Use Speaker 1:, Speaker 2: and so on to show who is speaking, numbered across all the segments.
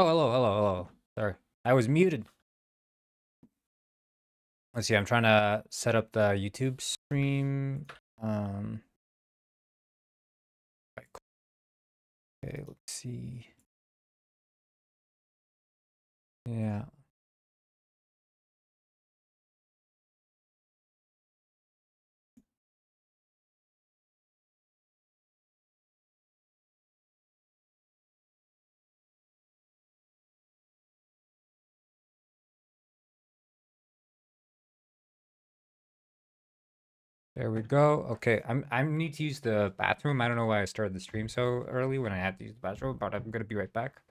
Speaker 1: Oh, hello, hello, hello. Sorry, I was muted. Let's see, I'm trying to set up the YouTube stream. Um, okay, let's see. Yeah. There we go. Okay, I need to use the bathroom. I don't know why I started the stream so early when I had to use the bathroom, but I'm gonna be right back.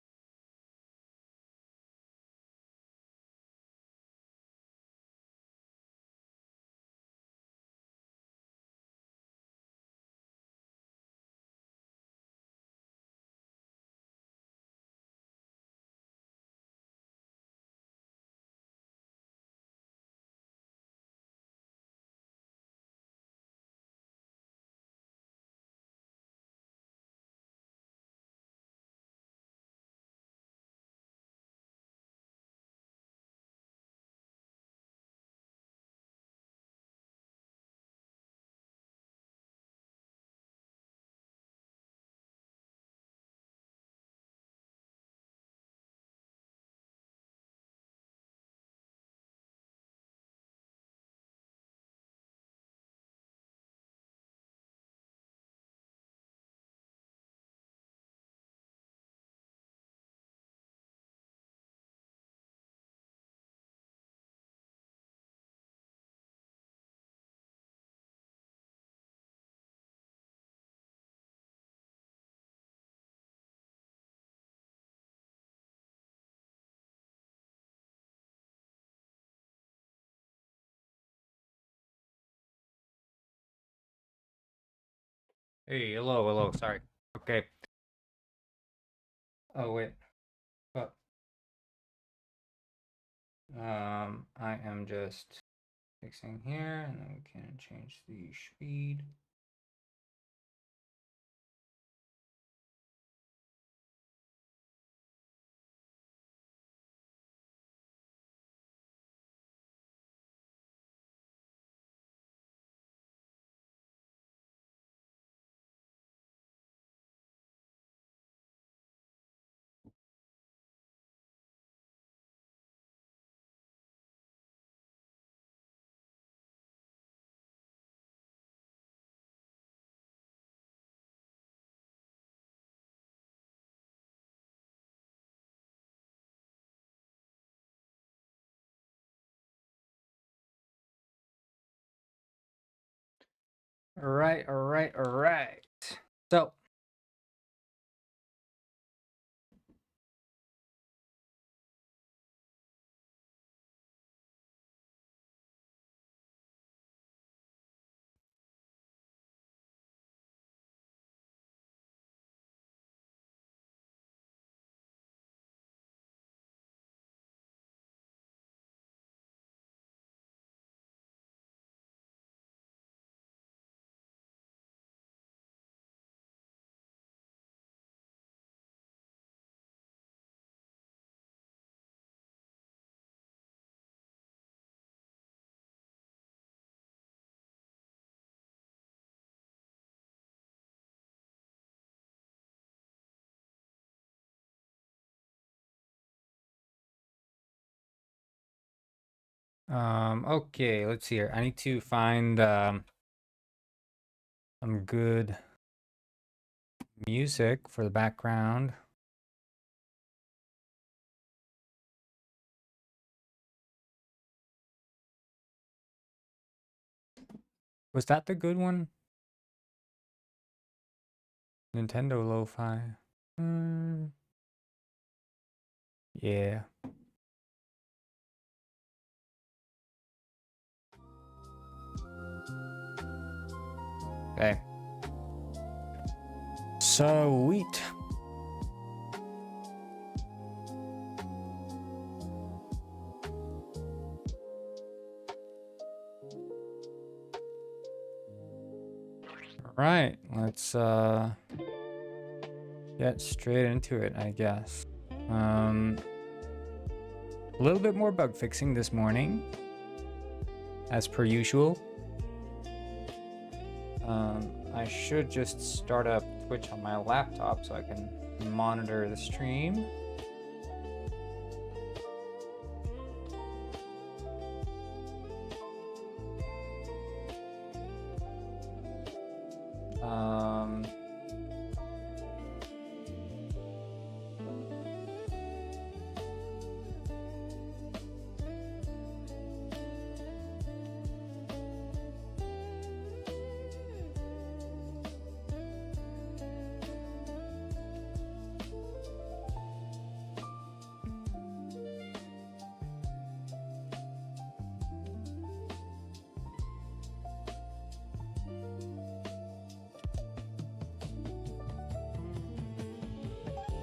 Speaker 1: Hey, hello, hello. Sorry. Okay. Oh wait. Oh. I am just fixing here, and then we can change the speed. All right, all right, all right. So. Okay, let's see here. I need to find some good music for the background. Was that the good one? Nintendo Lo-Fi. Yeah. Okay. Sweet. All right, let's get straight into it, I guess. A little bit more bug fixing this morning, as per usual. I should just start up Twitch on my laptop so I can monitor the stream.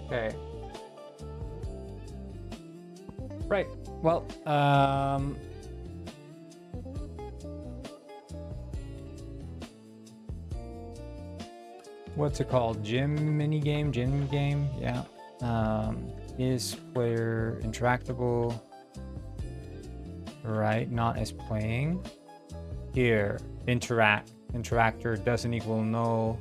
Speaker 1: Okay. Right. Well, what's it called? Gym game? Yeah. Is player interactable? Right, not as playing. Here, interactor doesn't equal null.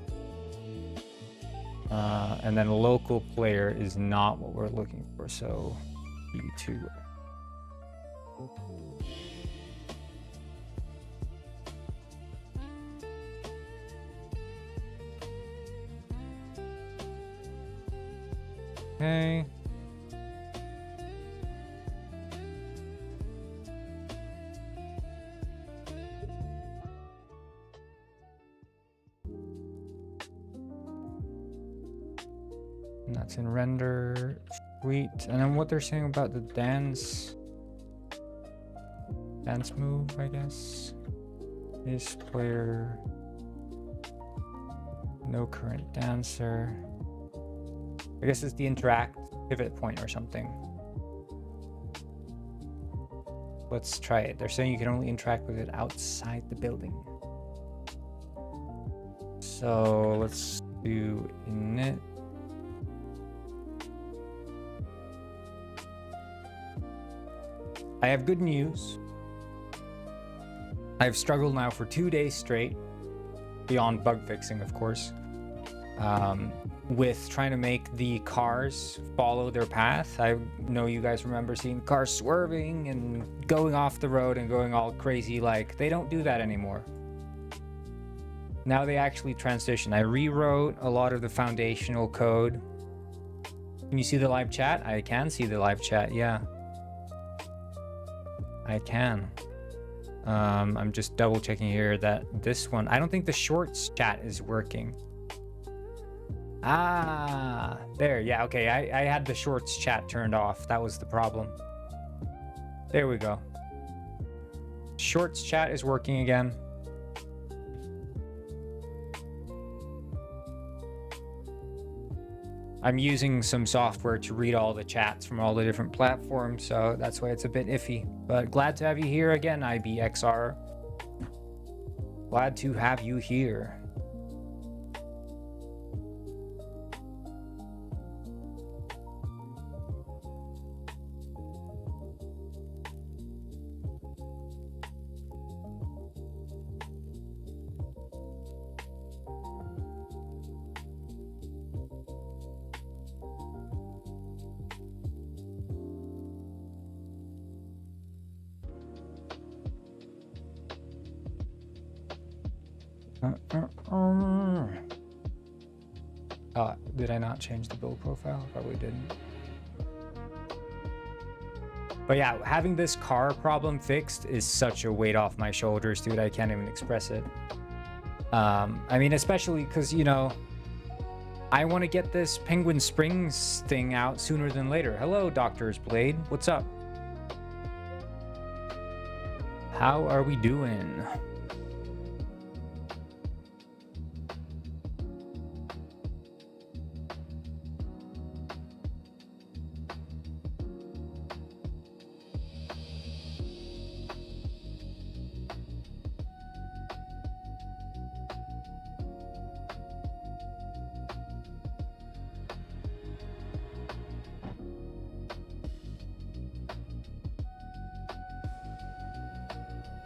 Speaker 1: And then local player is not what we're looking for, so B2. Okay. And that's in render. Sweet. And then what they're saying about the dance move, I guess. Is player no current dancer. I guess it's the interact pivot point or something. Let's try it. They're saying you can only interact with it outside the building. So let's do init. I have good news. I've struggled now for 2 days straight, beyond bug fixing, of course, with trying to make the cars follow their path. I know you guys remember seeing cars swerving and going off the road and going all crazy. Like, they don't do that anymore. Now they actually transition. I rewrote a lot of the foundational code. Can you see the live chat? I can see the live chat, yeah. I can. I'm just double checking here that this one, I don't think the shorts chat is working. Ah, there, yeah, okay. I had the shorts chat turned off. That was the problem. There we go. Shorts chat is working again. I'm using some software to read all the chats from all the different platforms, so that's why it's a bit iffy. But glad to have you here again, IBXR. Glad to have you here. Did I not change the build profile? Probably didn't. But yeah, having this car problem fixed is such a weight off my shoulders, dude. I can't even express it. I mean, especially because, you know, I want to get this Penguin Springs thing out sooner than later. Hello, Doctor's Blade. What's up? How are we doing?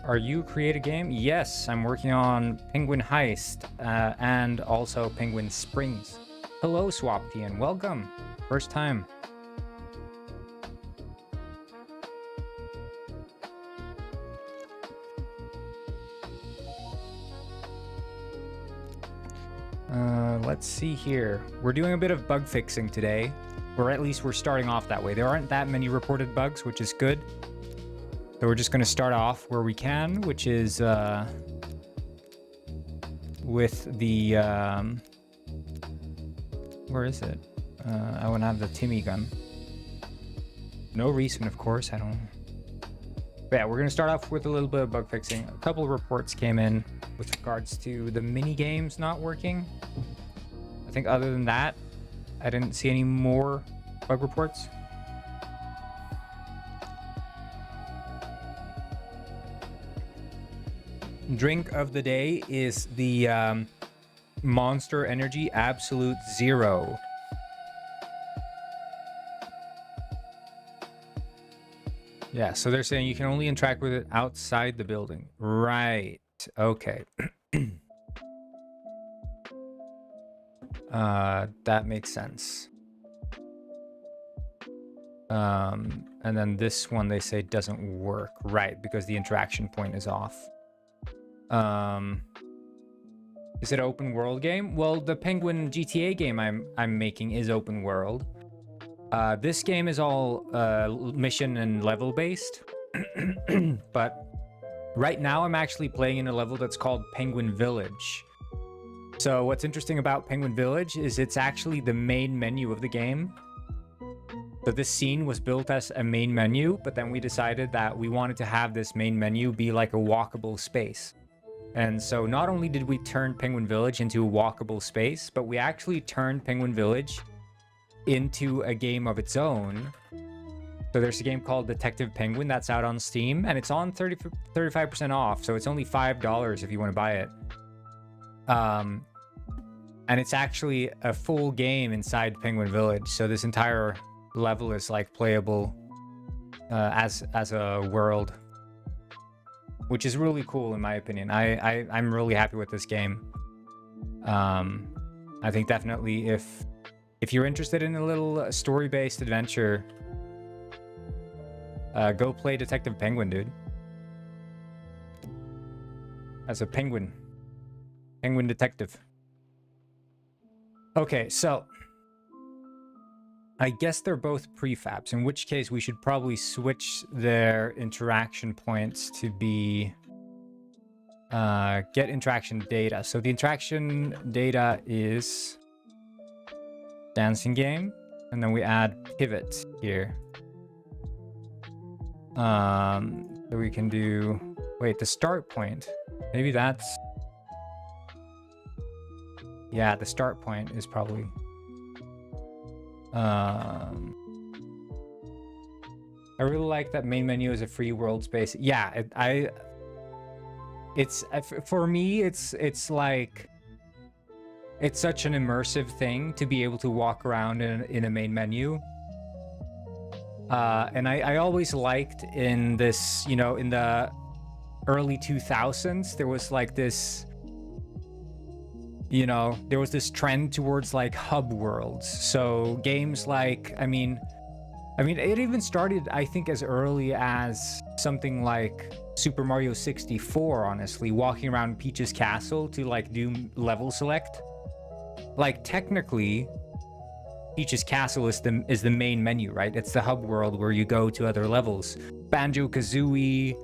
Speaker 1: are you create a game? Yes, I'm working on Penguin Heist and also Penguin Springs. Hello, Swaptian. Welcome. First time. Let's see here. We're doing a bit of bug fixing today, or at least we're starting off that way. There aren't that many reported bugs, which is good. So we're just going to start off where we can, which is with the... where is it? I want to have the Timmy gun. No reason, of course. I don't... But yeah, we're going to start off with a little bit of bug fixing. A couple of reports came in with regards to the mini games not working. I think other than that, I didn't see any more bug reports. Drink of the day is the Monster Energy Absolute Zero. Yeah, so they're saying you can only interact with it outside the building. Right. Okay. That makes sense. And then this one they say doesn't work. Right, because the interaction point is off. Is it an open world game? Well, the Penguin GTA game I'm making is open world. This game is all mission and level based. But right now I'm actually playing in a level that's called Penguin Village. So what's interesting about Penguin Village is it's actually the main menu of the game. So this scene was built as a main menu, but then we decided that we wanted to have this main menu be like a walkable space. And so not only did we turn Penguin Village into a walkable space, but we actually turned Penguin Village into a game of its own. So there's a game called Detective Penguin that's out on Steam, and it's on 35% off, so it's only $5 if you want to buy it. And it's actually a full game inside Penguin Village, so this entire level is like playable as a world, which is really cool in my opinion. I'm really happy with this game. I think definitely if you're interested in a little story-based adventure, go play Detective Penguin, dude. As a penguin detective. Okay, so I guess they're both prefabs, in which case we should probably switch their interaction points to be get interaction data. So the interaction data is dancing game, and then we add pivot here. So we can do, wait, the start point. Maybe that's, yeah, the start point is probably I really like that main menu is a free world space. Yeah, it's for me it's like it's such an immersive thing to be able to walk around in a main menu. And I always liked in this, you know, in the early 2000s, there was like this, you know, there was this trend towards like hub worlds. So games like, I mean, it even started, I think, as early as something like Super Mario 64, honestly, walking around Peach's castle to like do level select. Like technically, Peach's castle is the main menu, right? It's the hub world where you go to other levels. Banjo-Kazooie,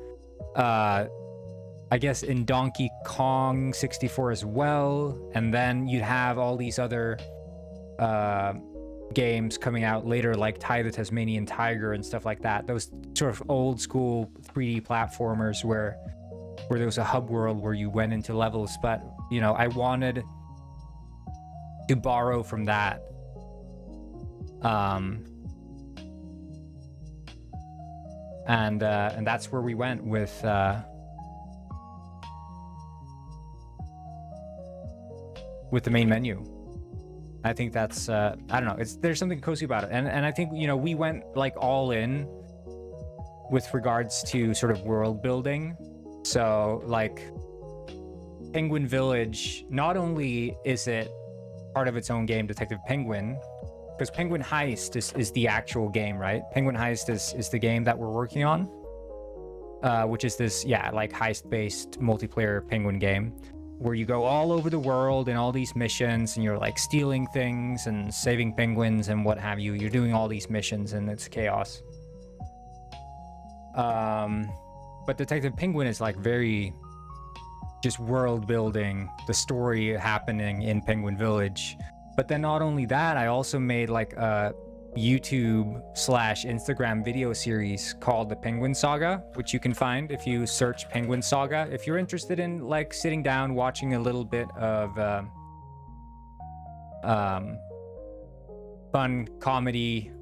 Speaker 1: I guess in Donkey Kong 64 as well, and then you'd have all these other games coming out later, like Ty the Tasmanian Tiger and stuff like that. Those sort of old school 3D platformers where there was a hub world where you went into levels. But you know, I wanted to borrow from that. And that's where we went with the main menu. I think that's I don't know, there's something cozy about it, and I think, you know, we went like all in with regards to sort of world building. So like Penguin Village, not only is it part of its own game, Detective Penguin, because Penguin Heist is the actual game, right? Penguin Heist is the game that we're working on, which is this, yeah, like heist-based multiplayer penguin game where you go all over the world in all these missions and you're like stealing things and saving penguins and what have you. You're doing all these missions and it's chaos. But Detective Penguin is like very just world building, the story happening in Penguin Village. But then not only that, I also made like a YouTube/Instagram video series called The Penguin Saga, which you can find if you search Penguin Saga. If you're interested in like sitting down, watching a little bit of fun comedy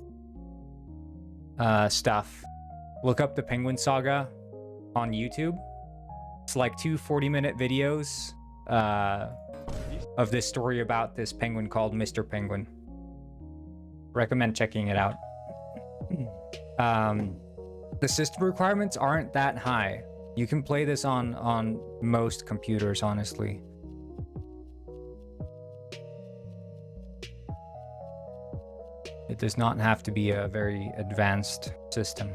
Speaker 1: stuff, look up The Penguin Saga on YouTube. It's like 2 40-minute videos of this story about this penguin called Mr. Penguin. Recommend checking it out. The system requirements aren't that high. You can play this on most computers, honestly. It does not have to be a very advanced system.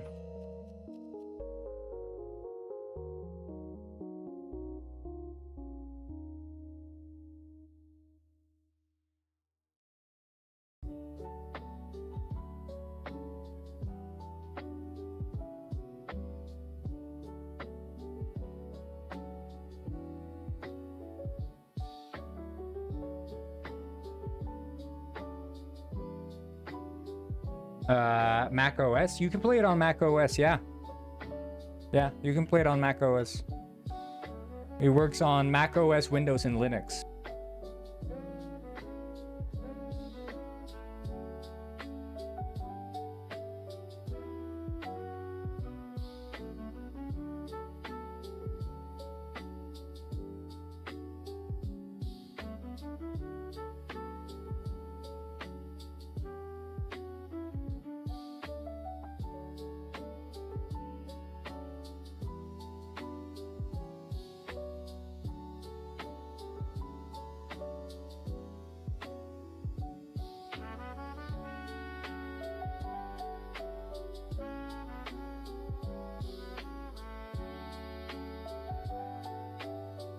Speaker 1: Mac OS, you can play it on Mac OS. Yeah, you can play it on Mac OS. It works on Mac OS, Windows, and Linux.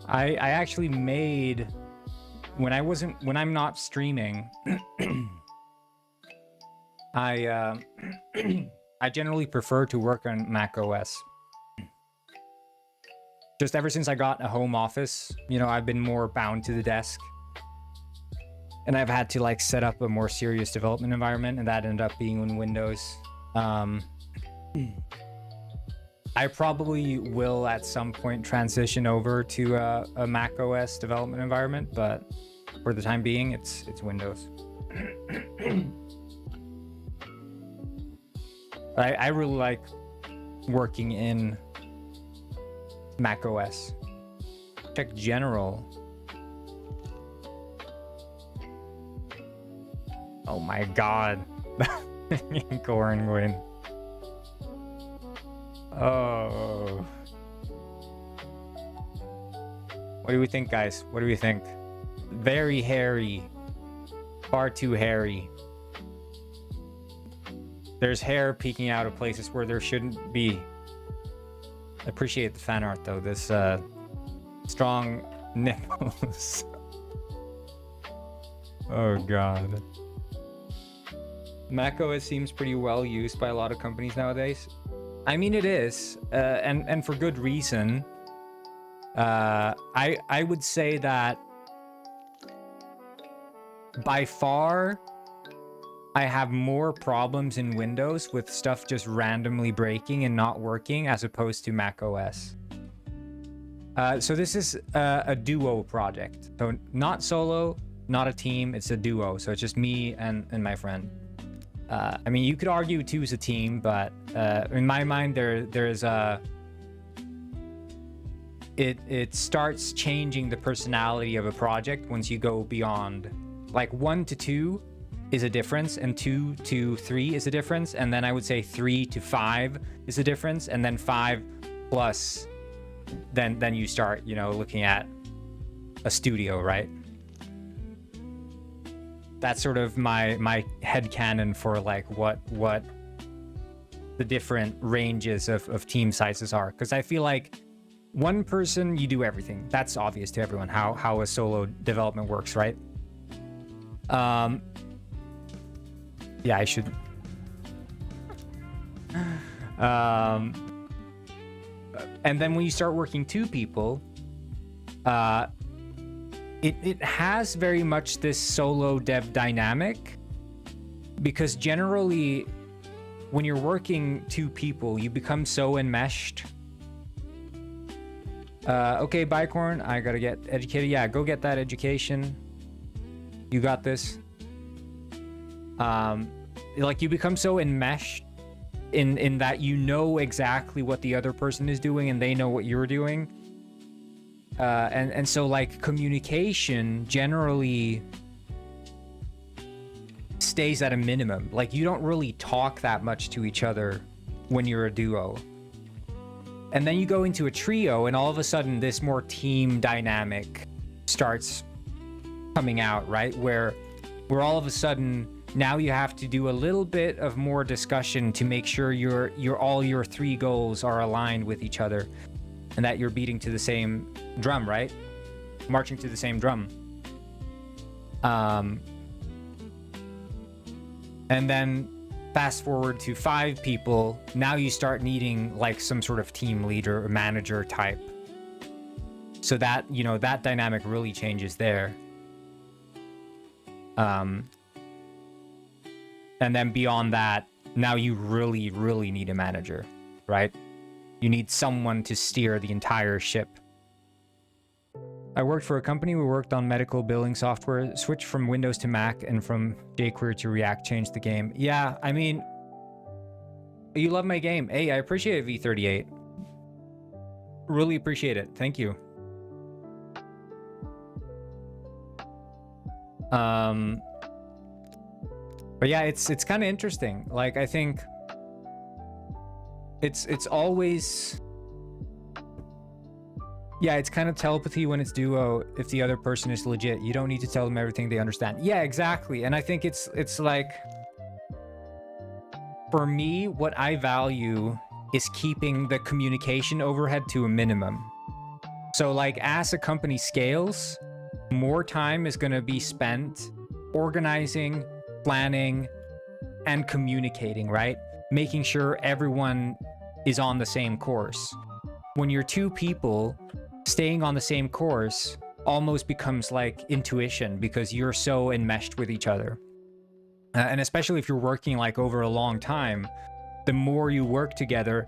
Speaker 1: I actually made, when I'm not streaming, I generally prefer to work on Mac OS. Just ever since I got a home office, you know, I've been more bound to the desk. And I've had to like set up a more serious development environment, and that ended up being in Windows. I probably will at some point transition over to a Mac OS development environment, but for the time being, it's Windows. I really like working in Mac OS. Check general. Oh my god. Cornwin. Oh. What do we think, guys? What do we think? Very hairy. Far too hairy. There's hair peeking out of places where there shouldn't be. I appreciate the fan art, though. This strong nipples. Oh god. macOS seems pretty well used by a lot of companies nowadays. I mean, it is, and for good reason. I would say that by far, I have more problems in Windows with stuff just randomly breaking and not working as opposed to macOS. So this is a duo project. So not solo, not a team, it's a duo. So it's just me and my friend. I mean, you could argue two is a team, but in my mind, there's a... It starts changing the personality of a project once you go beyond. Like 1 to 2 is a difference, and 2 to 3 is a difference, and then I would say 3 to 5 is a difference, and then 5 plus then you start, you know, looking at a studio, right? That's sort of my headcanon for like what the different ranges of team sizes are, because I feel like one person, you do everything. That's obvious to everyone how a solo development works, right? Yeah, I should. And then when you start working two people, it has very much this solo dev dynamic, because generally when you're working two people, you become so enmeshed. Okay, Bicorn, I gotta get educated. Yeah, go get that education. You got this. Like, you become so enmeshed in that you know exactly what the other person is doing and they know what you're doing. And so, like, communication generally stays at a minimum. Like, you don't really talk that much to each other when you're a duo. And then you go into a trio, and all of a sudden this more team dynamic starts coming out, right? Where all of a sudden now you have to do a little bit of more discussion to make sure all your three goals are aligned with each other, and that you're beating to the same drum, right? Marching to the same drum. And then fast forward to 5 people. Now you start needing like some sort of team leader or manager type. So that, you know, that dynamic really changes there. And then beyond that, now you really, really need a manager, right? You need someone to steer the entire ship. I worked for a company. We worked on medical billing software, switched from Windows to Mac, and from jQuery to React, changed the game. Yeah, I mean, you love my game. Hey, I appreciate it, V38. Really appreciate it. Thank you. But yeah, it's kind of interesting. Like, I think it's always, yeah, it's kind of telepathy when it's duo. If the other person is legit, you don't need to tell them everything they understand. Yeah, exactly. And I think it's like, for me, what I value is keeping the communication overhead to a minimum. So like, as a company scales, more time is going to be spent organizing, planning, and communicating, right? Making sure everyone is on the same course. When you're 2 people, staying on the same course almost becomes like intuition, because you're so enmeshed with each other. And especially if you're working like over a long time, the more you work together,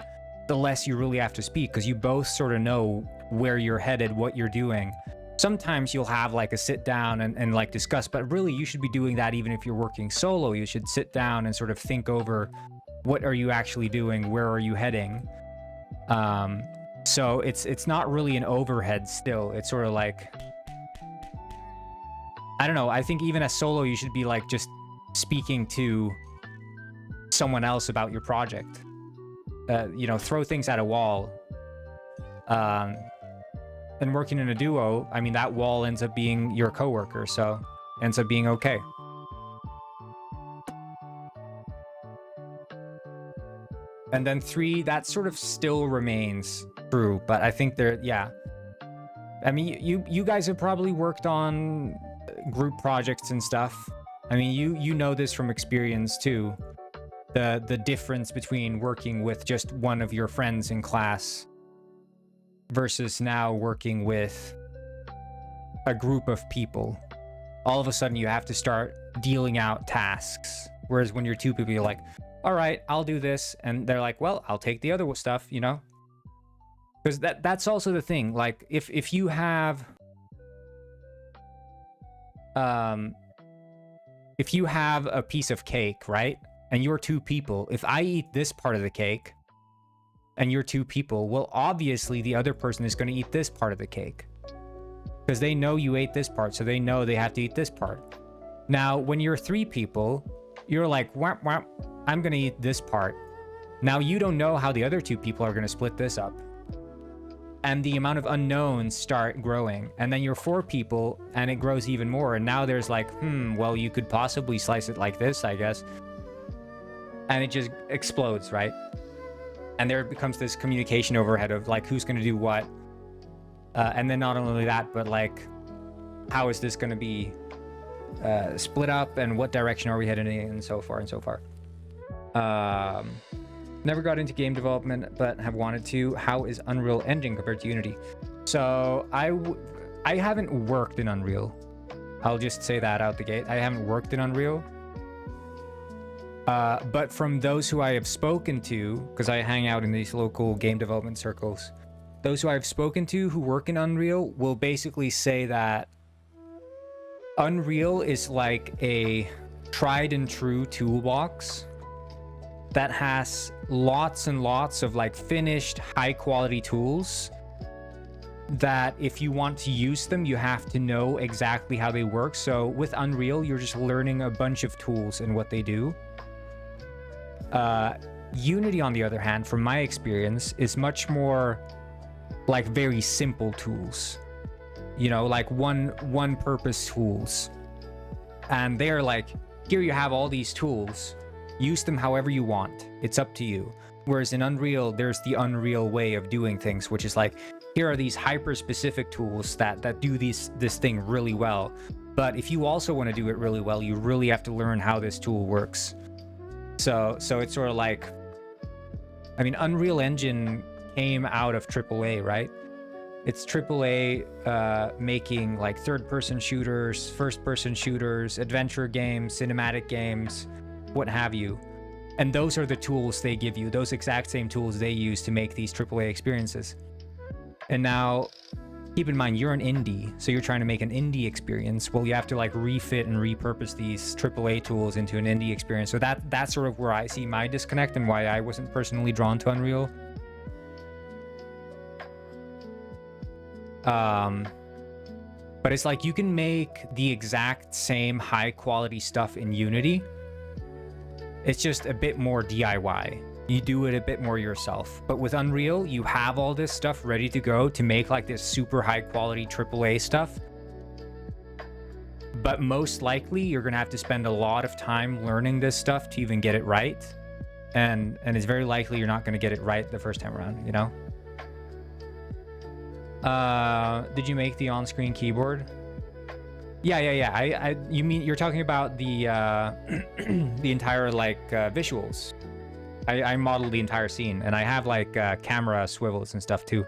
Speaker 1: the less you really have to speak, because you both sort of know where you're headed, what you're doing. Sometimes you'll have like a sit down and like discuss, but really you should be doing that even if you're working solo. You should sit down and sort of think over, what are you actually doing? Where are you heading? So it's not really an overhead still. It's sort of like, I don't know. I think even as solo, you should be like just speaking to someone else about your project. You know, throw things at a wall. And working in a duo, I mean, that wall ends up being your coworker, so ends up being okay. And then 3, that sort of still remains true, but I think yeah. I mean, you guys have probably worked on group projects and stuff. I mean, you know this from experience too. The difference between working with just one of your friends in class versus now working with a group of people. All of a sudden you have to start dealing out tasks. Whereas when you're 2 people, you're like, all right, I'll do this. And they're like, well, I'll take the other stuff, you know? Because that's also the thing. Like, if you have a piece of cake, right? And you're 2 people, if I eat this part of the cake and you're 2 people, well, obviously the other person is going to eat this part of the cake, because they know you ate this part, so they know they have to eat this part. Now, when you're 3 people, you're like, whap, whap, I'm going to eat this part. Now, you don't know how the other 2 people are going to split this up. and the amount of unknowns start growing, and then you're 4 people and it grows even more, and now there's like, well, you could possibly slice it like this, I guess, and it just explodes, right? And there becomes this communication overhead of like who's going to do what, and then not only that, but like how is this going to be split up, and what direction are we heading in, and so far and so far. Never got into game development, but have wanted to. How is Unreal Engine compared to Unity? So I haven't worked in Unreal. I'll just say that out the gate. I haven't worked in Unreal. But from those who I have spoken to, because I hang out in these local game development circles, those who I've spoken to who work in Unreal will basically say that Unreal is like a tried and true toolbox that has lots and lots of like finished high quality tools that if you want to use them, you have to know exactly how they work. So with Unreal, you're just learning a bunch of tools and what they do. Unity, on the other hand, from my experience, is much more like very simple tools, you know, like one purpose tools. And they're like, here you have all these tools, use them however you want, it's up to you. Whereas in Unreal, there's the Unreal way of doing things, which is like, here are these hyper specific tools that do this thing really well. But if you also want to do it really well, you really have to learn how this tool works. So it's sort of like, I mean, Unreal Engine came out of AAA, right? It's AAA making like third-person shooters, first-person shooters, adventure games, cinematic games, what have you. And those are the tools they give you, those exact same tools they use to make these AAA experiences. And now, keep in mind, you're an indie, so you're trying to make an indie experience. Well, you have to like refit and repurpose these AAA tools into an indie experience. So that's sort of where I see my disconnect and why I wasn't personally drawn to Unreal. But it's like you can make the exact same high quality stuff in Unity. It's just a bit more DIY. You do it a bit more yourself. But with Unreal, you have all this stuff ready to go to make like this super high quality AAA stuff. But most likely you're gonna have to spend a lot of time learning this stuff to even get it right. And it's very likely you're not gonna get it right the first time around, you know? Did you make the on-screen keyboard? Yeah. You mean you're talking about the the entire like visuals? I modeled the entire scene, and I have like camera swivels and stuff too.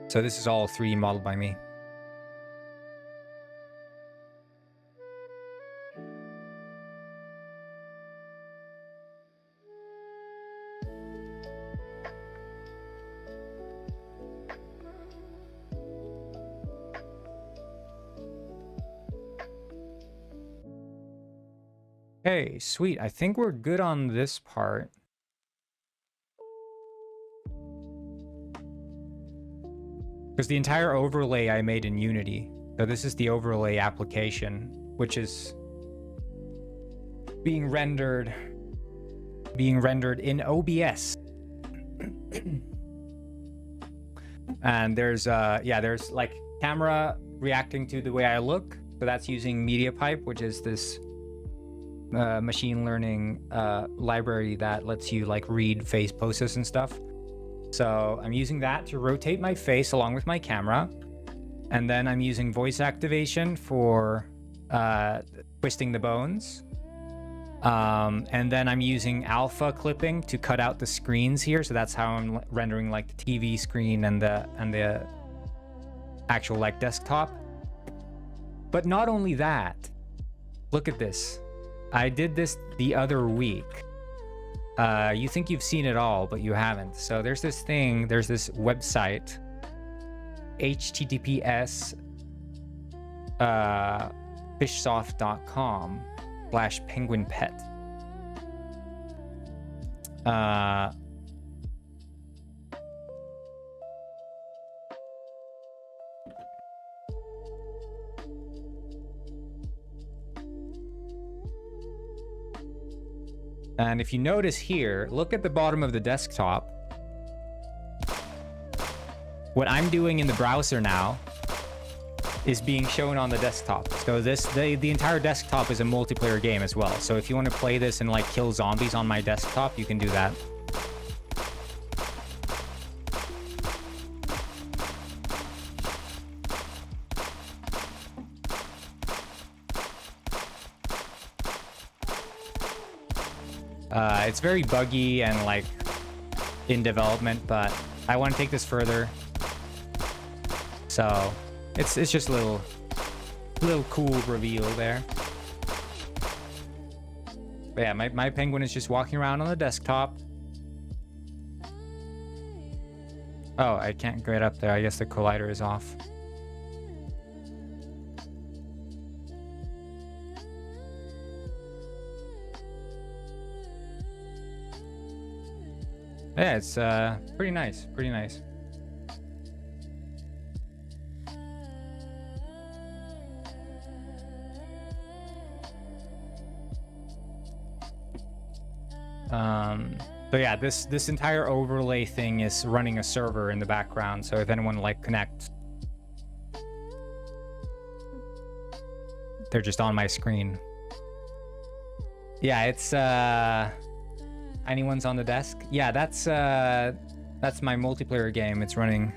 Speaker 1: So this is all 3D modeled by me. Okay, sweet. I think we're good on this part. Because the entire overlay I made in Unity. So this is the overlay application, which is being rendered in OBS. And there's there's like camera reacting to the way I look. So that's using MediaPipe, which is this machine learning library that lets you like read face poses and stuff. So I'm using that to rotate my face along with my camera, and then I'm using voice activation for twisting the bones, and then I'm using alpha clipping to cut out the screens here. So that's how I'm rendering like the TV screen and the actual like desktop. But not only that, look at this. I did this the other week. You think you've seen it all, but you haven't. So there's this thing, there's this website, https fishsoft.com/penguinpet. And if you notice here, look at the bottom of the desktop. what I'm doing in the browser now is being shown on the desktop. So the entire desktop is a multiplayer game as well. So if you want to play this and like kill zombies on my desktop, you can do that. It's very buggy and like in development, but I want to take this further. So it's just a little cool reveal there. But yeah, my penguin is just walking around on the desktop. Oh, I can't get up there. I guess the collider is off. Yeah, it's pretty nice, pretty nice. So yeah, this entire overlay thing is running a server in the background. So if anyone like connects, they're just on my screen. Yeah, it's anyone's on the desk. Yeah, that's my multiplayer game. It's running.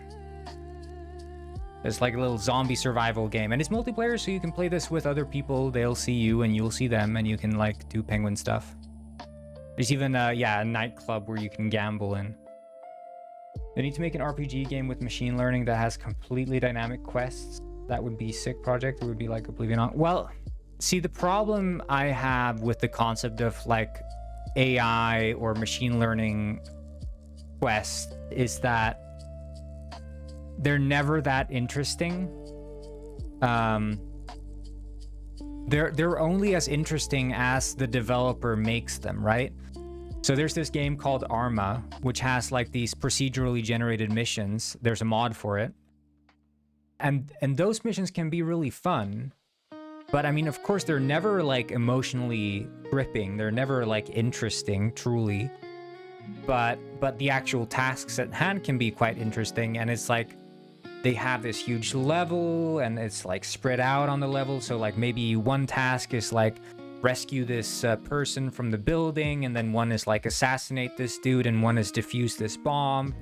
Speaker 1: It's like a little zombie survival game, and it's multiplayer, so you can play this with other people. They'll see you and you'll see them, and you can like do penguin stuff. There's even yeah, a nightclub where you can gamble in. They need to make an RPG game with machine learning that has completely dynamic quests. That would be sick project. It would be like Oblivion on. Well, see, the problem I have with the concept of like AI or machine learning quests is that they're never that interesting. They're only as interesting as the developer makes them, right? So there's this game called Arma, which has like these procedurally generated missions. There's a mod for it. And those missions can be really fun. But I mean, of course, they're never like emotionally gripping. They're never like interesting, truly. But the actual tasks at hand can be quite interesting. And it's like they have this huge level and it's like spread out on the level. So like maybe one task is like rescue this person from the building, and then one is like assassinate this dude, and one is defuse this bomb.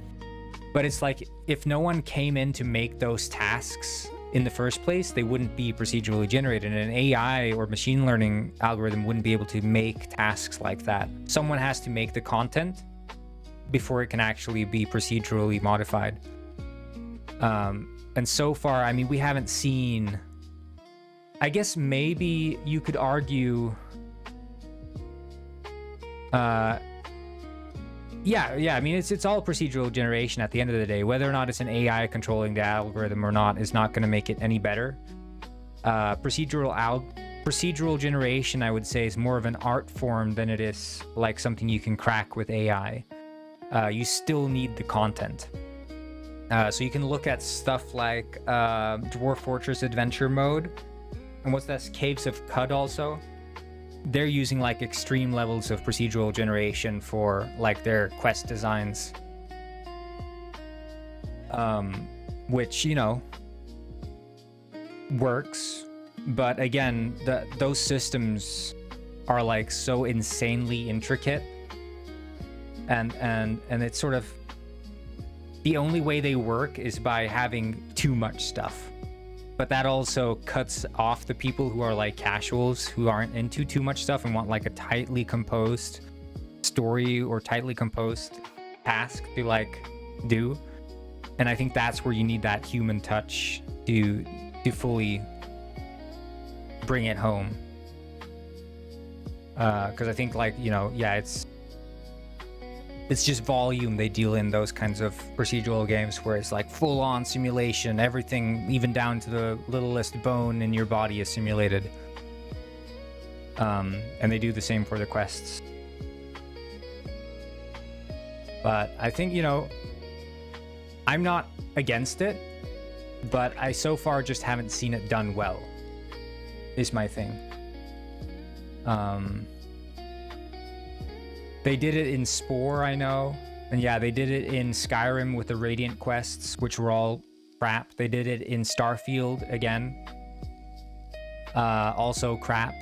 Speaker 1: But it's like if no one came in to make those tasks in the first place, they wouldn't be procedurally generated. And an AI or machine learning algorithm wouldn't be able to make tasks like that. Someone has to make the content before it can actually be procedurally modified. And so far, I mean, we haven't seen... I guess maybe you could argue... yeah, I mean, it's all procedural generation at the end of the day. Whether or not it's an AI controlling the algorithm or not is not going to make it any better. Procedural generation, I would say, is more of an art form than it is like something you can crack with AI. You still need the content. So you can look at stuff like Dwarf Fortress Adventure Mode. And what's that? Caves of Cud also. They're using like extreme levels of procedural generation for like their quest designs. Which, you know, works. But again, those systems are like so insanely intricate. And it's sort of... The only way they work is by having too much stuff. But that also cuts off the people who are like casuals, who aren't into too much stuff and want like a tightly composed story or tightly composed task to like do. And I think that's where you need that human touch to fully bring it home. Because I think, like, you know, yeah, it's just volume they deal in those kinds of procedural games where it's like full-on simulation. Everything, even down to the littlest bone in your body, is simulated. And they do the same for the quests. But I think, you know, I'm not against it, but I so far just haven't seen it done well, is my thing. They did it in Spore, I know. And yeah, they did it in Skyrim with the Radiant quests, which were all crap. They did it in Starfield again. Also crap.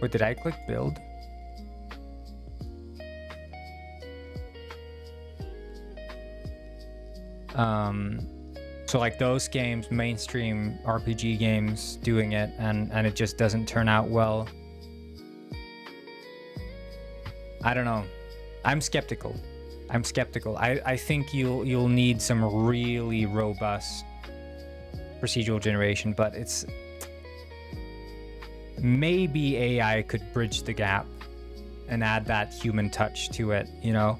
Speaker 1: Wait, did I click build? So like those games, mainstream RPG games doing it, and it just doesn't turn out well. I don't know. I'm skeptical. I think you'll need some really robust procedural generation, but it's maybe AI could bridge the gap and add that human touch to it, you know?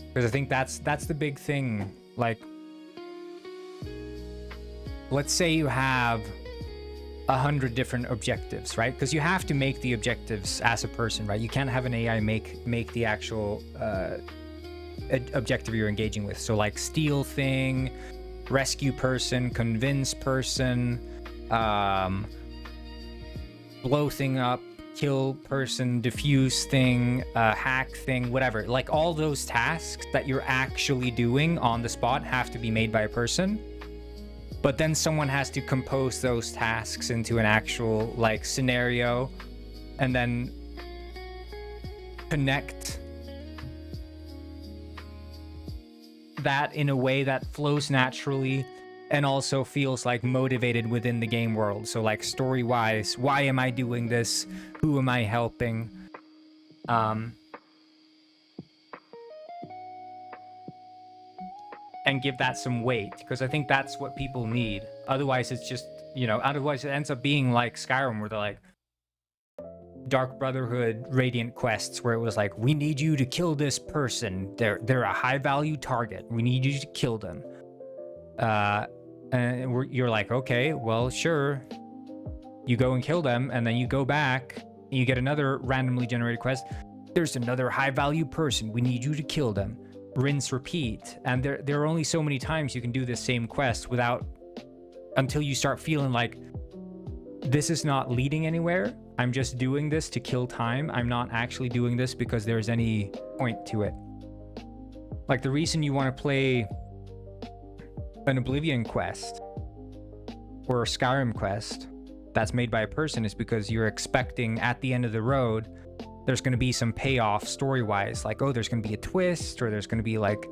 Speaker 1: Because I think that's the big thing. Like, let's say you have 100 different objectives, right? Because you have to make the objectives as a person, right? You can't have an AI make the actual objective you're engaging with. So like steal thing, rescue person, convince person, blow thing up, kill person, diffuse thing, hack thing, whatever. Like all those tasks that you're actually doing on the spot have to be made by a person. But then someone has to compose those tasks into an actual like scenario and then connect that in a way that flows naturally and also feels like motivated within the game world. So like story wise, why am I doing this? Who am I helping? And give that some weight, because I think that's what people need. Otherwise it's just, you know, otherwise it ends up being like Skyrim, where they're like Dark Brotherhood Radiant quests, where it was like, we need you to kill this person, they're a high value target, we need you to kill them. And you're like, okay, well, sure. You go and kill them, and then you go back and you get another randomly generated quest. There's another high value person, we need you to kill them. Rinse, repeat. And there are only so many times you can do this same quest until you start feeling like, this is not leading anywhere. I'm just doing this to kill time. I'm not actually doing this because there's any point to it. Like the reason you want to play an Oblivion quest or a Skyrim quest that's made by a person is because you're expecting at the end of the road there's going to be some payoff story-wise, like, oh, there's going to be a twist, or there's going to be like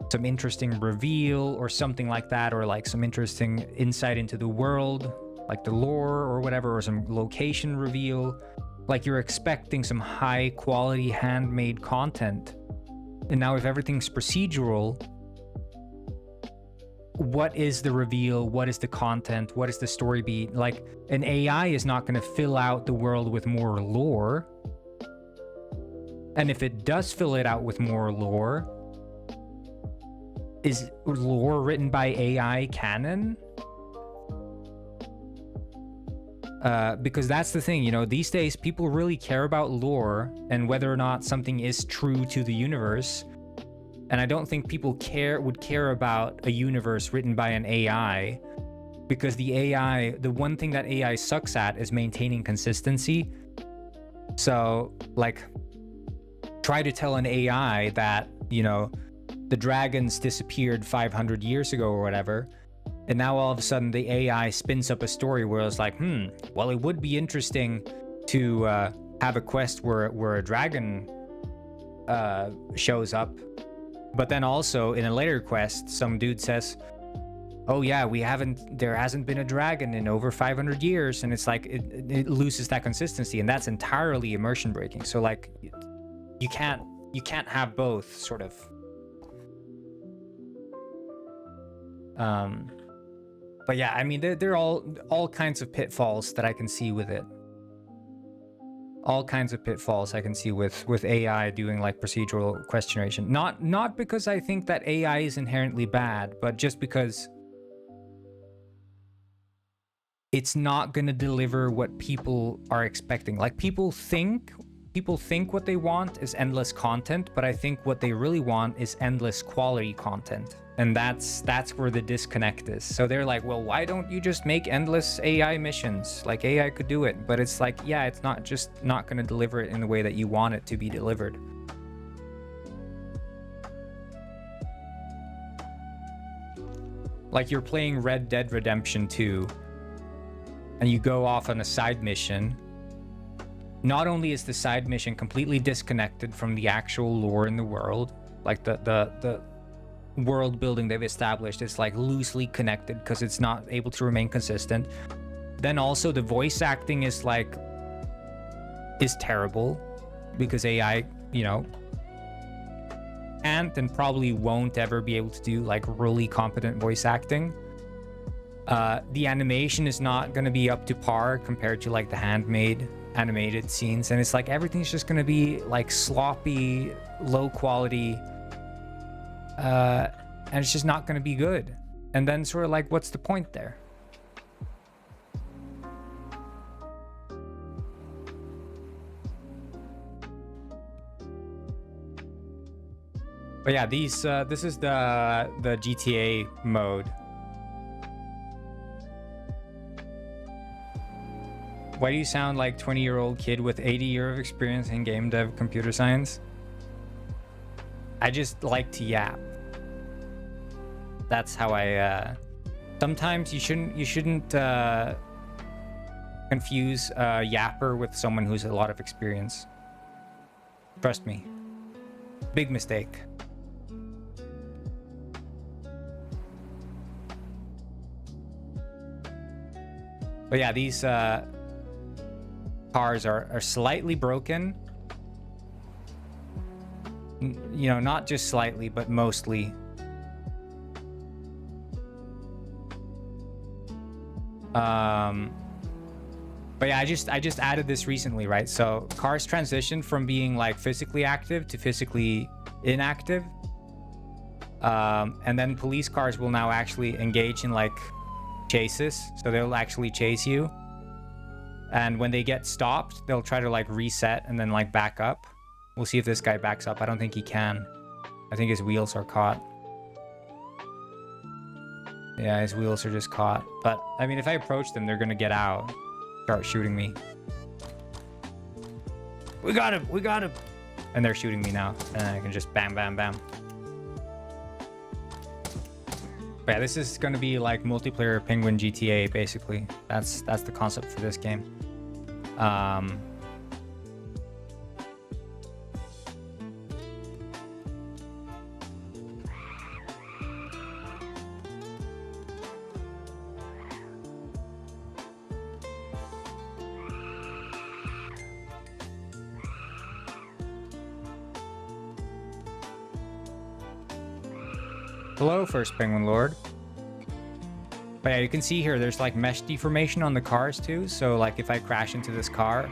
Speaker 1: some interesting reveal or something like that, or like some interesting insight into the world, like the lore or whatever, or some location reveal. Like you're expecting some high quality handmade content. And now if everything's procedural, what is the reveal? What is the content? What is the story beat? Like an AI is not going to fill out the world with more lore. And if it does fill it out with more lore, is lore written by AI canon? Because that's the thing, you know, these days people really care about lore and whether or not something is true to the universe. And I don't think people would care about a universe written by an AI, because the one thing that AI sucks at is maintaining consistency. So like, try to tell an AI that, you know, the dragons disappeared 500 years ago or whatever, and now all of a sudden the AI spins up a story where it's like, well, it would be interesting to have a quest where a dragon shows up, but then also in a later quest some dude says, oh yeah, there hasn't been a dragon in over 500 years, and it's like it loses that consistency, and that's entirely immersion breaking. So like, you can't have both, sort of. But yeah, I mean, there are all kinds of pitfalls that I can see with it. All kinds of pitfalls I can see with AI doing like procedural quest generation. Not because I think that AI is inherently bad, but just because it's not going to deliver what people are expecting. Like people think what they want is endless content, but I think what they really want is endless quality content. And that's where the disconnect is. So they're like, well, why don't you just make endless AI missions? Like AI could do it, but it's like, yeah, it's not going to deliver it in the way that you want it to be delivered. Like you're playing Red Dead Redemption 2 and you go off on a side mission. Not only is the side mission completely disconnected from the actual lore in the world, like the world building they've established is like loosely connected because it's not able to remain consistent. Then also the voice acting is terrible because AI, you know, can't and probably won't ever be able to do like really competent voice acting. The animation is not going to be up to par compared to like the handmade animated scenes, and it's like everything's just going to be like sloppy, low quality, and it's just not going to be good. And then sort of like, what's the point there? But yeah, these this is the GTA mode. Why do you sound like 20-year-old kid with 80 years of experience in game dev computer science? I just like to yap. That's how I sometimes you shouldn't confuse a yapper with someone who's a lot of experience. Trust me. Big mistake. But yeah, these cars are slightly broken. You know, not just slightly, but mostly. But yeah, I just added this recently, right? So cars transition from being like physically active to physically inactive. And then police cars will now actually engage in like chases, so they'll actually chase you, and when they get stopped they'll try to like reset and then like back up. We'll see if this guy backs up. I don't think he can. I think his wheels are caught. Yeah, his wheels are just caught. But I mean, if I approach them, they're gonna get out, start shooting me. We got him, and they're shooting me now, and I can just bam bam bam. But yeah, this is going to be like multiplayer Penguin GTA, basically. That's the concept for this game. Hello, First Penguin Lord. But yeah, you can see here, there's like mesh deformation on the cars too. So like if I crash into this car,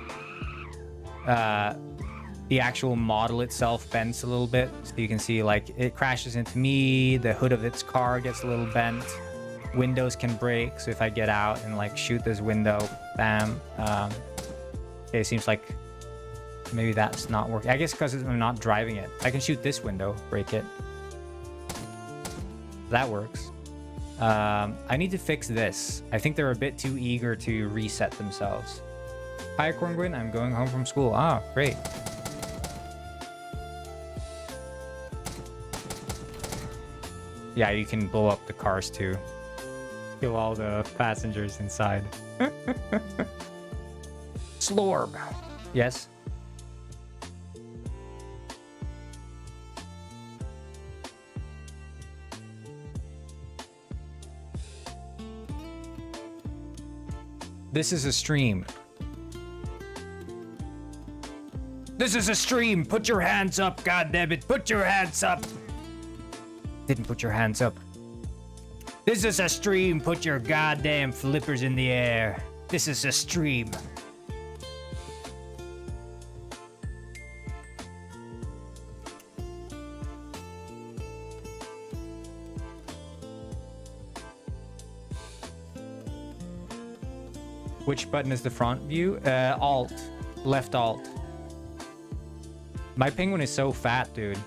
Speaker 1: the actual model itself bends a little bit. So you can see like it crashes into me, the hood of its car gets a little bent, windows can break. So if I get out and like shoot this window, bam. Okay, it seems like maybe that's not working. I guess because I'm not driving it. I can shoot this window, break it. That works. I need to fix this. I think they're a bit too eager to reset themselves. Hi, Corngwin. I'm going home from school. Ah, great. Yeah, you can blow up the cars too. Kill all the passengers inside. Slorb. Yes? This is a stream. This is a stream. Put your hands up, goddammit. Put your hands up. Didn't put your hands up. This is a stream. Put your goddamn flippers in the air. This is a stream. Which button is the front view? Alt. Left alt. My penguin is so fat, dude.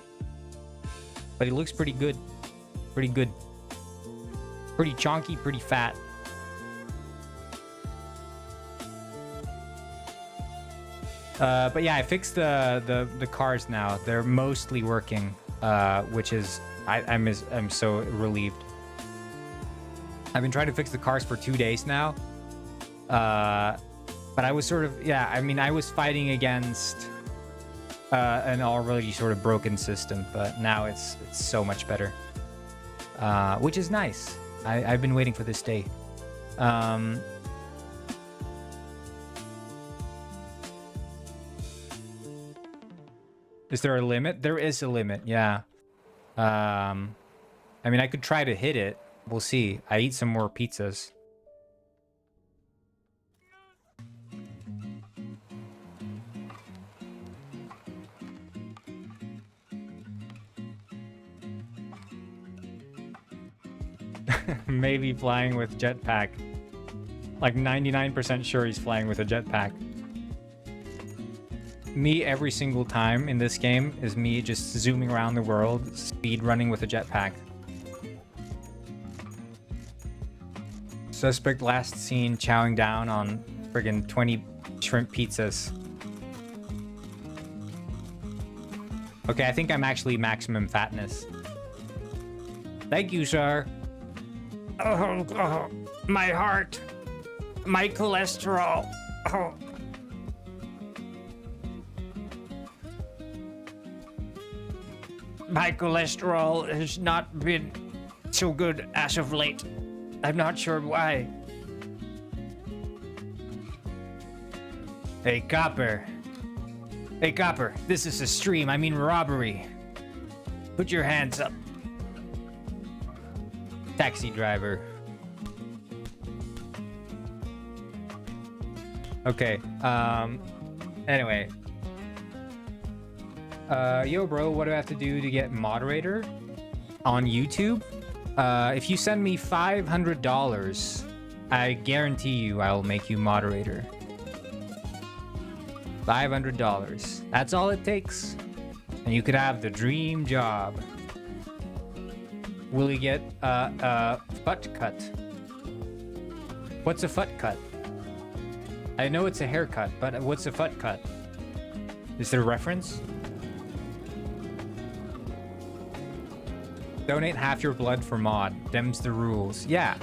Speaker 1: But he looks pretty good. Pretty good. Pretty chonky, pretty fat. But yeah, I fixed the cars now. They're mostly working, which is I'm so relieved. I've been trying to fix the cars for 2 days now. But I was sort of, yeah, I mean, I was fighting against an already sort of broken system, but now it's so much better, which is nice. I've been waiting for this day. Is there a limit? There is a limit, yeah. I mean, I could try to hit it. We'll see. I eat some more pizzas. Maybe flying with jetpack. Like 99% sure he's flying with a jetpack. Me every single time in this game is me just zooming around the world, speed running with a jetpack. Suspect last seen chowing down on friggin' 20 shrimp pizzas. Okay, I think I'm actually maximum fatness. Thank you, sir. Oh, my heart. My cholesterol. Oh. My cholesterol has not been so good as of late. I'm not sure why. Hey, copper. Hey, copper. This is a stream. I mean robbery. Put your hands up. Taxi driver. Okay. Anyway. Yo, bro, what do I have to do to get moderator on YouTube? If you send me $500, I guarantee you I'll make you moderator. $500. That's all it takes. And you could have the dream job. Will you get a foot cut? What's a foot cut? I know it's a haircut, but what's a foot cut? Is there a reference? Donate half your blood for mod. Them's the rules. Yeah.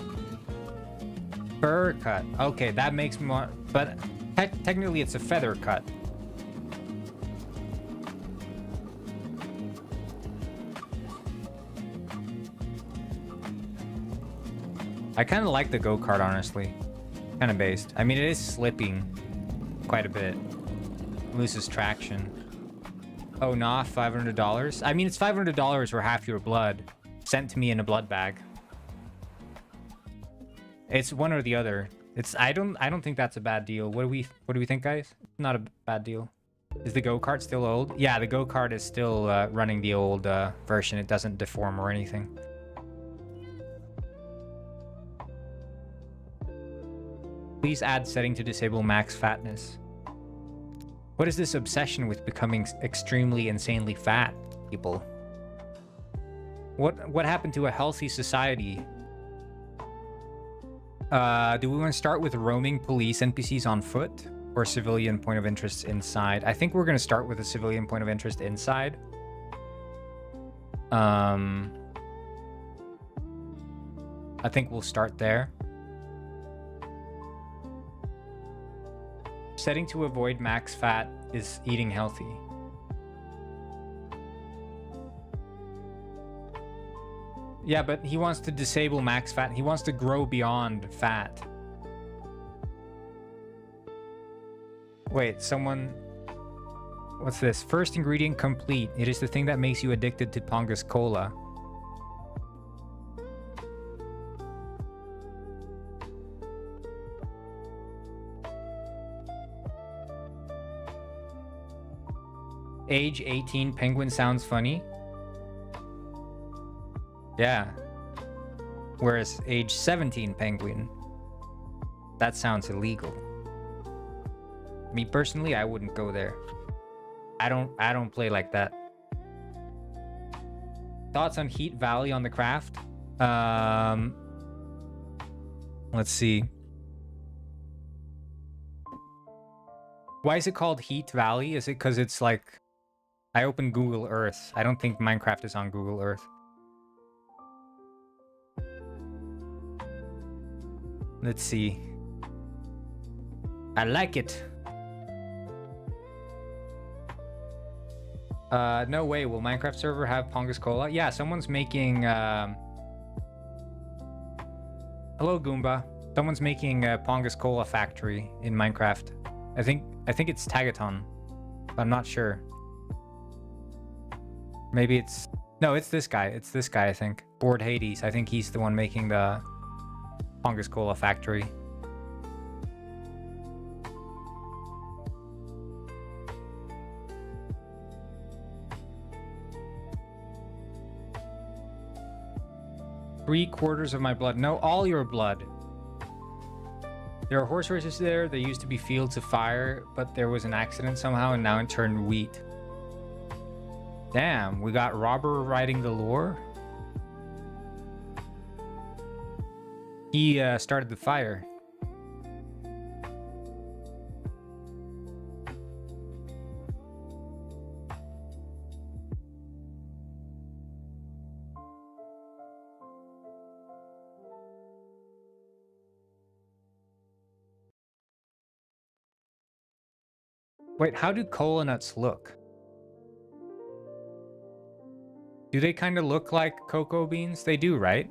Speaker 1: Fur cut. Okay, that makes more... But technically it's a feather cut. I kind of like the go-kart, honestly. Kind of based. I mean, it is slipping quite a bit. Loses traction. Oh, nah, $500? I mean, it's $500 for half your blood sent to me in a blood bag. It's one or the other. I don't think that's a bad deal. What do we think, guys? Not a bad deal. Is the go-kart still old? Yeah, the go-kart is still running the old version. It doesn't deform or anything. Please add setting to disable max fatness. What is this obsession with becoming extremely insanely fat, people? What happened to a healthy society? Do we want to start with roaming police NPCs on foot or civilian point of interest inside? I think we're going to start with a civilian point of interest inside. I think we'll start there. Setting to avoid max fat is eating healthy. Yeah, but he wants to disable max fat. He wants to grow beyond fat. Wait, someone... What's this? First ingredient complete. It is the thing that makes you addicted to Pongus Cola. Age 18 penguin sounds funny. Yeah. Whereas age 17 penguin, that sounds illegal. Me personally, I wouldn't go there. I don't play like that. Thoughts on Heat Valley on the craft? Let's see. Why is it called Heat Valley? Is it because it's like... I opened Google Earth. I don't think Minecraft is on Google Earth. Let's see. I like it. No way. Will Minecraft server have Pongus Cola? Yeah, someone's making. Hello, Goomba. Someone's making a Pongus Cola factory in Minecraft. I think it's Tagaton. I'm not sure. Maybe it's... No, it's this guy. It's this guy, I think. Bored Hades. I think he's the one making the Pongus Cola factory. Three-quarters of my blood. No, all your blood. There are horse races there. They used to be fields of fire, but there was an accident somehow, and now it turned wheat. Damn, we got Robber riding the lore. He started the fire. Wait, how do cola nuts look? Do they kind of look like cocoa beans? They do, right?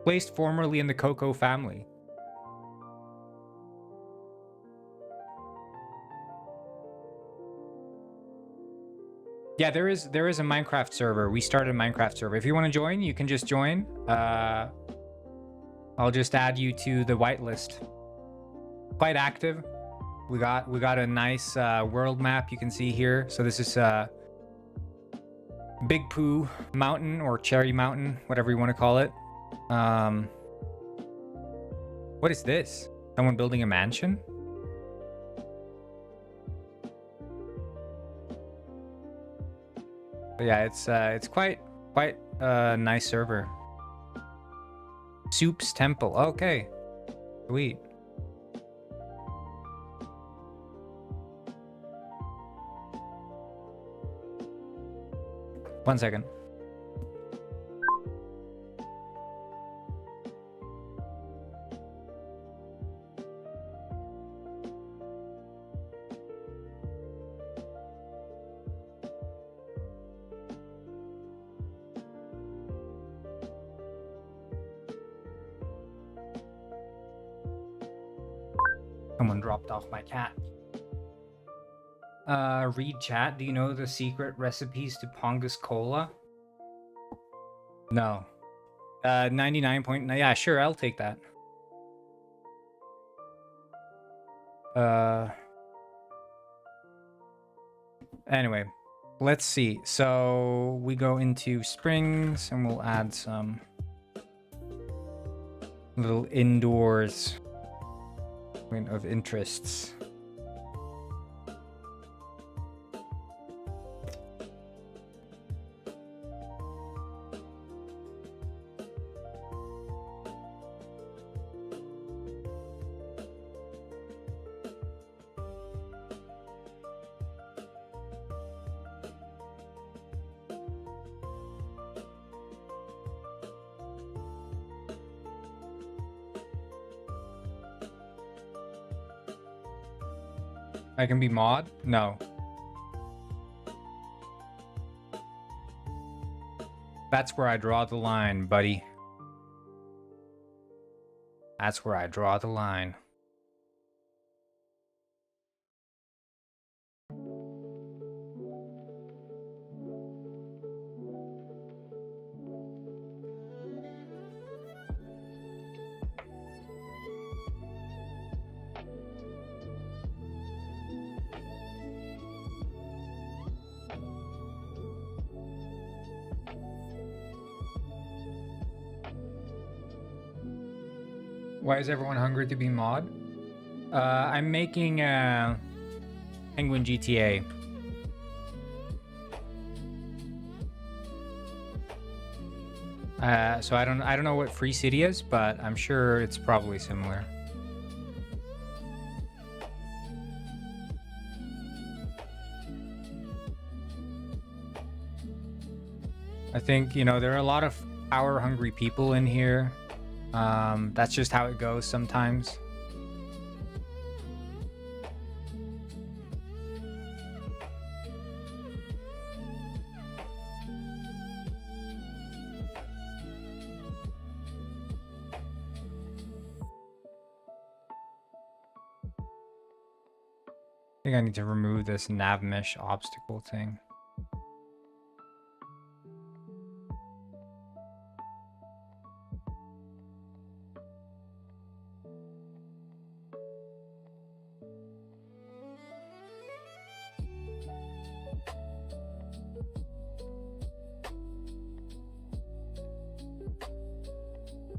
Speaker 1: Placed formerly in the cocoa family. Yeah, there is a Minecraft server. We started a Minecraft server. If you want to join, you can just join. I'll just add you to the whitelist. Quite active. We got a nice world map you can see here. So this is Big Pooh Mountain or Cherry Mountain, whatever you want to call it. What is this? Someone building a mansion? But yeah, it's quite a nice server. Soup's Temple. Okay. Sweet. One second. Someone dropped off my cat. Read chat. Do you know the secret recipes to Pongus Cola? No. 99.9. Yeah, sure. I'll take that. Anyway, let's see. So we go into springs and we'll add some little indoors of interests. I can be mod? No. That's where I draw the line, buddy. That's where I draw the line. Why is everyone hungry to be mod? I'm making Penguin GTA. So I don't know what Free City is, but I'm sure it's probably similar. I think, you know, there are a lot of power-hungry people in here. That's just how it goes sometimes. I think I need to remove this nav mesh obstacle thing.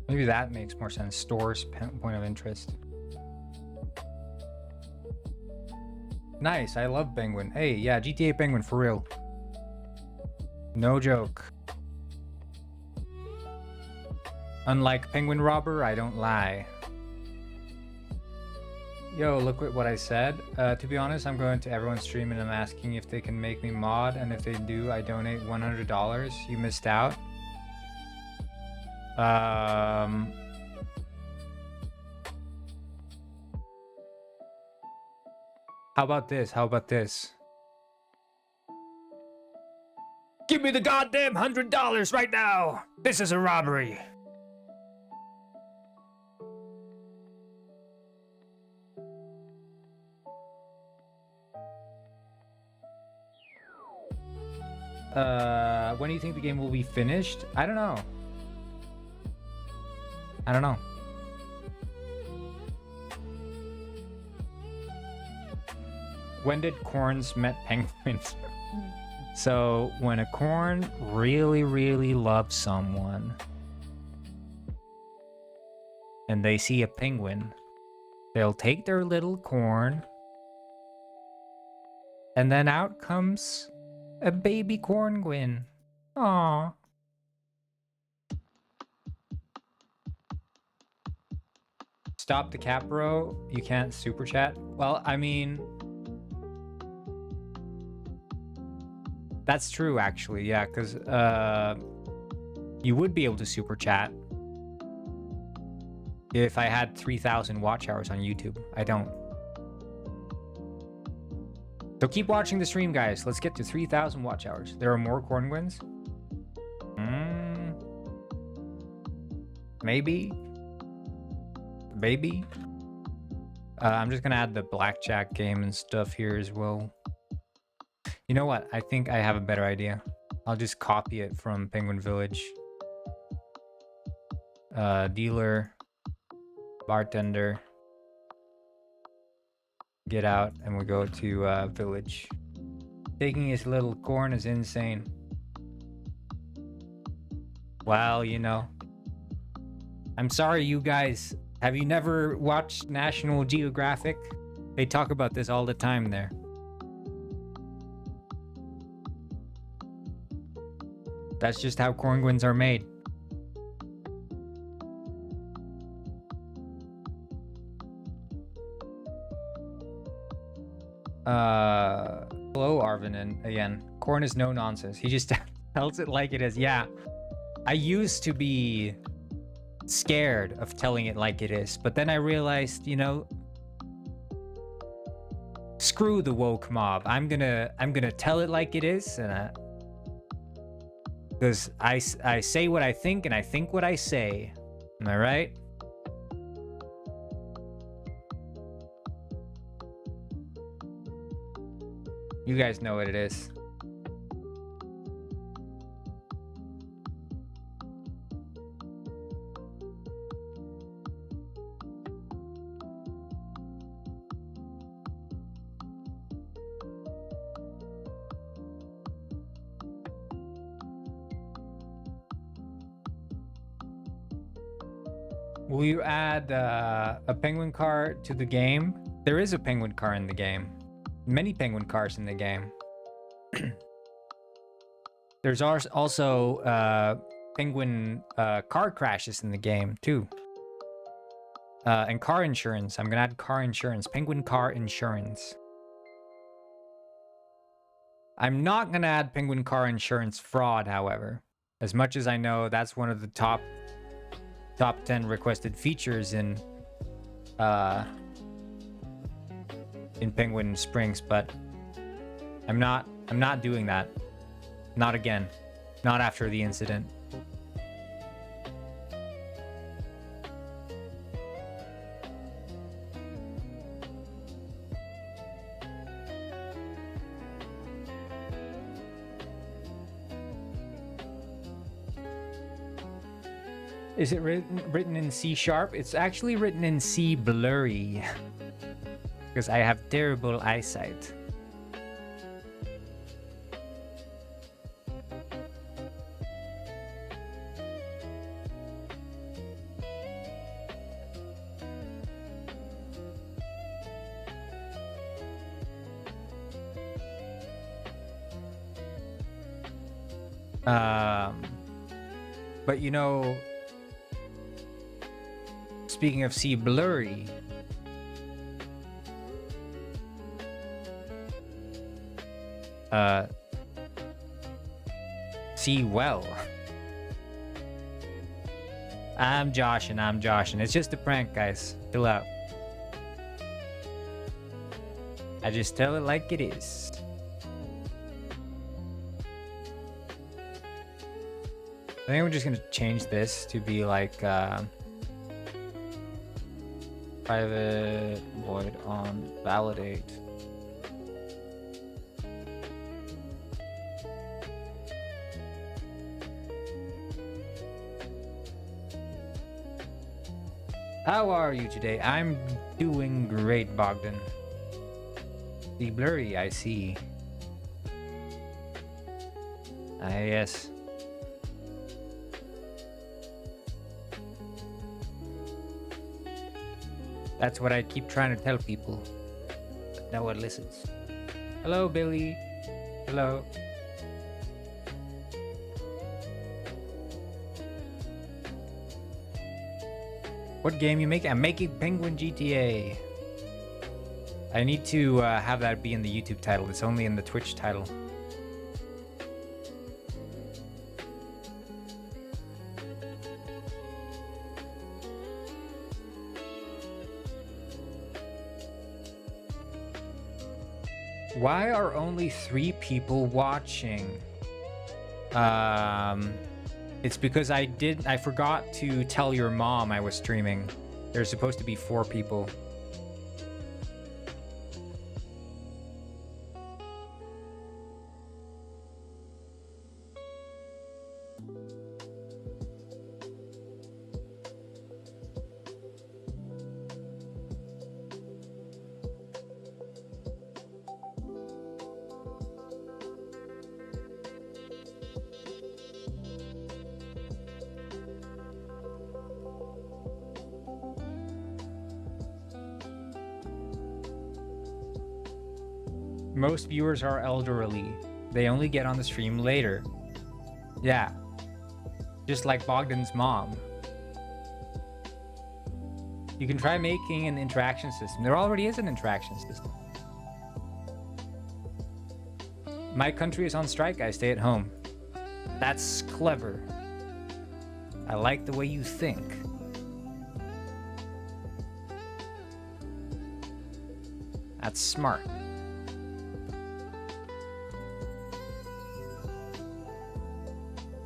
Speaker 1: Maybe that makes more sense. Stores point of interest. Nice, I love Penguin. Hey, yeah, GTA Penguin for real. No joke. Unlike Penguin Robber, I don't lie. Yo, look what I said. To be honest, I'm going to everyone's stream and I'm asking if they can make me mod, and if they do, I donate $100. You missed out. How about this? How about this? Give me the goddamn $100 right now! This is a robbery! When do you think the game will be finished? I don't know. I don't know. When did corns met penguins? So when a corn really, really loves someone and they see a penguin, they'll take their little corn and then out comes a baby corngwin. Aww. Stop the cap, bro. You can't super chat. Well, I mean, that's true, actually. Yeah, because you would be able to super chat if I had 3,000 watch hours on YouTube. I don't. So keep watching the stream, guys. Let's get to 3,000 watch hours. There are more corngwins? Maybe. Maybe. I'm just gonna add the blackjack game and stuff here as well. You know what? I think I have a better idea. I'll just copy it from Penguin Village. Dealer, bartender, get out, and we go to village. Taking his little corn is insane. Well, you know, I'm sorry, you guys. Have you never watched National Geographic? They talk about this all the time there. That's just how corngwins are made. Hello, Arvin, and again, corn is no nonsense. He just tells it like it is. Yeah, I used to be scared of telling it like it is, but then I realized, you know, screw the woke mob. I'm gonna tell it like it is, and because I say what I think and I think what I say. Am I right? You guys know what it is. Will you add a penguin car to the game? There is a penguin car in the game. Many penguin cars in the game. There's also penguin car crashes in the game too. And car insurance. I'm gonna add car insurance. Penguin car insurance. I'm not gonna add penguin car insurance fraud, however. As much as I know that's one of the top 10 requested features in Penguin Springs, but I'm not doing that. Not again. Not after the incident. Is it written in C#? It's actually written in C blurry. Because I have terrible eyesight. But you know, speaking of C blurry, see well. I'm joshing. It's just a prank, guys. Chill out. I just tell it like it is. I think we're just gonna change this to be like private void on validate. How are you today? I'm doing great, Bogdan. The blurry, I see. Yes. That's what I keep trying to tell people, but no one listens. Hello, Billy. Hello. What game you make? I'm making Penguin GTA. I need to have that be in the YouTube title. It's only in the Twitch title. Why are only 3 people watching? It's because I forgot to tell your mom I was streaming. There's supposed to be 4 people. Most viewers are elderly. They only get on the stream later. Yeah. Just like Bogdan's mom. You can try making an interaction system. There already is an interaction system. My country is on strike, I stay at home. That's clever. I like the way you think. That's smart.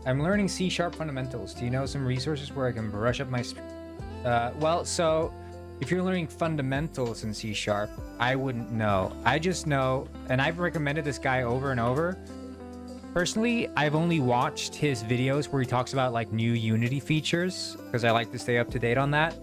Speaker 1: I'm learning C# fundamentals. Do you know some resources where I can brush up my... well, so if you're learning fundamentals in C#, I wouldn't know. I just know, and I've recommended this guy over and over. Personally, I've only watched his videos where he talks about like new Unity features, because I like to stay up to date on that.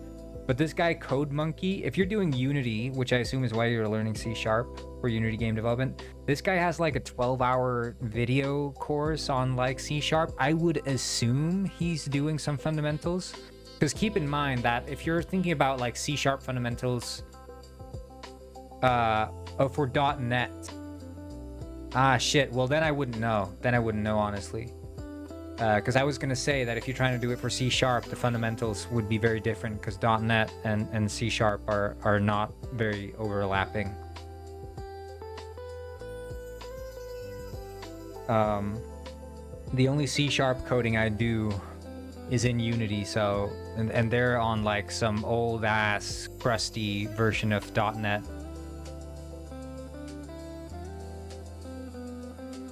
Speaker 1: But this guy, Code Monkey, if you're doing Unity, which I assume is why you're learning C# for Unity game development, this guy has like a 12-hour video course on like C#. I would assume he's doing some fundamentals. Because keep in mind that if you're thinking about like C# fundamentals for .NET, shit, well then I wouldn't know. Then I wouldn't know, honestly. Because I was going to say that if you're trying to do it for C#, the fundamentals would be very different because .NET and C# are not very overlapping. The only C# coding I do is in Unity, so and they're on like some old ass crusty version of .NET.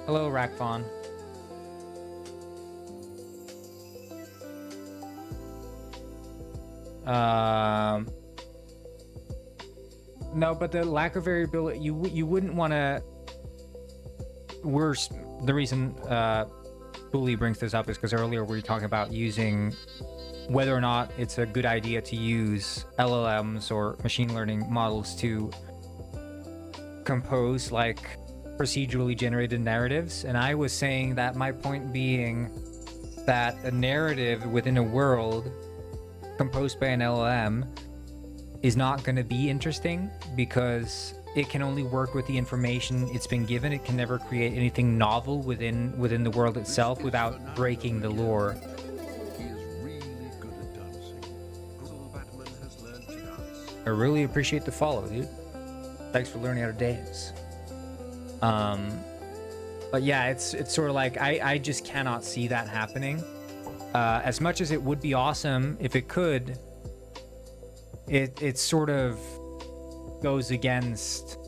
Speaker 1: Hello, Rackfawn. No, but the lack of variability, you wouldn't want to. The reason Bully brings this up is because earlier we were talking about using whether or not it's a good idea to use LLMs or machine learning models to compose like procedurally generated narratives, and I was saying that my point being that a narrative within a world composed by an LLM is not going to be interesting because it can only work with the information it's been given. It can never create anything novel within the world itself without breaking the lore. I really appreciate the follow, dude. Thanks for learning how to dance. But yeah, it's sort of like I just cannot see that happening. As much as it would be awesome if it could, it sort of goes against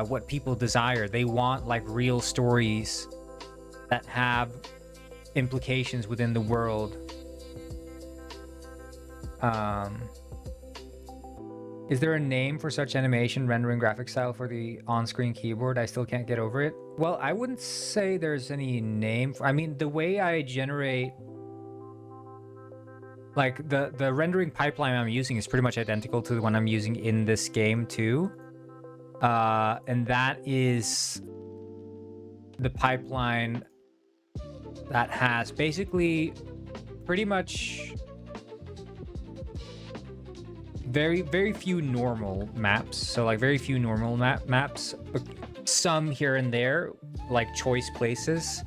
Speaker 1: what people desire. They want like real stories that have implications within the world. Is there a name for such animation rendering graphic style for the on-screen keyboard? I still can't get over it. Well, I wouldn't say there's any name for, I mean, the way I generate, like the rendering pipeline I'm using is pretty much identical to the one I'm using in this game too. And that is the pipeline that has basically pretty much very few normal maps. So like very few normal maps, some here and there, like choice places,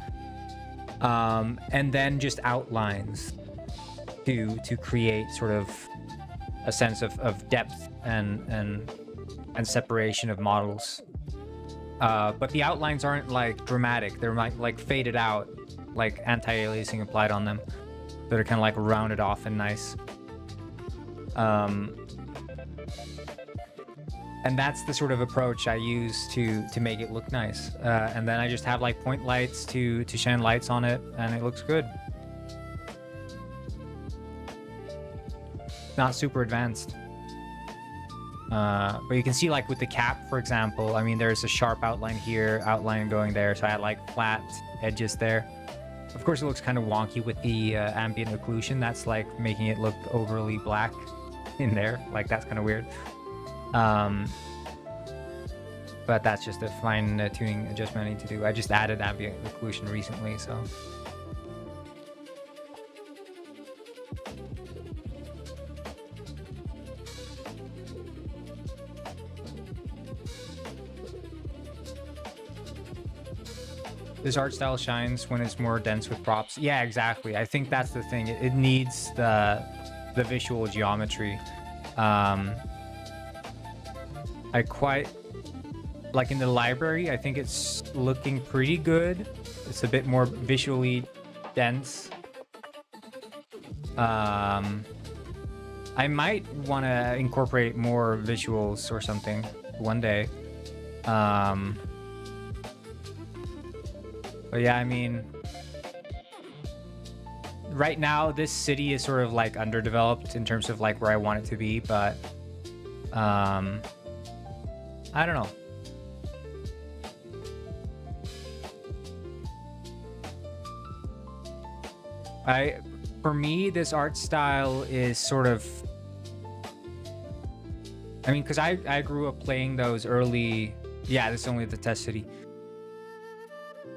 Speaker 1: and then just outlines to create sort of a sense of depth and separation of models. But the outlines aren't like dramatic. They're like faded out, like anti-aliasing applied on them, that are kind of like rounded off and nice. And that's the sort of approach I use to make it look nice. And then I just have like point lights to shine lights on it, and it looks good. Not super advanced. But you can see like with the cap, for example, I mean, there's a sharp outline here, outline going there. So I had like flat edges there. Of course, it looks kind of wonky with the ambient occlusion. That's like making it look overly black in there. Like that's kind of weird. But that's just a fine tuning adjustment I need to do. I just added ambient occlusion recently, so. This art style shines when it's more dense with props. Yeah, exactly. I think that's the thing. It needs the visual geometry. I quite like in the library. I think it's looking pretty good. It's a bit more visually dense. I might want to incorporate more visuals or something one day. But yeah, I mean, right now this city is sort of like underdeveloped in terms of like where I want it to be, but I don't know. For me, this art style is sort of, I mean, because I grew up playing those early, yeah, this is only the test city.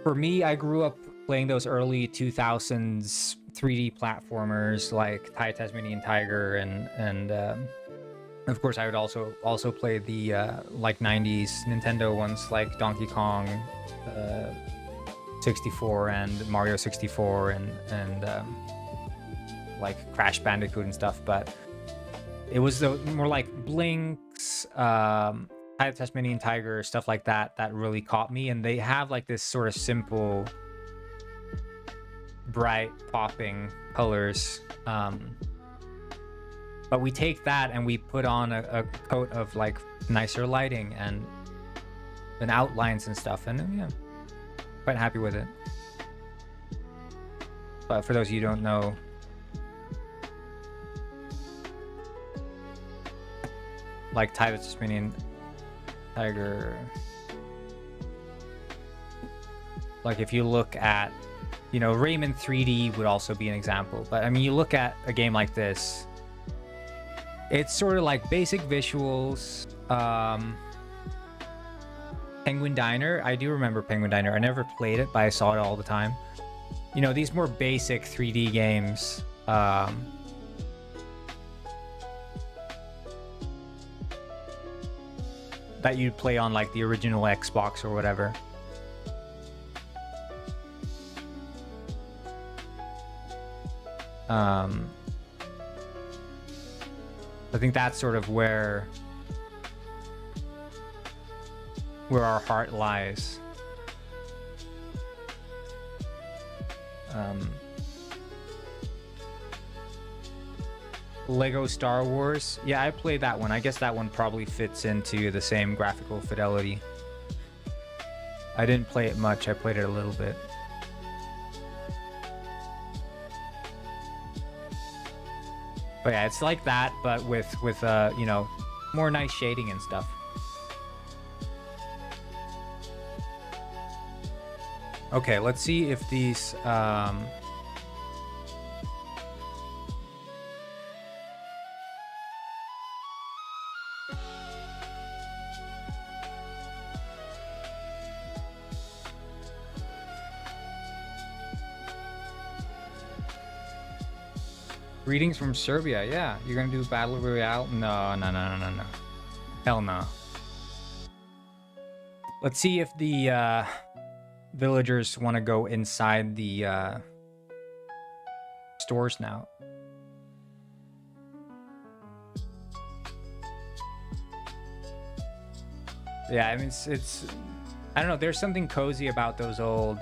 Speaker 1: For me, I grew up playing those early 2000s 3D platformers like Tasmanian Tiger, and of course I would also play the like 90s Nintendo ones like Donkey Kong 64 and Mario 64 and like Crash Bandicoot and stuff. But it was the more like Blinks, Tasmanian Tiger, stuff like that really caught me. And they have like this sort of simple bright popping colors. But we take that and we put on a coat of like nicer lighting and outlines and stuff, and yeah, quite happy with it. But for those of you who don't know, like Tasmanian Tiger, like if you look at, you know, Rayman 3D would also be an example. But I mean, you look at a game like this, it's sort of like basic visuals. Penguin Diner, I do remember Penguin Diner. I never played it, but I saw it all the time. You know, these more basic 3D games. That you'd play on like the original Xbox or whatever. I think that's sort of where our heart lies. Lego Star Wars, yeah, I played that one. I guess that one probably fits into the same graphical fidelity. I didn't play it much, I played it a little bit. But yeah, it's like that, but with you know, more nice shading and stuff. Okay, let's see if these greetings from Serbia. Yeah, you're gonna do Battle Royale? No. Hell no. Let's see if the villagers want to go inside the stores now. Yeah, I mean, it's I don't know, there's something cozy about those old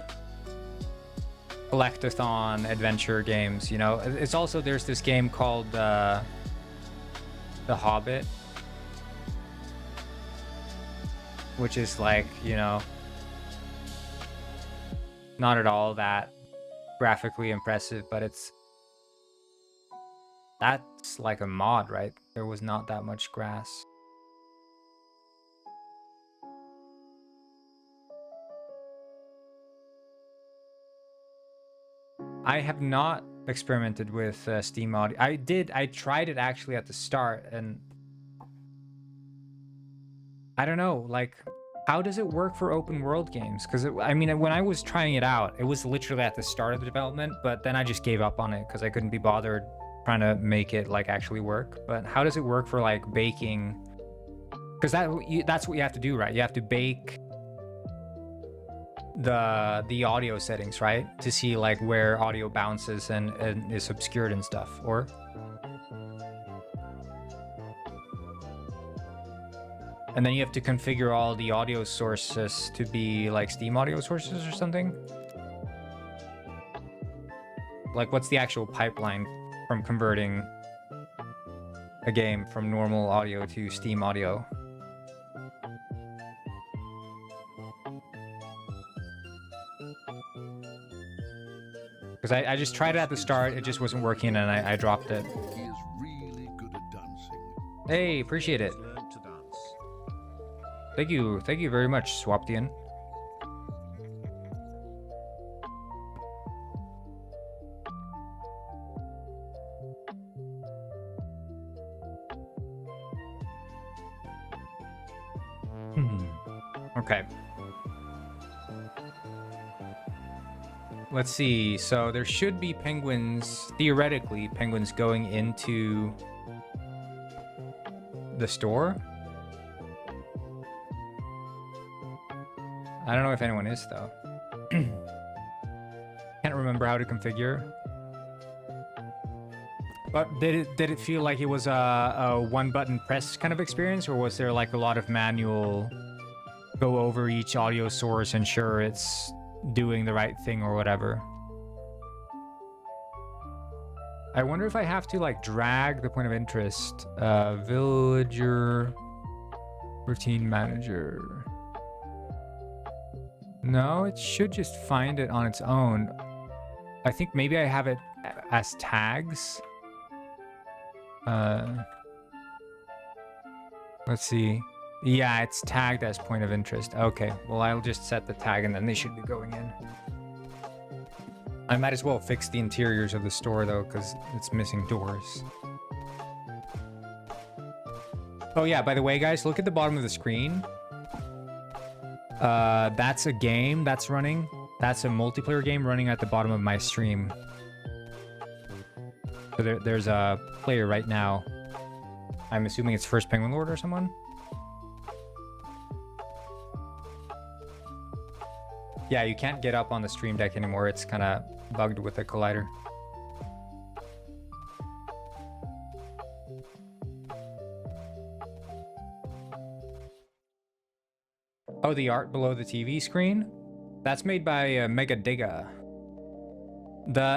Speaker 1: collectathon adventure games, you know. It's also, there's this game called The Hobbit, which is like, you know, not at all that graphically impressive, but that's like a mod, right? There was not that much grass. I have not experimented with Steam audio. I tried it actually at the start, and I don't know, like, how does it work for open world games? Because I mean, when I was trying it out, it was literally at the start of the development, but then I just gave up on it because I couldn't be bothered trying to make it like actually work. But how does it work for like baking? Because that's what you have to do, right? You have to bake the audio settings, right, to see like where audio bounces and is obscured and stuff, or and then you have to configure all the audio sources to be like Steam audio sources or something. Like, what's the actual pipeline from converting a game from normal audio to Steam audio? Because I just tried it at the start, it just wasn't working, and I dropped it.
Speaker 2: He is really good at dancing.
Speaker 1: Hey, appreciate it. Thank you very much, Swaptian. Okay. Let's see. So there should be penguins, theoretically, penguins going into the store. I don't know if anyone is, though. Can't remember how to configure. But did it feel like it was a one-button press kind of experience, or was there like a lot of manual go over each audio source, ensure it's doing the right thing or whatever? I wonder if I have to like drag the point of interest. Villager routine manager. No, it should just find it on its own. I think maybe I have it as tags. Let's see. Yeah, it's tagged as point of interest. Okay, well, I'll just set the tag and then they should be going in. I might as well fix the interiors of the store though, because it's missing doors. Oh yeah, by the way, guys, look at the bottom of the screen. That's a game that's running. That's a multiplayer game running at the bottom of my stream. So there's a player right now. I'm assuming it's First Penguin Lord or someone. Yeah, you can't get up on the stream deck anymore. It's kind of bugged with the collider. Oh, the art below the TV screen? That's made by Mega Digga.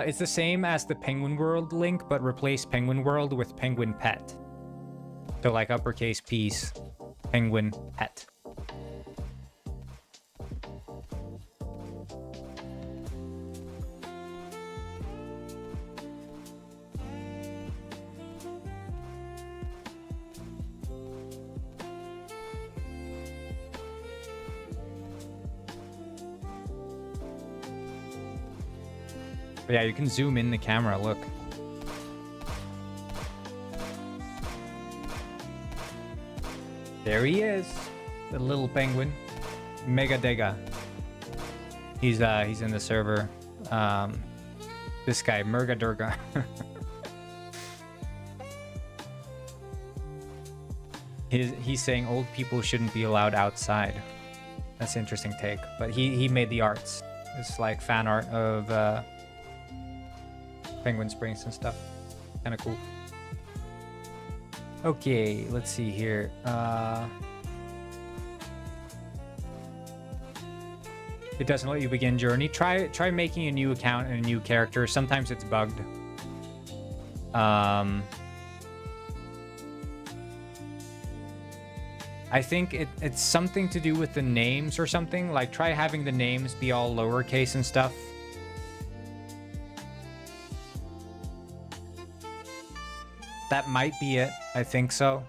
Speaker 1: It's the same as the Penguin World link, but replace Penguin World with Penguin Pet. So like uppercase P's, Penguin Pet. But yeah, you can zoom in the camera, look. There he is, the little penguin, Mega Dega. He's in the server. This guy, Murga Durga. He's saying old people shouldn't be allowed outside. That's an interesting take, but he made the arts. It's like fan art of Penguin Springs and stuff. Kind of cool. Okay, let's see here. It doesn't let you begin journey. Try making a new account and a new character. Sometimes it's bugged. I think it's something to do with the names or something. Like try having the names be all lowercase and stuff. That might be it. I think so.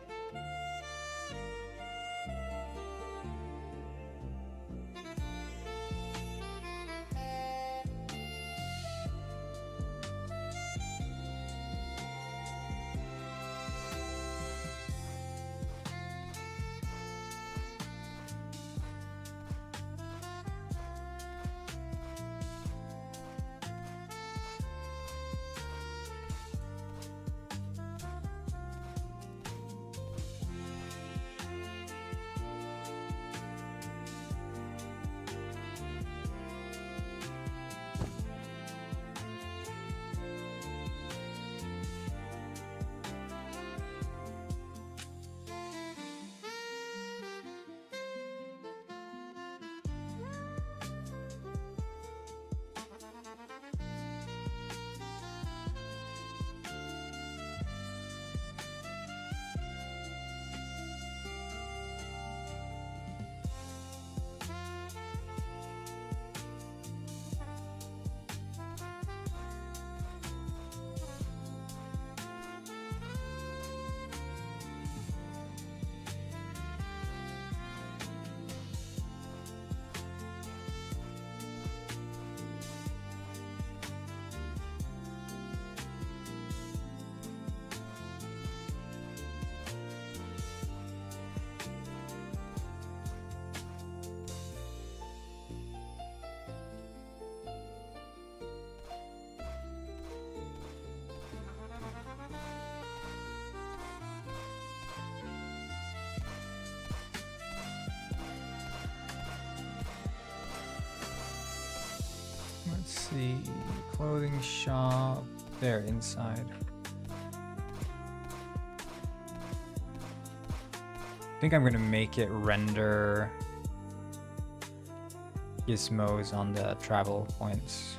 Speaker 1: Let's see, clothing shop, there inside. I think I'm gonna make it render gizmos on the travel points.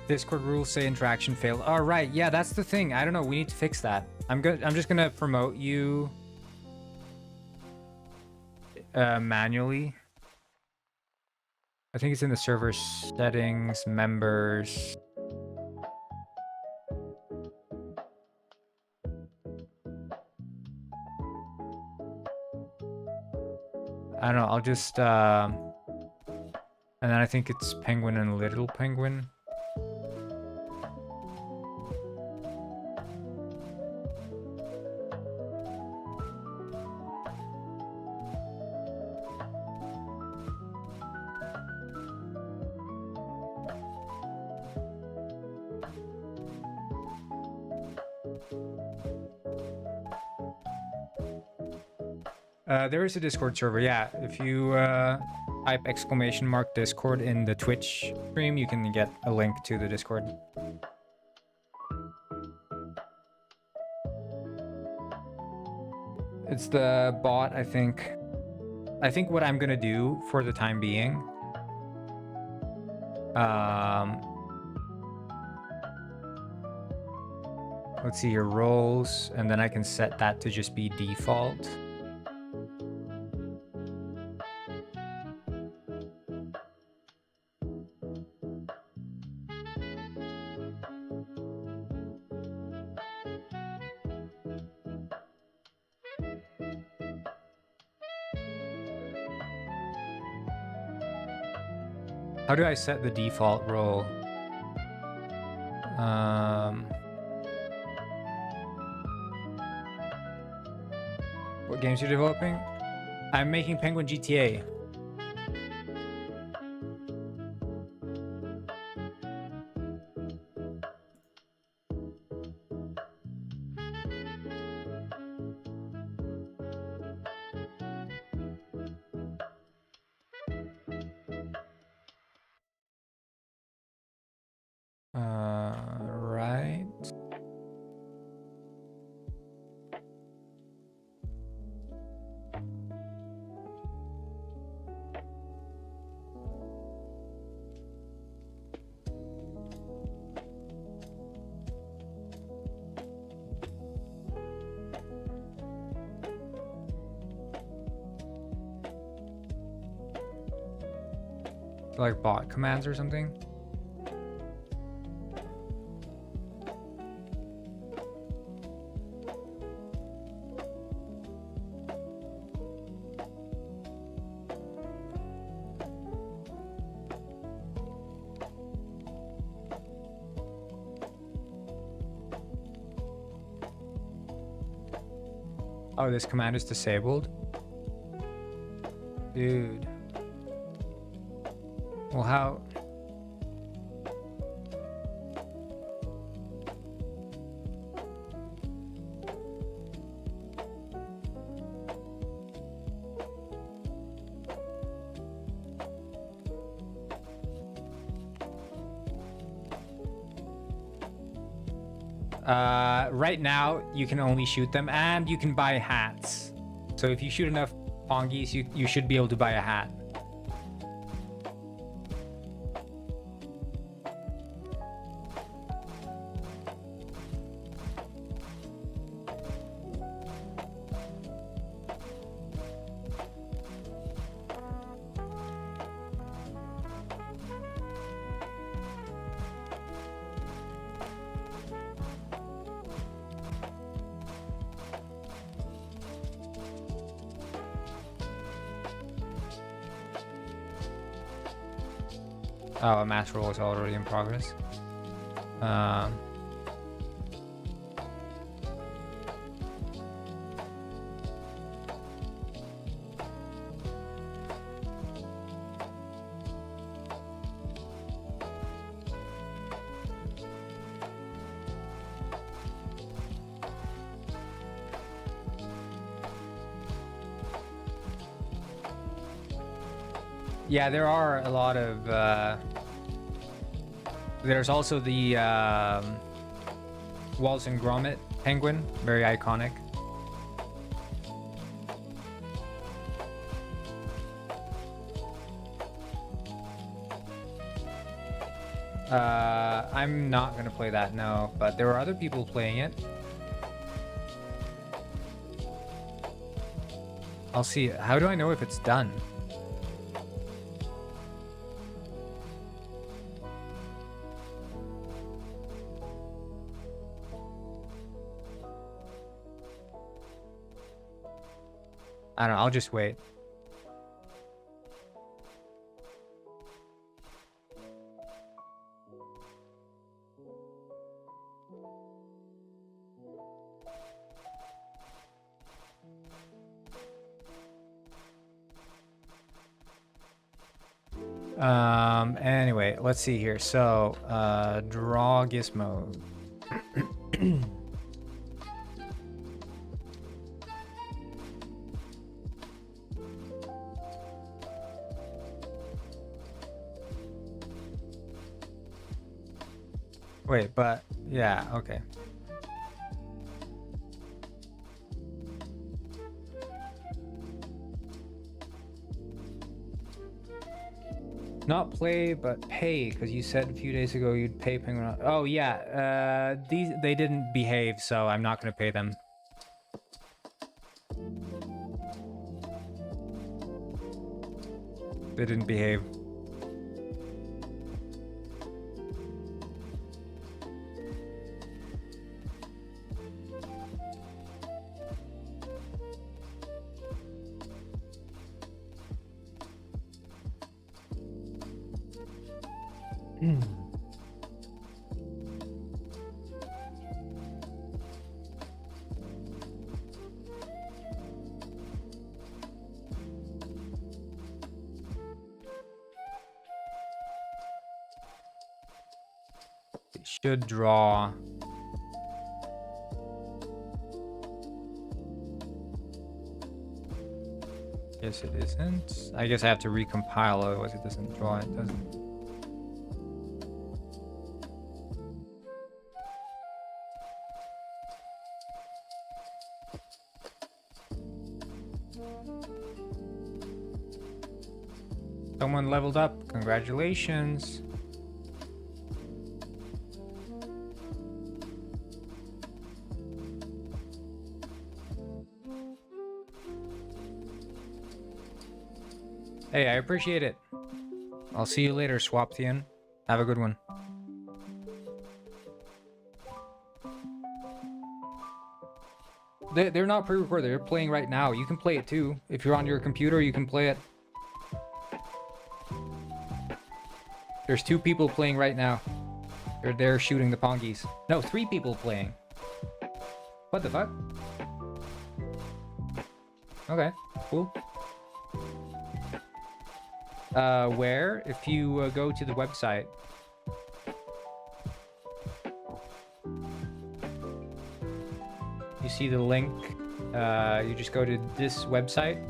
Speaker 1: Discord rules say interaction failed. All right, yeah, that's the thing. I don't know. We need to fix that. I'm good. I'm just gonna promote you manually. I think it's in the server settings, members. I don't know. I'll just and then I think it's Penguin and Little Penguin. There is a Discord server, yeah. If you type !Discord in the Twitch stream, you can get a link to the Discord. It's the bot, I think. I think what I'm gonna do for the time being, let's see your roles, and then I can set that to just be default. How do I set the default role? What games are you developing? I'm making Penguin GTA. Right. Like bot commands or something? Oh, this command is disabled? Dude. Well, how? Right now, you can only shoot them, and you can buy hats. So if you shoot enough Pongies, you should be able to buy a hat. Oh, a match roll is already in progress. Yeah, there are a lot of there's also the Wallace and Gromit penguin, very iconic. I'm not gonna play that, no, but there are other people playing it. I'll see. How do I know if it's done? I don't know, I'll just wait. Anyway, let's see here. So, draw gizmo. Wait, but yeah, okay. Not play, but pay, because you said a few days ago you'd pay Penguin. Oh yeah, they didn't behave, so I'm not gonna pay them. They didn't behave. It should draw. Guess it isn't. I guess I have to recompile, otherwise it doesn't draw. It doesn't. Someone leveled up. Congratulations. Hey, I appreciate it. I'll see you later, Swaptian. Have a good one. They're not pre-recorded. They're playing right now. You can play it too. If you're on your computer, you can play it. There's 2 people playing right now. They're there shooting the pongies. No, 3 people playing. What the fuck? Okay, cool. Where? If you go to the website. You see the link. You just go to this website.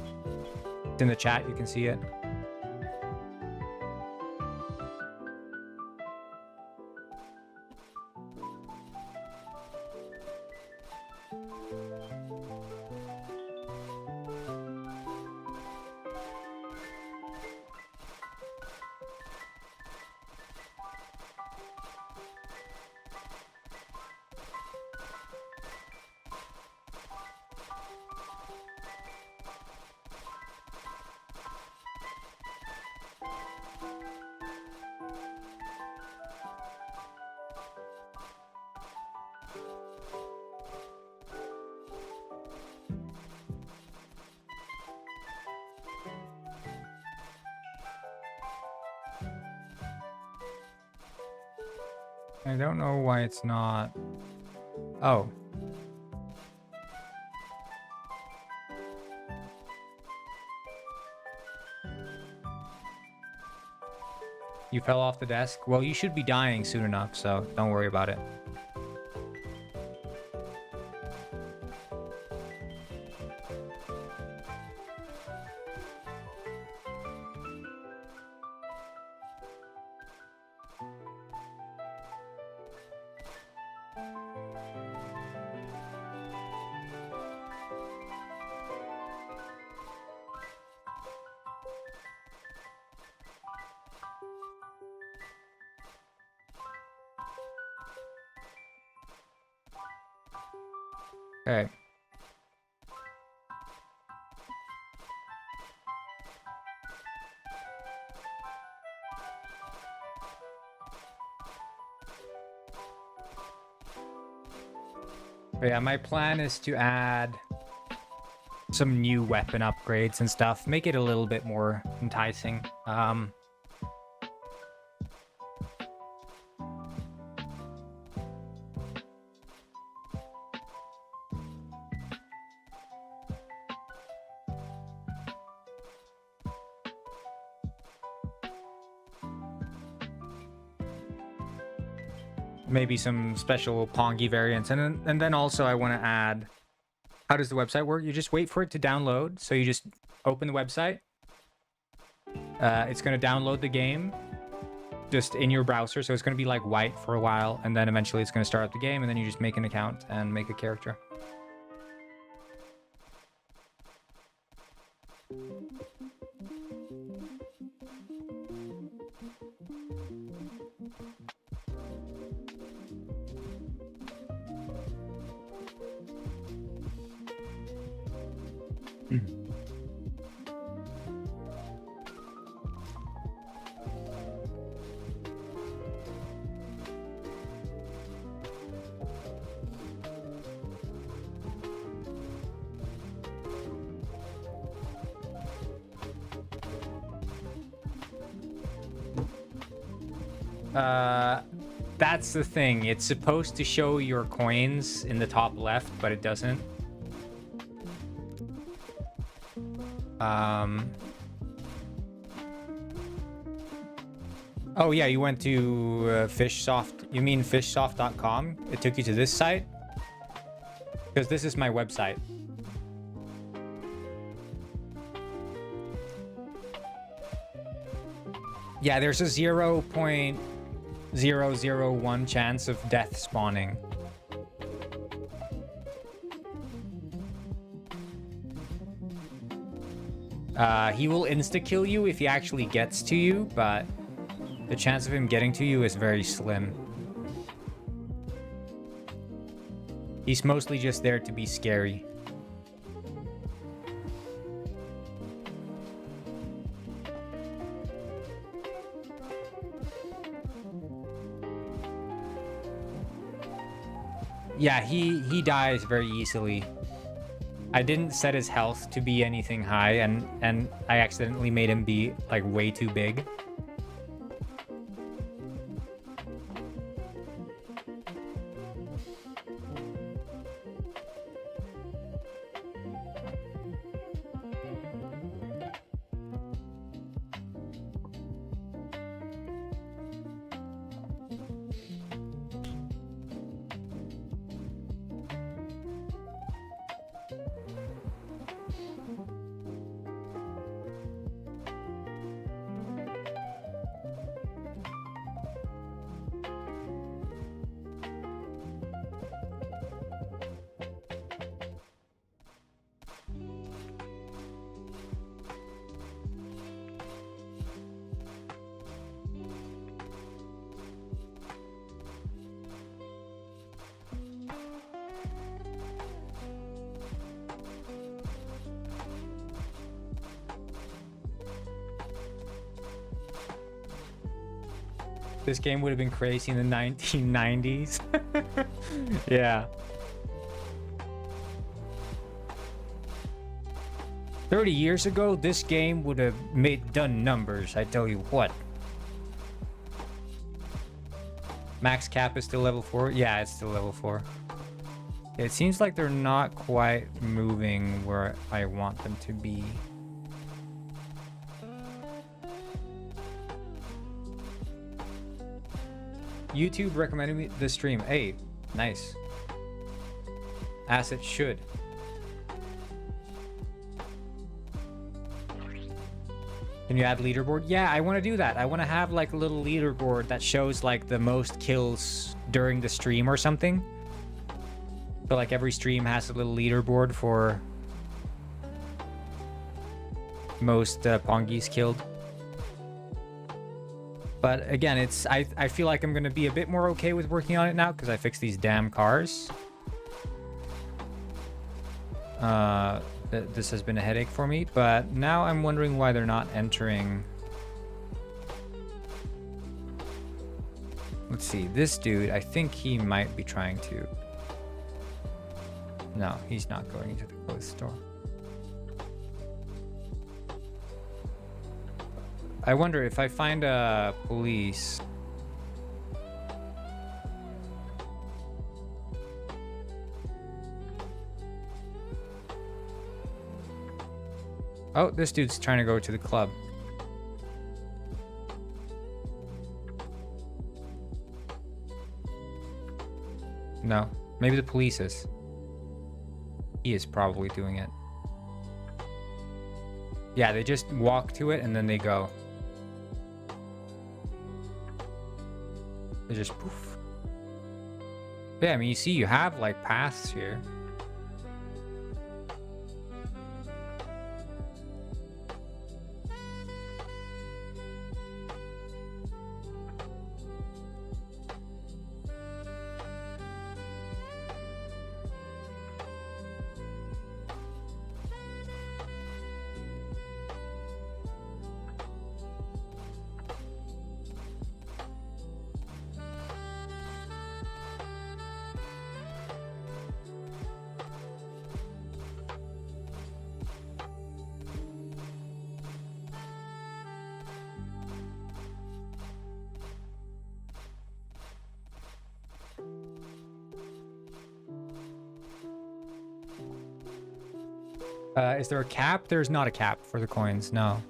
Speaker 1: It's in the chat, you can see it. I don't know why it's not. Oh. You fell off the desk? Well, you should be dying soon enough, so don't worry about it. Okay. But yeah, my plan is to add some new weapon upgrades and stuff. Make it a little bit more enticing. Maybe some special Pongy variants. And then also I want to add... How does the website work? You just wait for it to download. So you just open the website. It's going to download the game just in your browser. So it's going to be like white for a while. And then eventually it's going to start up the game. And then you just make an account and make a character. That's the thing. It's supposed to show your coins in the top left, but it doesn't. Oh yeah, you went to Fishsoft. You mean fishsoft.com? It took you to this site? Because this is my website. Yeah, there's a 0.001 chance of death spawning. He will insta-kill you if he actually gets to you, but the chance of him getting to you is very slim. He's mostly just there to be scary. Yeah, he dies very easily. I didn't set his health to be anything high, and I accidentally made him be like way too big. This game would have been crazy in the 1990s. Yeah. 30 years ago, this game would have done numbers, I tell you what. Max cap is still level 4? Yeah, it's still level 4. It seems like they're not quite moving where I want them to be. YouTube recommended me the stream. Hey, nice. As it should. Can you add leaderboard? Yeah, I want to do that. I want to have like a little leaderboard that shows like the most kills during the stream or something. So like every stream has a little leaderboard for most Pongis killed. But again, I feel like I'm going to be a bit more okay with working on it now because I fixed these damn cars. This has been a headache for me, but now I'm wondering why they're not entering. Let's see, this dude, I think he might be trying to. No, he's not going into the clothes store. I wonder if I find a police. Oh, this dude's trying to go to the club. No, maybe the police is. He is probably doing it. Yeah, they just walk to it and then they go. They just poof. Yeah, I mean, you see, you have like paths here. Is there a cap? There's not a cap for the coins, no.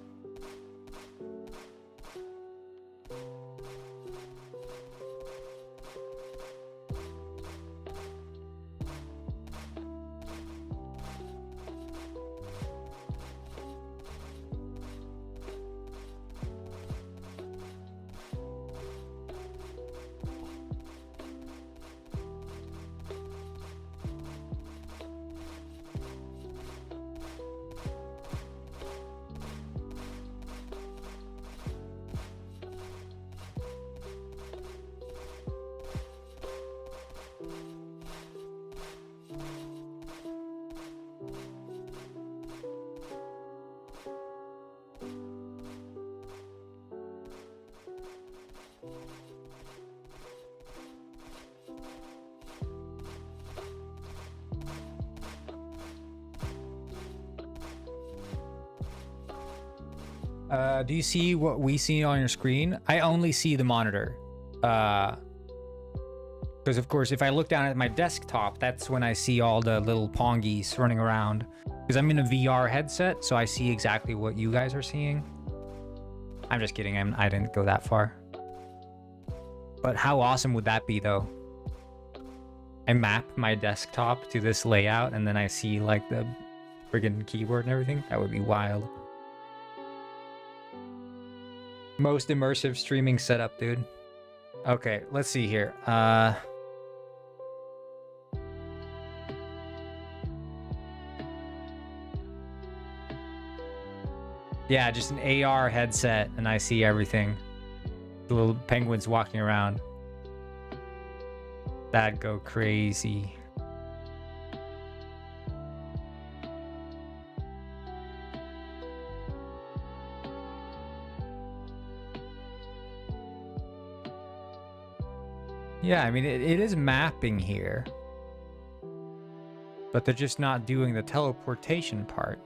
Speaker 1: Do you see what we see on your screen? I only see the monitor. Because of course, if I look down at my desktop, that's when I see all the little pongies running around. Because I'm in a VR headset, so I see exactly what you guys are seeing. I'm just kidding, I didn't go that far. But how awesome would that be, though? I map my desktop to this layout, and then I see, like, the friggin' keyboard and everything. That would be wild. Most immersive streaming setup, dude. Okay, let's see here. Yeah, just an AR headset, and I see everything. The little penguins walking around. That'd go crazy. Yeah, I mean, it is mapping here. But they're just not doing the teleportation part.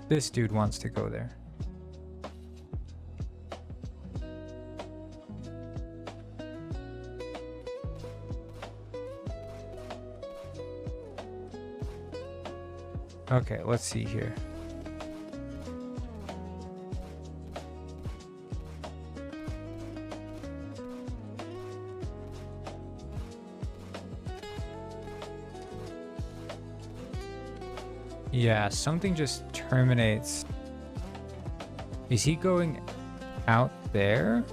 Speaker 1: This dude wants to go there. Okay, let's see here. Yeah, something just terminates. Is he going out there?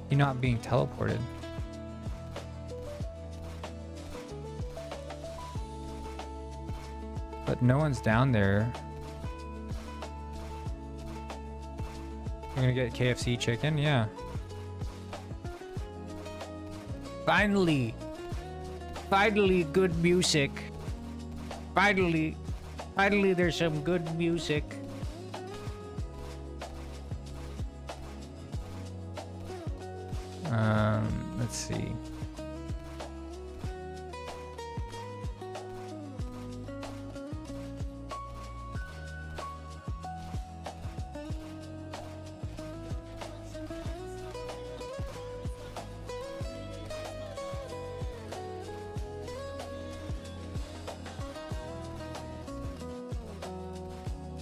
Speaker 1: He's not being teleported. but no one's down there. I'm gonna get KFC chicken, yeah. Finally! Finally, good music. Finally there's some good music. Let's see.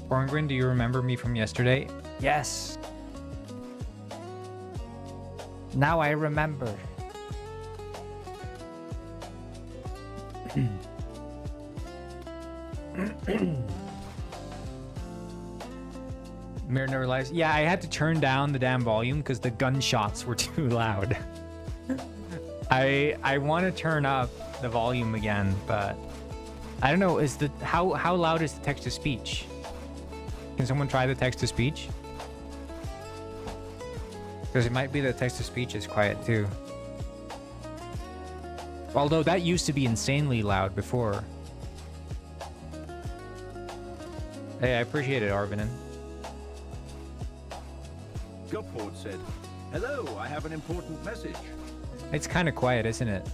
Speaker 1: Borngren, do you remember me from yesterday? Yes. Now I remember. Mirror never lies. Yeah, I had to turn down the damn volume because the gunshots were too loud. I want to turn up the volume again, but I don't know. Is the how loud is the text to speech? Can someone try the text to speech? Because it might be the text to speech is quiet too. Although that used to be insanely loud before. Hey, I appreciate it, Arvinin.
Speaker 2: Gutford said, "Hello, I have an important message."
Speaker 1: It's kind of quiet, isn't it?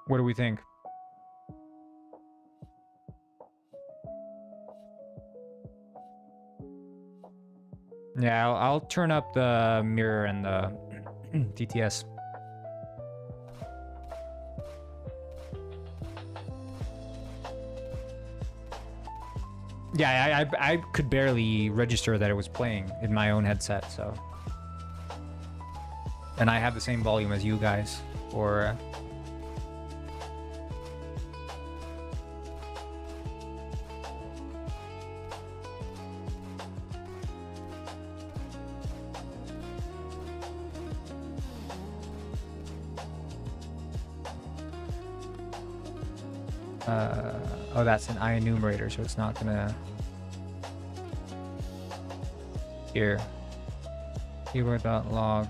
Speaker 1: What do we think? Yeah, I'll turn up the mirror and the DTS. Yeah, I could barely register that it was playing in my own headset, so. And I have the same volume as you guys, or... oh, that's an enumerator, so it's not gonna... Here. Keyboard.log.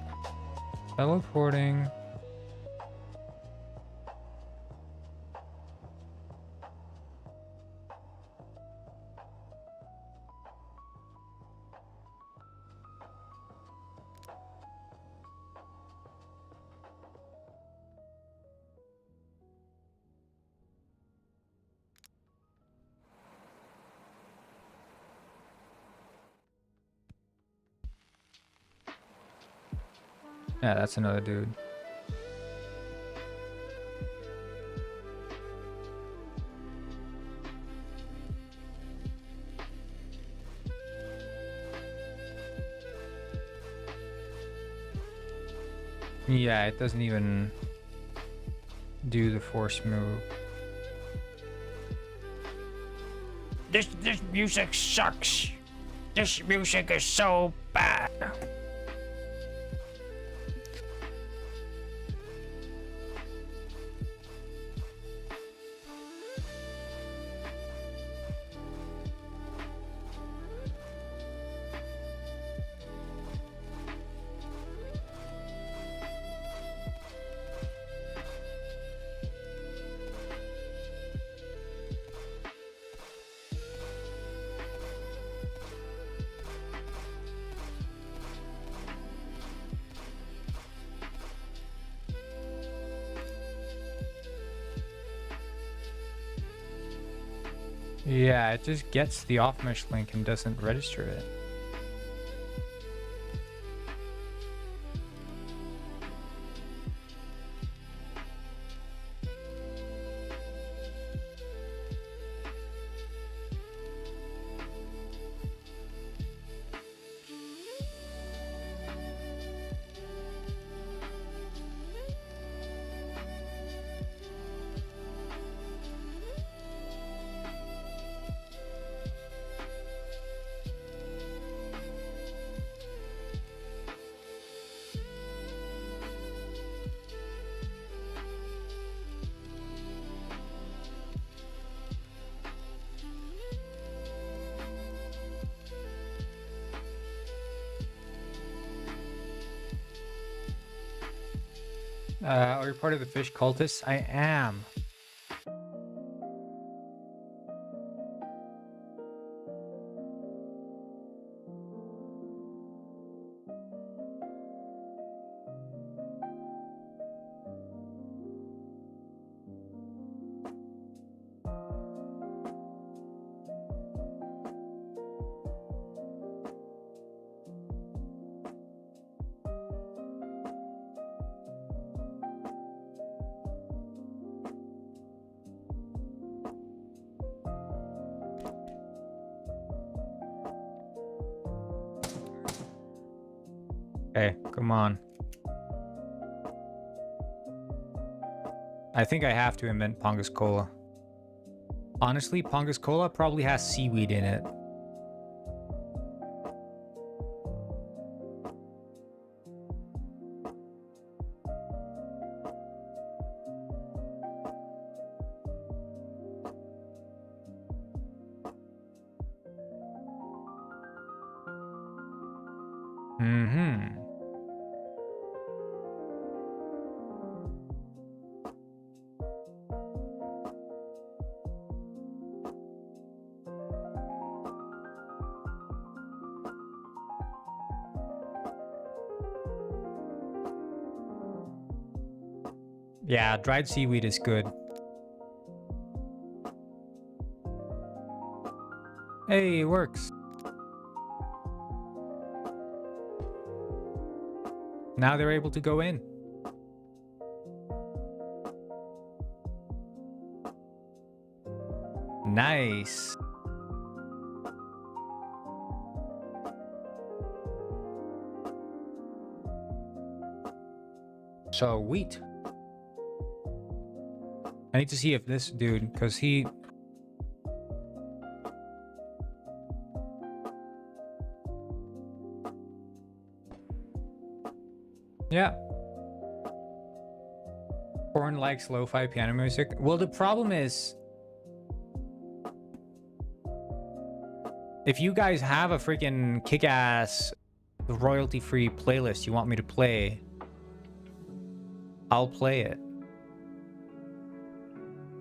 Speaker 1: Teleporting. Yeah, that's another dude. Yeah, it doesn't even do the force move. This music sucks. This music is so bad. Yeah, it just gets the off-mesh link and doesn't register it. Are you part of the fish cultists? I am. Okay, come on. I think I have to invent Pongus Cola. Honestly, Pongus Cola probably has seaweed in it. Mm-hmm. Yeah, dried seaweed is good. Hey, it works. Now they're able to go in. Nice. So, wheat. I need to see if this dude, because he... Yeah. Corn likes lo-fi piano music. Well, the problem is... if you guys have a freaking kick-ass royalty-free playlist you want me to play, I'll play it.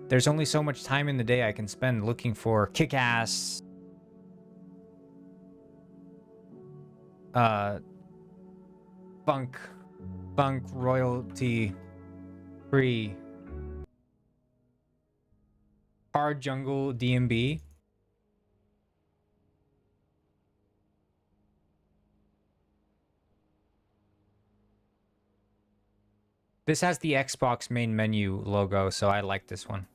Speaker 1: There's only so much time in the day I can spend looking for kick-ass funk royalty free hard jungle DMB. This has the Xbox main menu logo, so I like this one.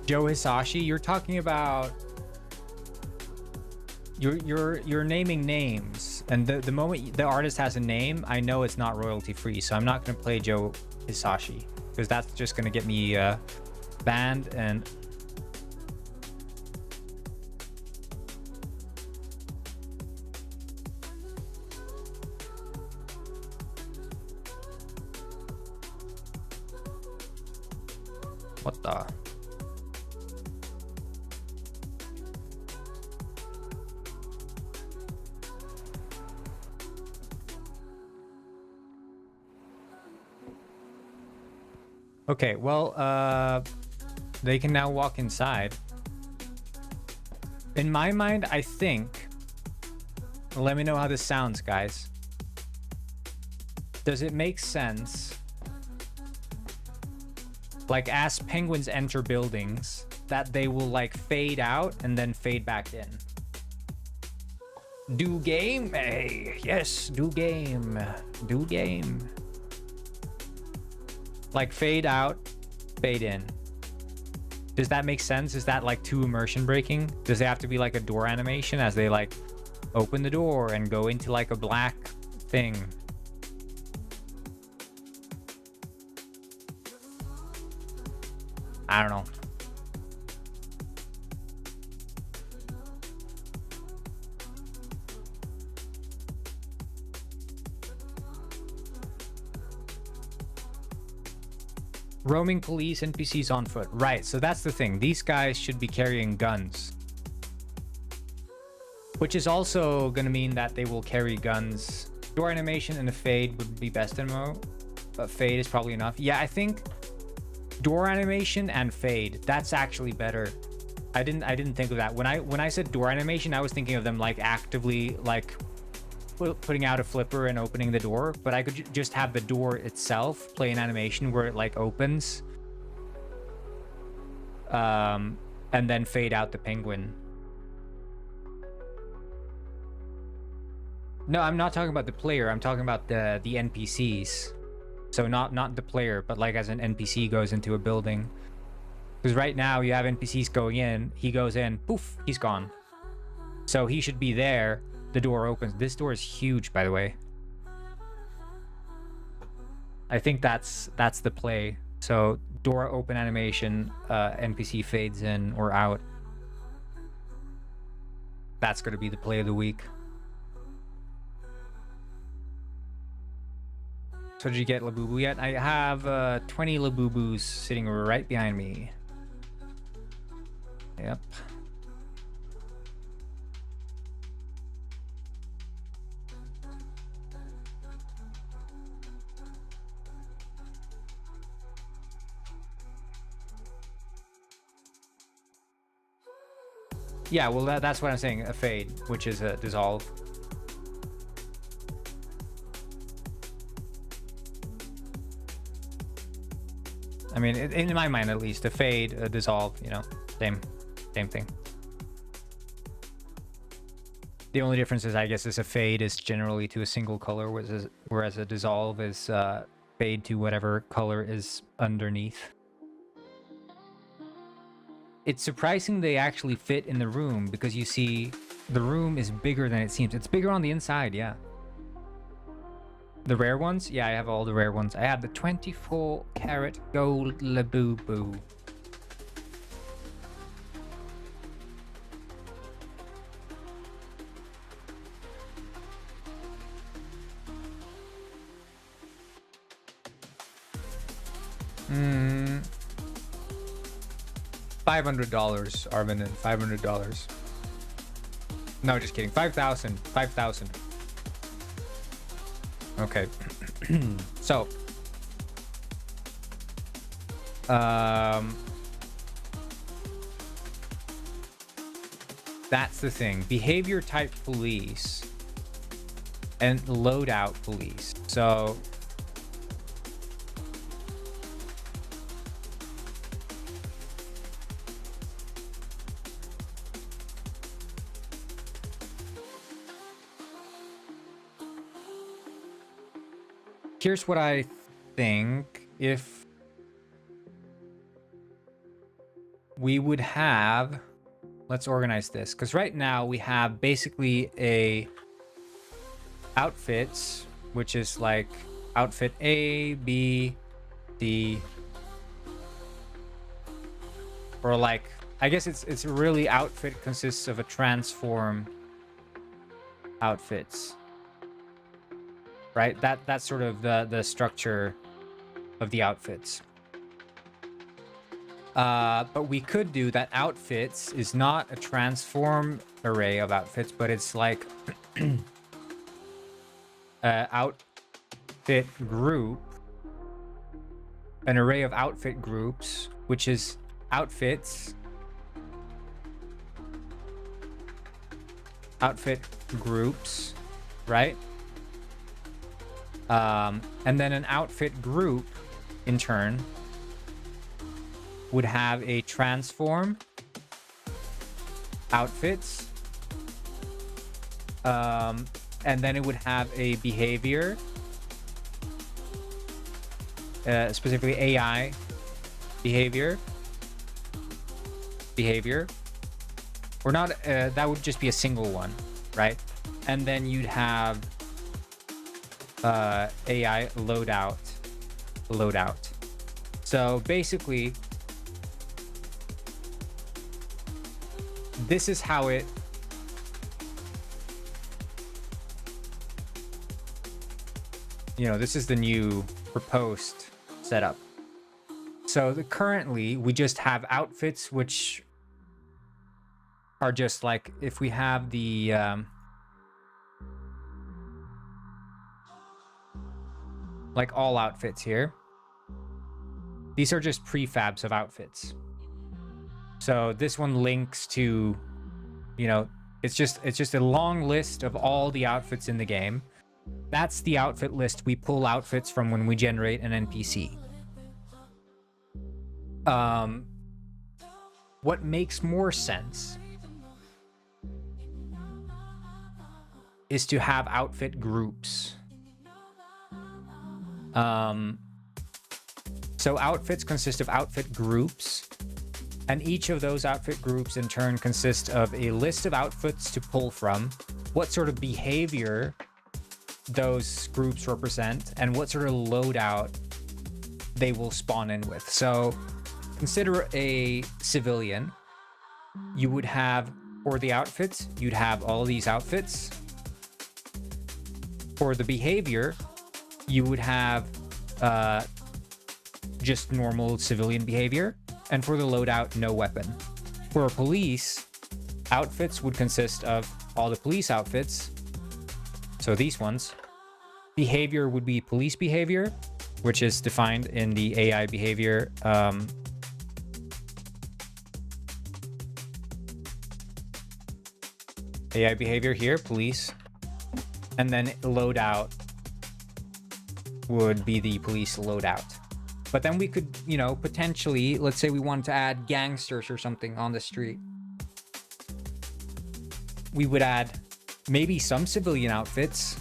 Speaker 1: Joe Hisashi, you're talking about... You're naming names, and the moment the artist has a name, I know it's not royalty free, so I'm not going to play Joe Hisashi, because that's just going to get me banned. And what the... Okay, well, they can now walk inside. In my mind, I think... let me know how this sounds, guys. Does it make sense? Like, as penguins enter buildings, that they will, like, fade out and then fade back in. Do game? Hey, yes, do game. Do game. Like, fade out, fade in. Does that make sense? Is that like too immersion breaking? Does it have to be like a door animation as they like open the door and go into like a black thing? I don't know. Roaming police, NPCs on foot. Right, so that's the thing. These guys should be carrying guns. Which is also going to mean that they will carry guns. Door animation and a fade would be best MMO. But fade is probably enough. Yeah, I think door animation and fade, that's actually better. I didn't think of that. When I said door animation, I was thinking of them like actively like putting out a flipper and opening the door, but I could just have the door itself play an animation where it like opens and then fade out the penguin. No, I'm not talking about the player. I'm talking about the NPCs. So not the player, but like as an NPC goes into a building. Because right now you have NPCs going in, he goes in, poof, he's gone. So he should be there, the door opens. This door is huge, by the way. I think that's the play. So door open animation, NPC fades in or out. That's going to be the play of the week. So did you get Labubu yet? I have 20 Labubus sitting right behind me. Yep. Yeah, well, that's what I'm saying, a fade, which is a dissolve. I mean, in my mind, at least, a fade, a dissolve, you know, same thing. The only difference is, I guess, is a fade is generally to a single color, whereas a dissolve is fade to whatever color is underneath. It's surprising they actually fit in the room, because you see the room is bigger than it seems. It's bigger on the inside, yeah. The rare ones? Yeah, I have all the rare ones. I have the 24 karat gold Labubu. $500, Arvin, $500. No, just kidding. 5,000. 5,000. Okay. So. That's the thing. Behavior type police and loadout police. So. Here's what I think. If we would have, let's organize this, because right now we have basically a outfits, which is like outfit A, B, D, or like, I guess it's really outfit consists of a transform outfits. Right, that's sort of the structure of the outfits. But we could do that outfits is not a transform array of outfits, but it's like outfit group, an array of outfit groups, which is outfits, outfit groups, right? And then an outfit group, in turn, would have a transform outfits, and then it would have a behavior, specifically AI behavior, or not. That would just be a single one, right? And then you'd have AI loadout. So basically, this is how it this is the new proposed setup. So currently we just have outfits, which are just like, if we have the like all outfits here, these are just prefabs of outfits. So this one links to, you know, it's just a long list of all the outfits in the game. That's the outfit list we pull outfits from when we generate an NPC. What makes more sense is to have outfit groups. So outfits consist of outfit groups, and each of those outfit groups in turn consist of a list of outfits to pull from, what sort of behavior those groups represent, and what sort of loadout they will spawn in with. So consider a civilian. You would have, for the outfits, you'd have all these outfits. For the behavior, you would have just normal civilian behavior. And for the loadout, no weapon. For a police, outfits would consist of all the police outfits. So these ones. Behavior would be police behavior, which is defined in the AI behavior AI behavior here, police. And then loadout would be the police loadout. But then we could, you know, potentially, let's say we wanted to add gangsters or something on the street. We would add maybe some civilian outfits,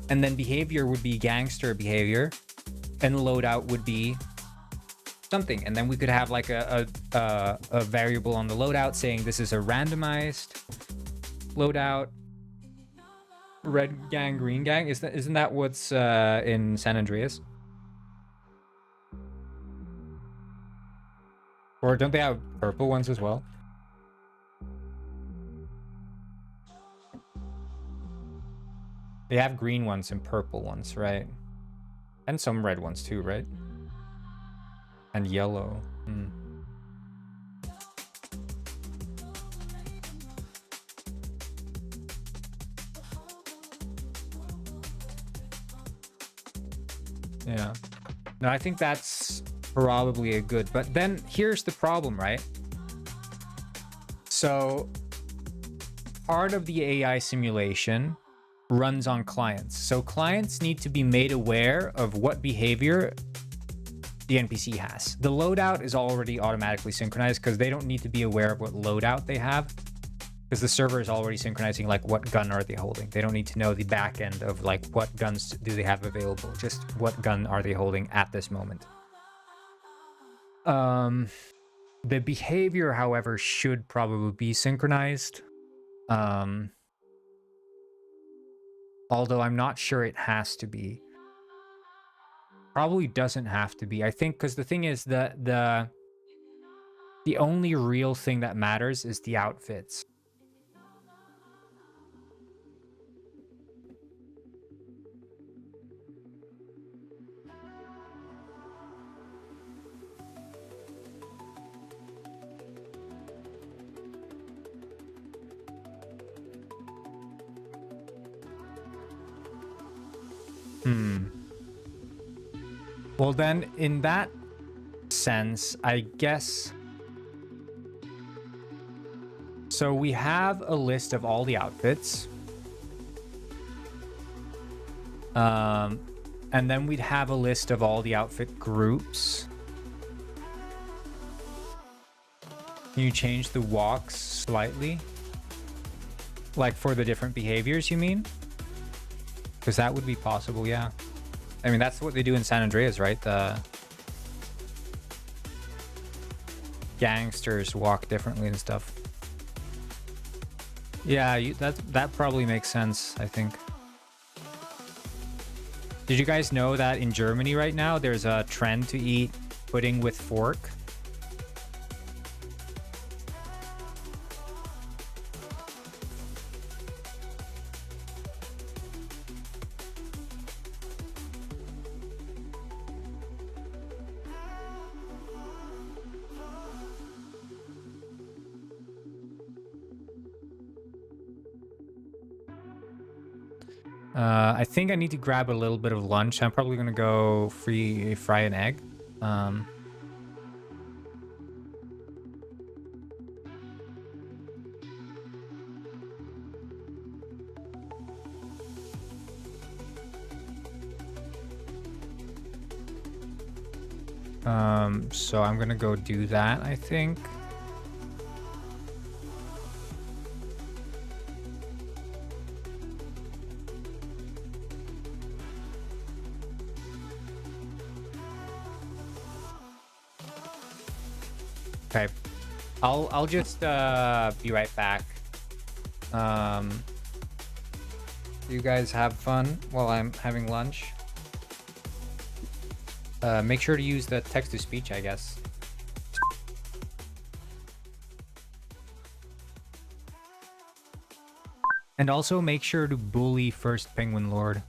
Speaker 1: and then behavior would be gangster behavior, and loadout would be something. And then we could have like a variable on the loadout saying this is a randomized loadout, red gang, green gang. Isn't that what's in San Andreas? Or don't they have purple ones as well? They have green ones and purple ones, right? And some red ones too, right? And yellow. Yeah. No, I think that's probably a good, but then here's the problem, right? So part of the AI simulation runs on clients. So clients need to be made aware of what behavior the NPC has. The loadout is already automatically synchronized because they don't need to be aware of what loadout they have, because the server is already synchronizing like what gun are they holding. They don't need to know the back end of like what guns do they have available, just what gun are they holding at this moment. The behavior, however, should probably be synchronized. Although I'm not sure it has to be. Probably doesn't have to be. I think because the thing is that the only real thing that matters is the outfits. Well, then, in that sense, I guess... So we have a list of all the outfits. And then we'd have a list of all the outfit groups. Can you change the walks slightly? Like for the different behaviors, you mean? Because that would be possible, yeah. I mean, that's what they do in San Andreas, right? The gangsters walk differently and stuff. Yeah, that probably makes sense, I think. Did you guys know that in Germany right now, there's a trend to eat pudding with fork? I think I need to grab a little bit of lunch. I'm probably gonna go fry an egg. So I'm gonna go do that, I think. Okay. I'll just be right back. You guys have fun while I'm having lunch. Make sure to use the text-to-speech, I guess. And also make sure to bully First Penguin Lord.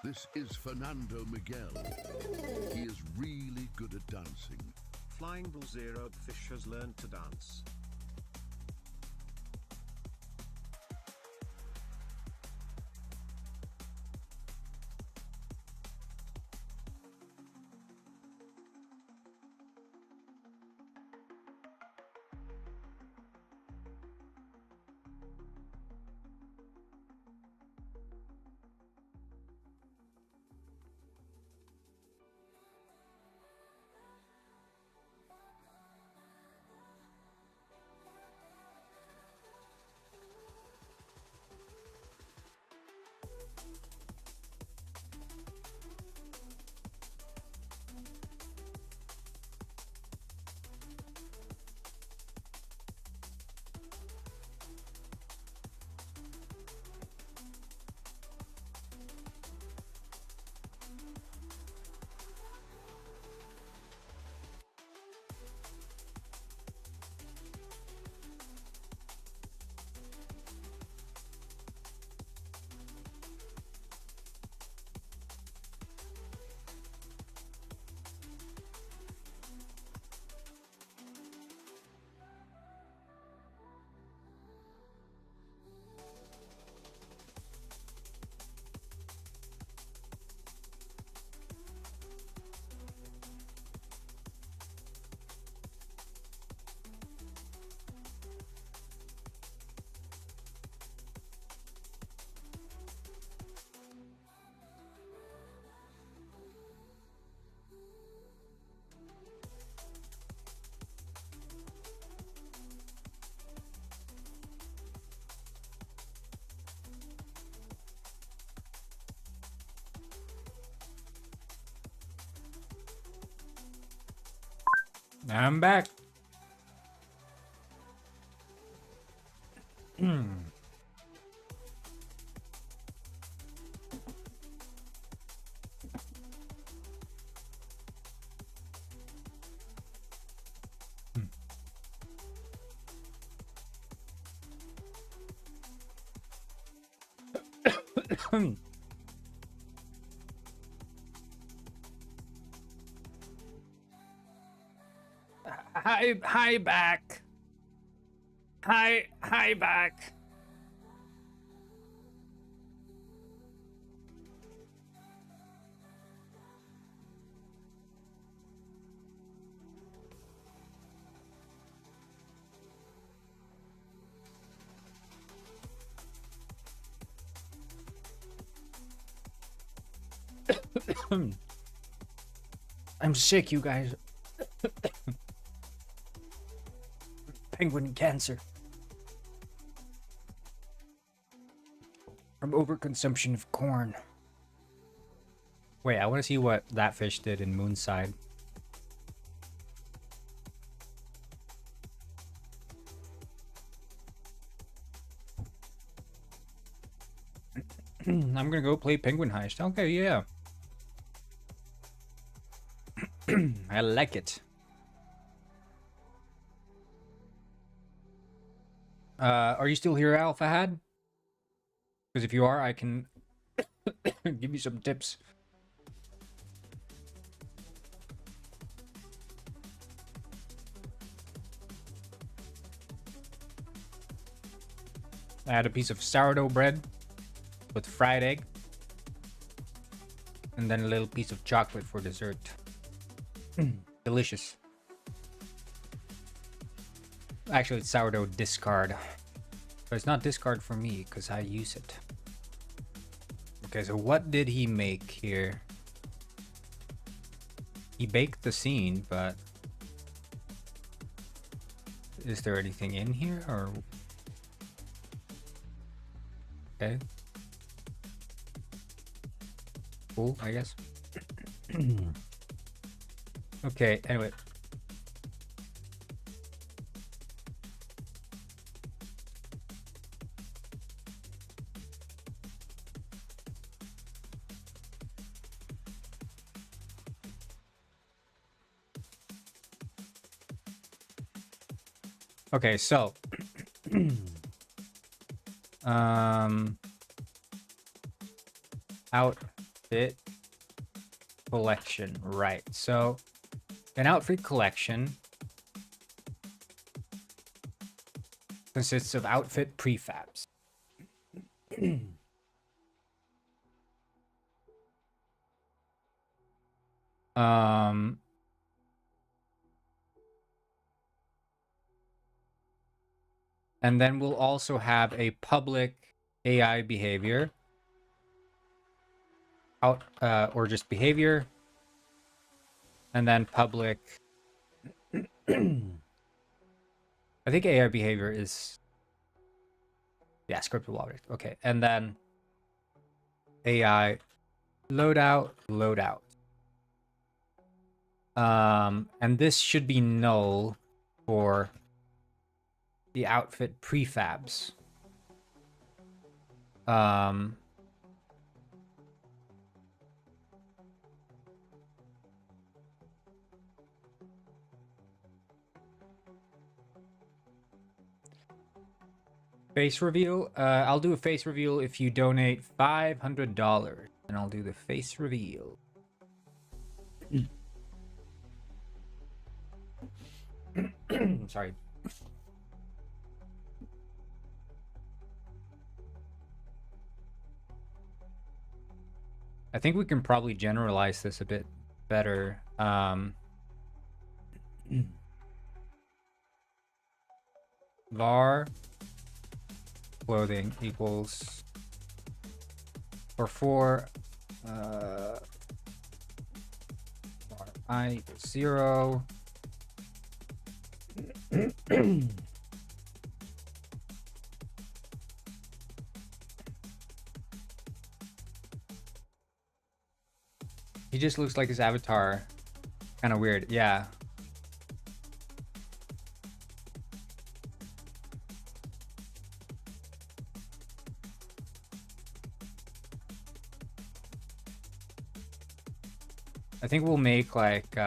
Speaker 3: This is Fernando Miguel. He is really good at dancing.
Speaker 4: Flying Bull Zero Fish has learned to dance.
Speaker 1: I'm back. Hi back. Hi back. I'm sick, you guys. Penguin cancer. From overconsumption of corn. Wait, I want to see what that fish did in Moonside. I'm gonna go play Penguin Heist. Okay, yeah. I like it. Are you still here, Alpha Had? Because if you are, I can give you some tips. I had a piece of sourdough bread with fried egg. And then a little piece of chocolate for dessert. Delicious. Actually, it's sourdough discard. But it's not discard for me because I use it. Okay, so what did he make here? He baked the scene, but Is there anything in here or? Okay. Cool, I guess. Okay, anyway. Okay, so outfit collection, right? So an outfit collection consists of outfit prefabs. um And then we'll also have a public AI behavior out, or just behavior, and then public. I think AI behavior is, yeah, scriptable object. Okay, and then AI loadout. And this should be null for the outfit prefabs. Face reveal. I'll do a face reveal if you donate $500, and I'll do the face reveal. Sorry. I think we can probably generalize this a bit better. Var clothing equals for var I equals 0. He just looks like his avatar. Kind of weird. Yeah. I think we'll make like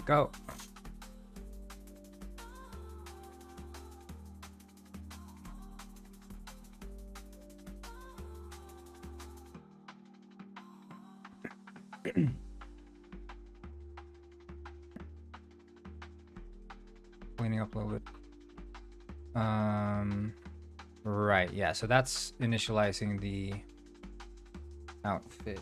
Speaker 1: Go. Cleaning up a little bit. Right, yeah, so that's initializing the outfit.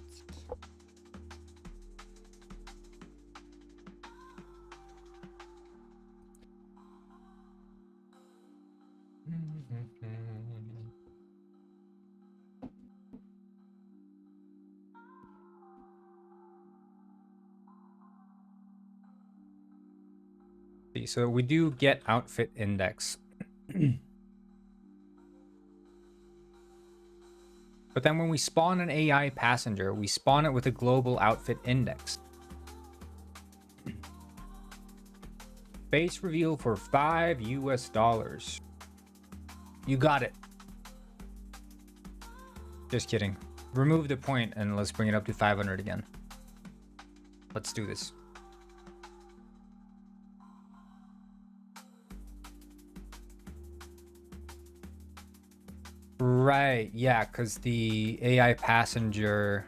Speaker 1: So we do get outfit index. But then when we spawn an AI passenger, we spawn it with a global outfit index. Face reveal for $5 US. You got it. Just kidding. Remove the point and let's bring it up to 500 again. Let's do this. Right, yeah, because the AI passenger...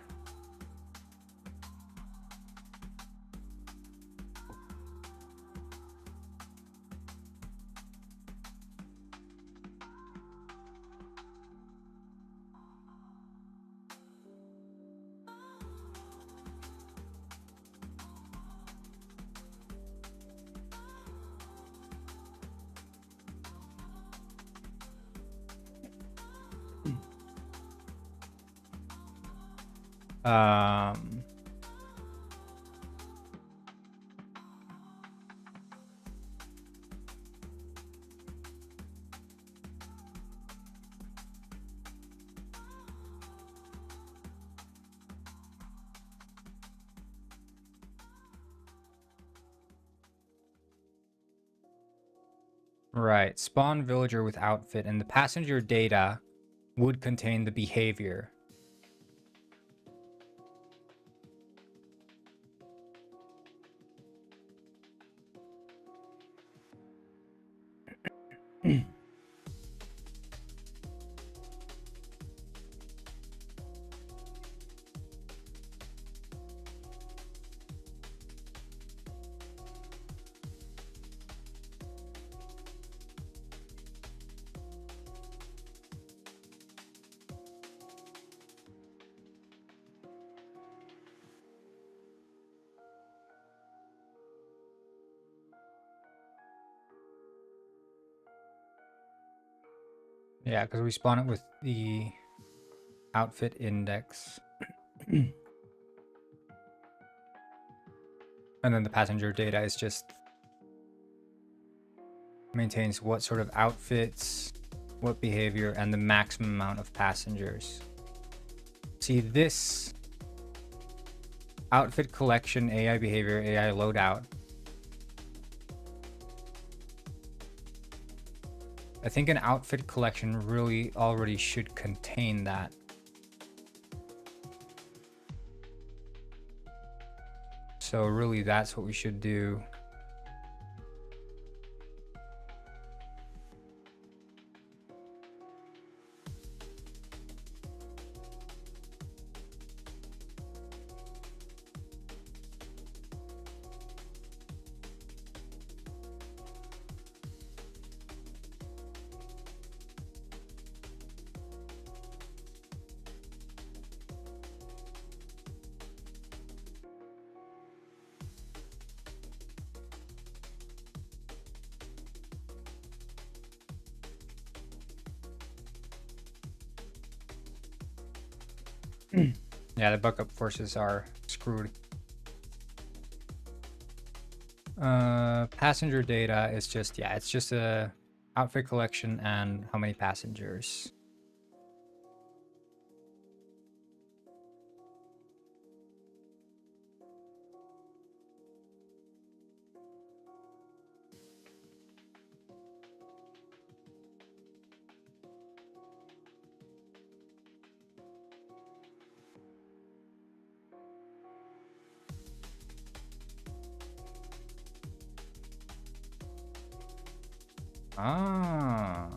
Speaker 1: Right, spawn villager with outfit, and the passenger data would contain the behavior. Yeah, because we spawn it with the outfit index. And then the passenger data is just maintains what sort of outfits, what behavior, and the maximum amount of passengers. See, this outfit collection, AI behavior, AI loadout. I think an outfit collection really already should contain that. So really that's what we should do. Yeah, the backup forces are screwed. Passenger data is just, yeah, it's just a outfit collection and how many passengers. Ah.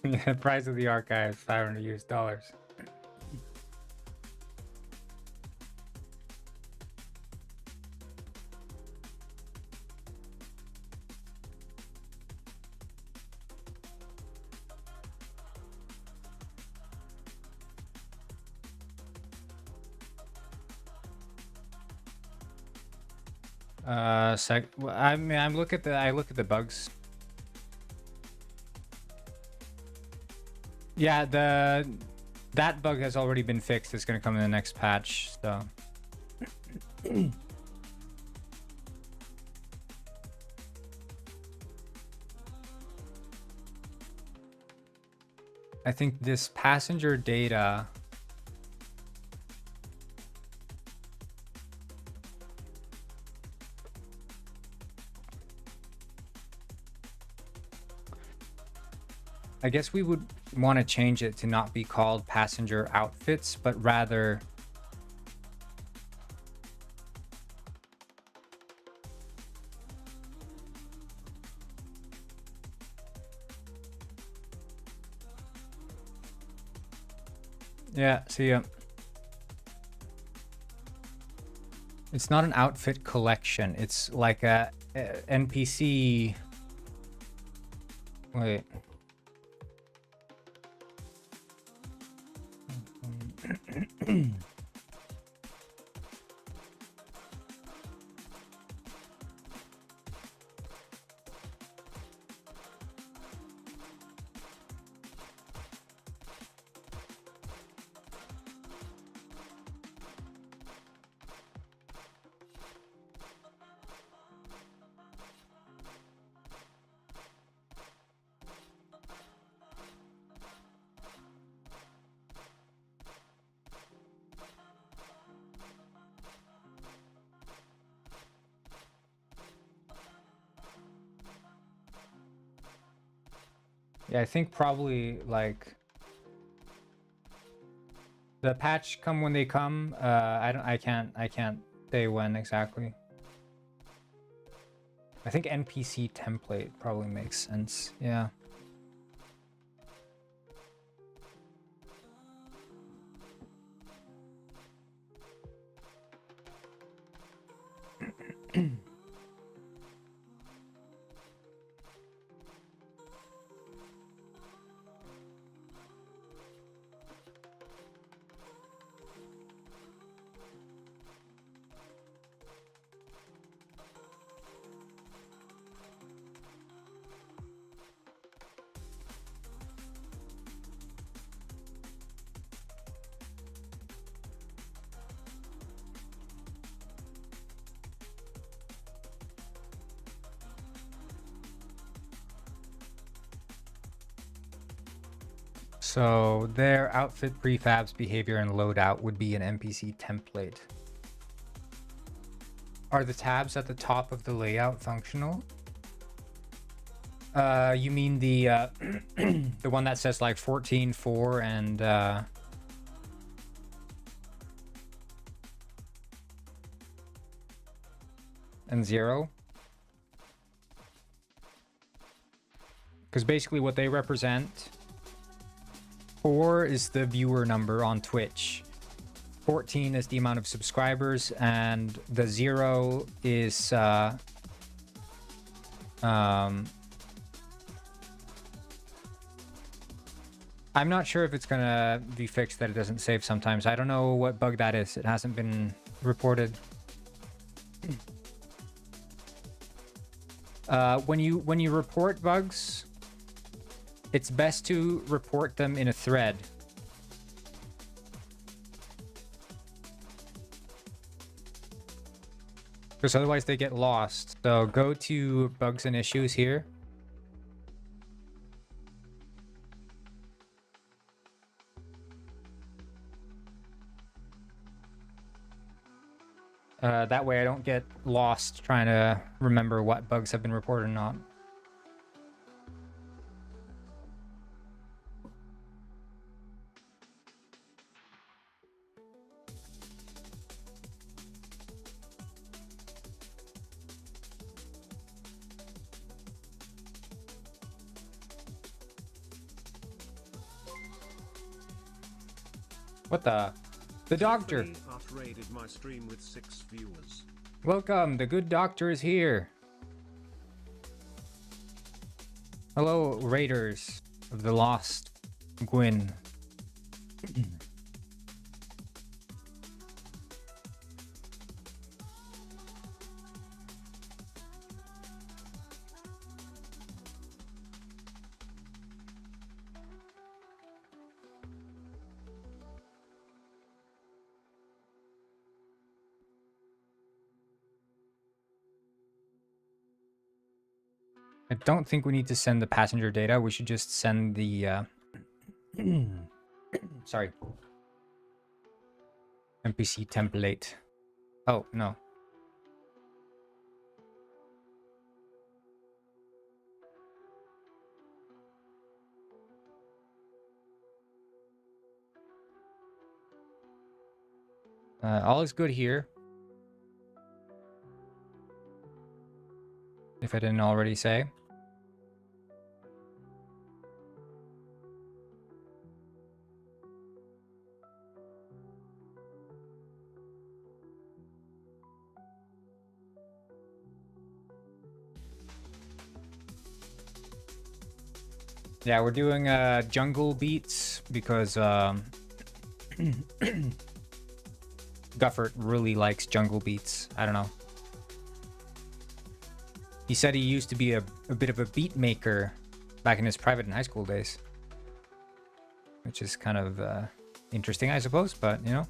Speaker 1: The price of the archive, $500 US. Well, I mean, I look at the bugs. Yeah, that bug has already been fixed. It's gonna come in the next patch, so. I think this passenger data. I guess we would want to change it to not be called passenger outfits, but rather yeah, see ya. It's not an outfit collection. It's like a NPC. Wait. Yeah, I think probably like the patch come when they come. I can't say when exactly. I think NPC template probably makes sense. Yeah. So their outfit prefabs behavior and loadout would be an NPC template. Are the tabs at the top of the layout functional? You mean the the one that says like 14.4 and and 0. Because basically what they represent, 4 is the viewer number on Twitch, 14 is the amount of subscribers, and the 0 is I'm not sure if it's gonna be fixed that it doesn't save sometimes. I don't know what bug that is. It hasn't been reported. When you report bugs, it's best to report them in a thread. Because otherwise they get lost. So go to bugs and issues here. That way I don't get lost trying to remember what bugs have been reported or not. What the? The doctor!
Speaker 4: Rated my stream with 6 viewers.
Speaker 1: Welcome, the good doctor is here. Hello, raiders of the lost Gwyn. I don't think we need to send the passenger data. We should just send the sorry, NPC template. Oh no. All is good here. If I didn't already say. Yeah, we're doing jungle beats because Guffert really likes jungle beats. I don't know. He said he used to be a bit of a beat maker back in his private and high school days. Which is kind of interesting, I suppose, but, you know.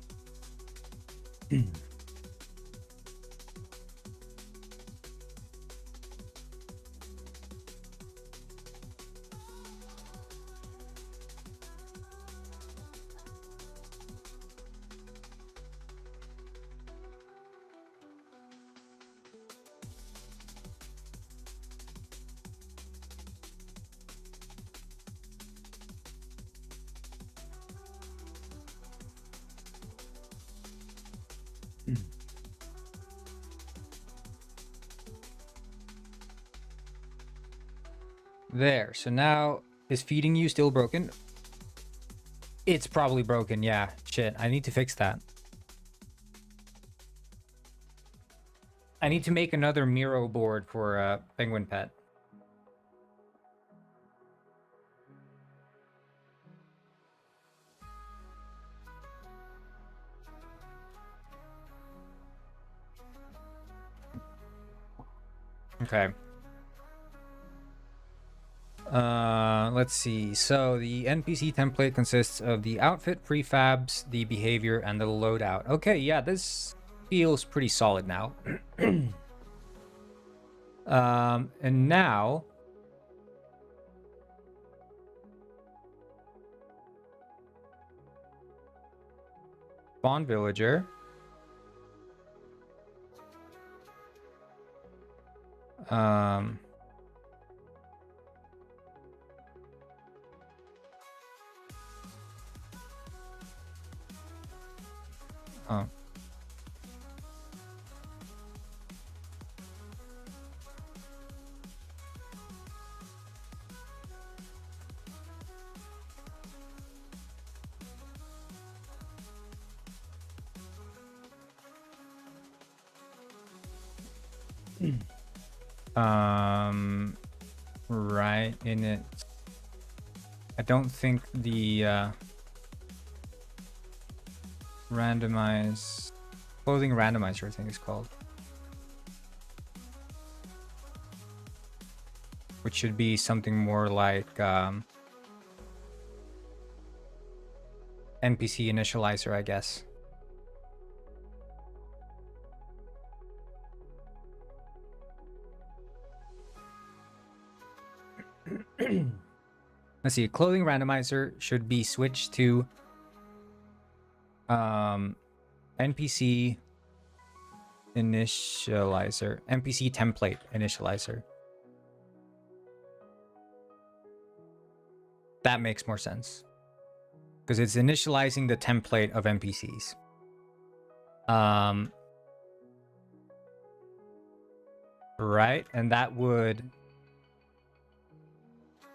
Speaker 1: There, so now, is feeding you still broken? It's probably broken, yeah. Shit, I need to fix that. I need to make another Miro board for Penguin Pet. Okay. Let's see. So the NPC template consists of the outfit, prefabs, the behavior, and the loadout. Okay, yeah, this feels pretty solid now. And now spawn villager. Oh. Right in it. I don't think the randomize clothing randomizer, I think it's called, which should be something more like NPC initializer, I guess. Let's see, clothing randomizer should be switched to NPC initializer, NPC template initializer. That makes more sense because it's initializing the template of NPCs. Right, and that would,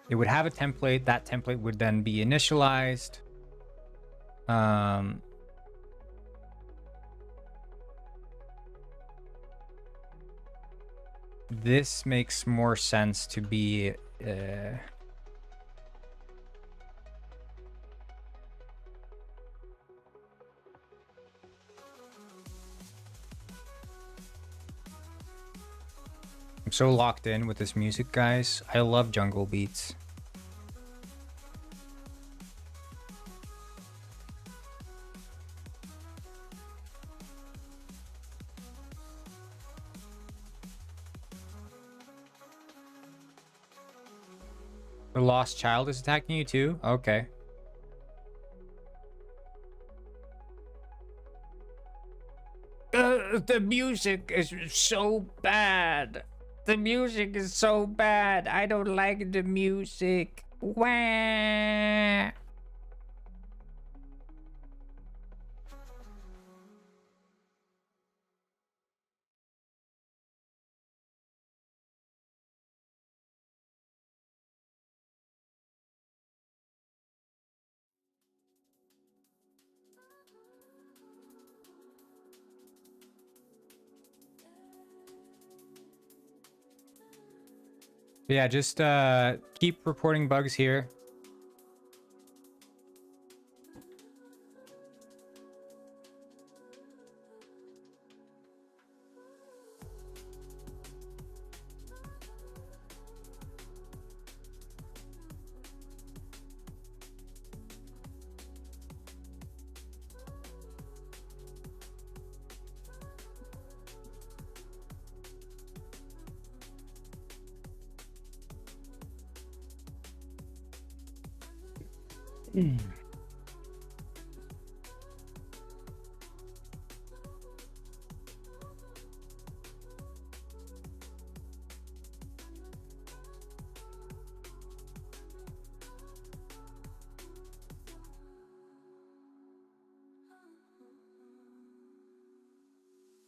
Speaker 1: it would have a template. That template would then be initialized. This makes more sense to be I'm so locked in with this music, guys. I love jungle beats. The lost child is attacking you too? Okay. The music is so bad. The music is so bad. I don't like the music. Wah. Yeah, just keep reporting bugs here.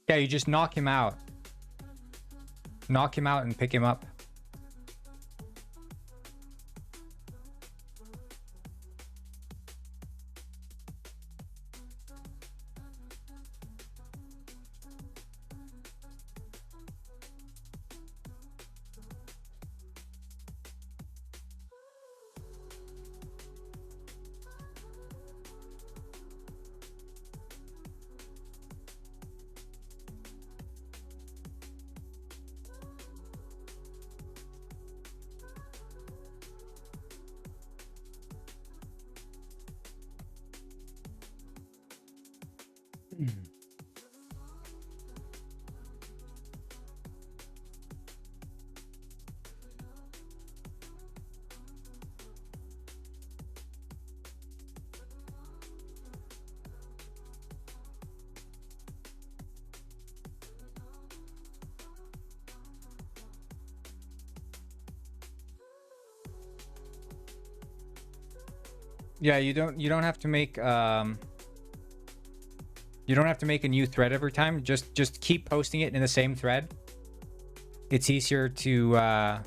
Speaker 1: Yeah, you just knock him out. Knock him out and pick him up. Yeah, you don't have to make you don't have to make a new thread every time. Just keep posting it in the same thread. It's easier to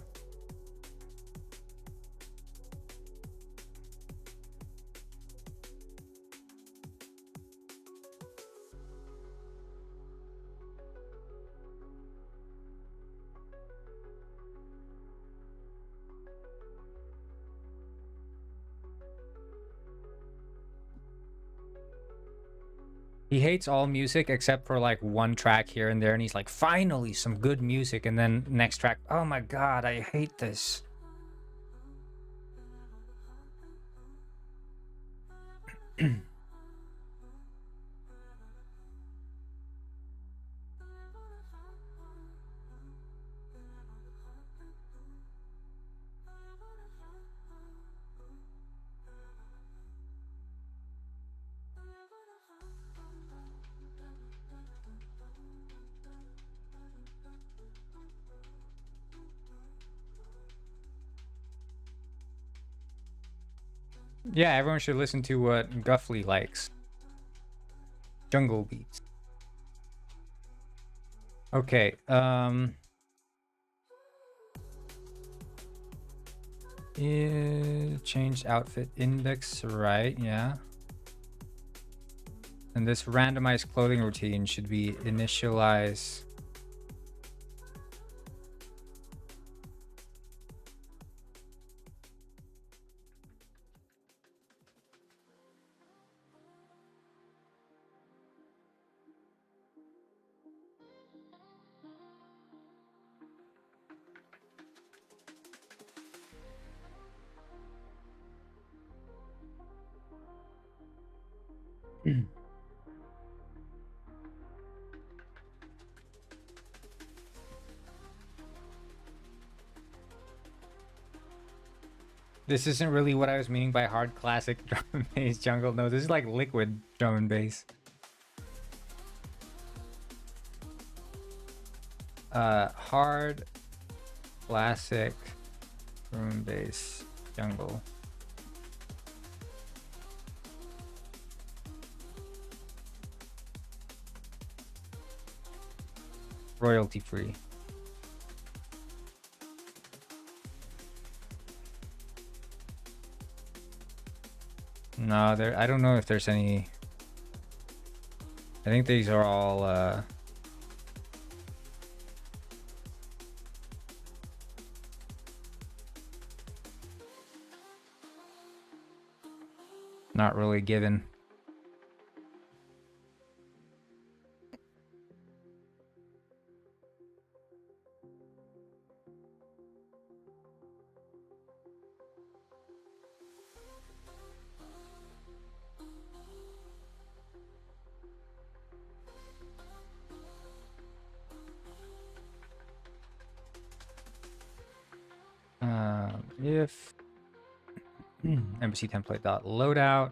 Speaker 1: He hates all music except for like one track here and there, and he's like, finally some good music, and then next track, oh my god, I hate this. Yeah, everyone should listen to what Guffley likes. Jungle beats. Okay, changed outfit index, right? Yeah. And this randomized clothing routine should be initialize. This isn't really what I was meaning by hard classic drum and bass jungle. No, this is like liquid drum and bass. Hard classic drum and bass jungle. Royalty free. No, there. I don't know if there's any. I think these are all. Not really given. If embassy template dot loadout.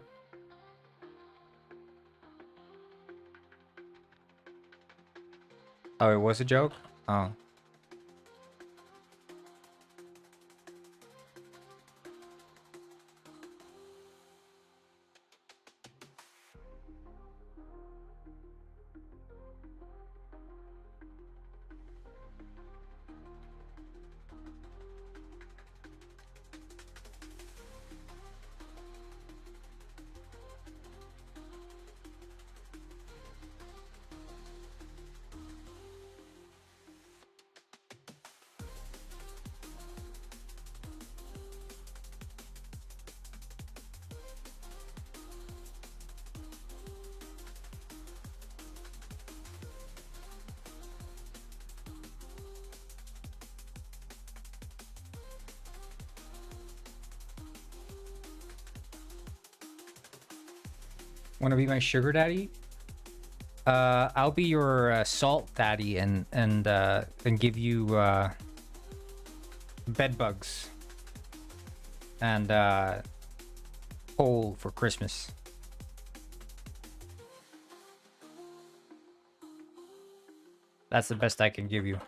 Speaker 1: Oh, it was a joke? Oh. Want to be my sugar daddy? I'll be your salt daddy and give you bed bugs and coal for Christmas. That's the best I can give you.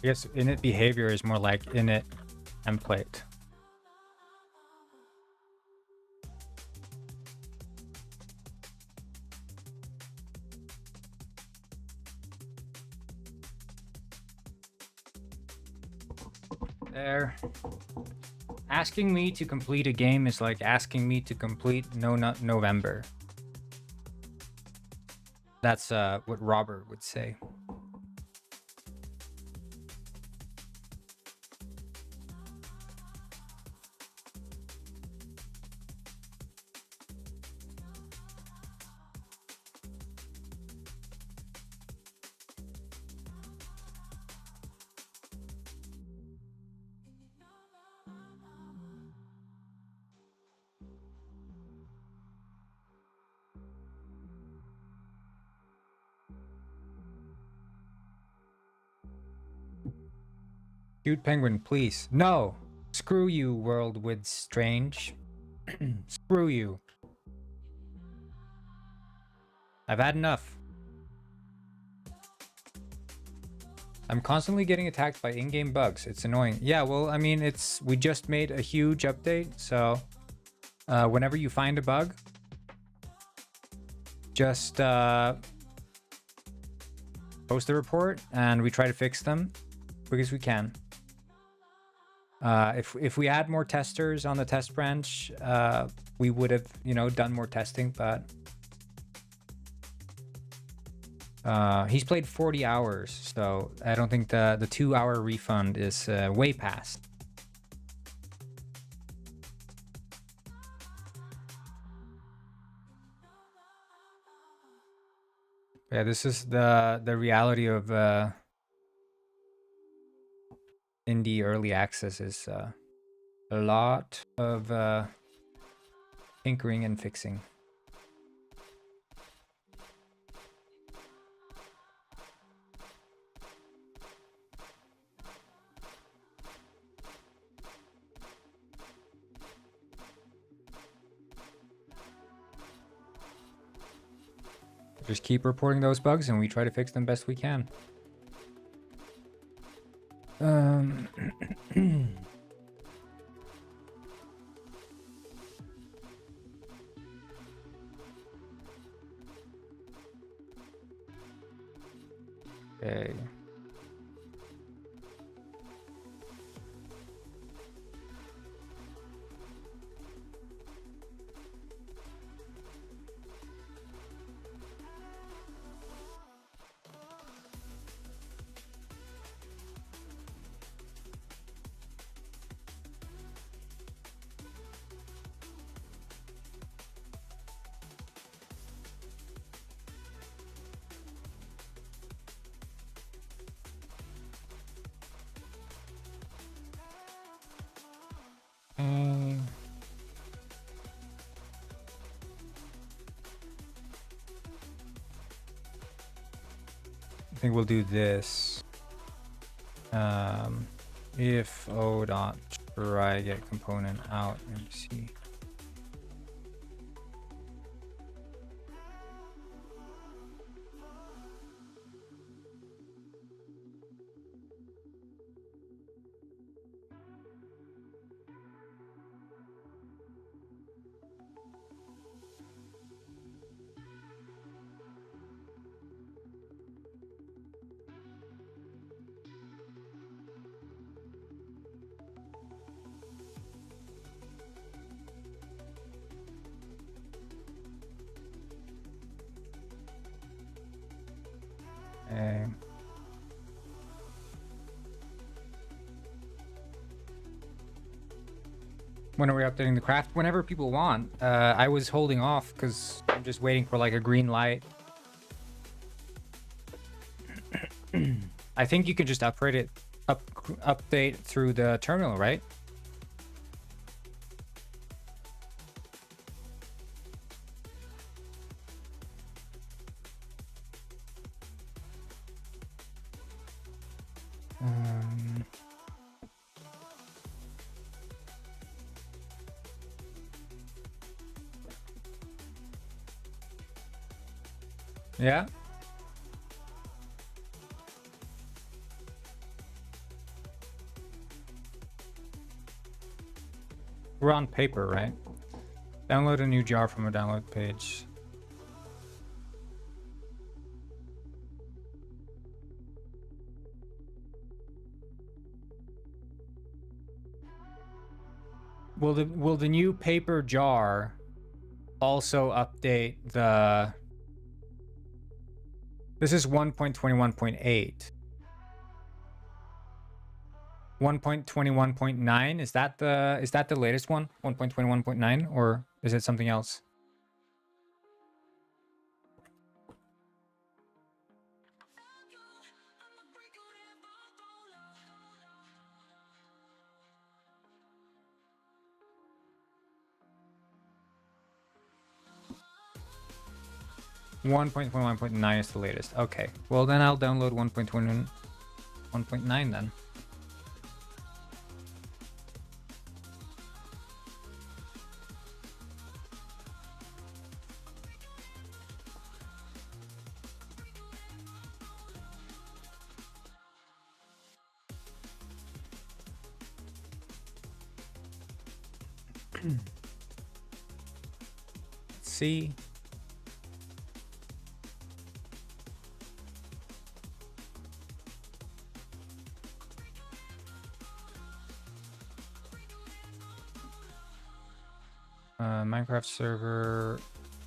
Speaker 1: I guess init behavior is more like init template. There. Asking me to complete a game is like asking me to complete No Nut November. That's what Robert would say. Cute penguin, please. No! Screw you, world with strange. Screw you. I've had enough. I'm constantly getting attacked by in-game bugs. It's annoying. Yeah, well, I mean, we just made a huge update, so whenever you find a bug, just post the report and we try to fix them because we can. If we had more testers on the test branch, we would have, done more testing, but he's played 40 hours, so I don't think the 2-hour refund is way past. Yeah, this is the reality of indie early access is a lot of tinkering and fixing. Just keep reporting those bugs and we try to fix them best we can. Okay. I think we'll do this. If o dot try get component out and see. When are we updating the craft? Whenever people want. I was holding off because I'm just waiting for like a green light. I think you can just update through the terminal, right? Yeah. We're on paper, right? Download a new jar from a download page. Will the new paper jar also update the... This is 1.21.8. 1.21.9, is that the latest one? 1.21.9, or is it something else? One point 1.9 is the latest. Okay, well then I'll download 1.21.9 then. Let's see. Minecraft server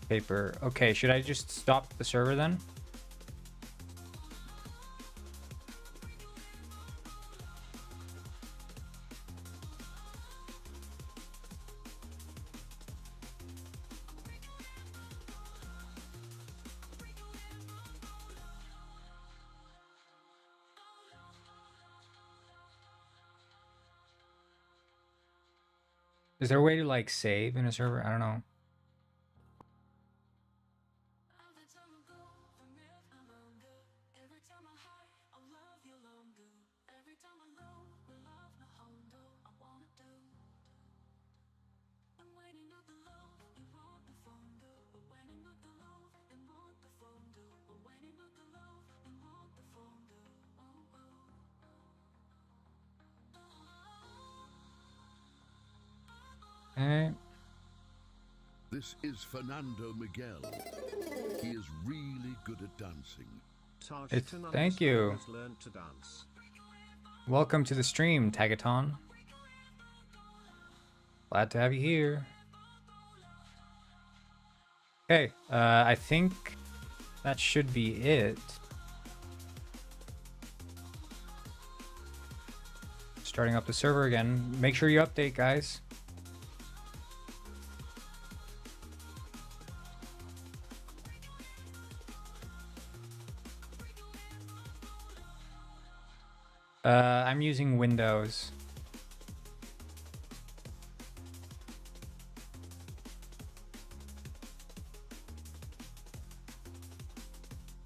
Speaker 1: paper. Okay, should I just stop the server then? Is there a way to like save in a server? I don't know. Okay.
Speaker 3: This is Fernando Miguel. He is really good at dancing.
Speaker 1: Thank you.
Speaker 4: Has learned to dance.
Speaker 1: Welcome to the stream, Tagaton. Glad to have you here. Okay, I think that should be it. Starting up the server again. Make sure you update, guys. I'm using Windows.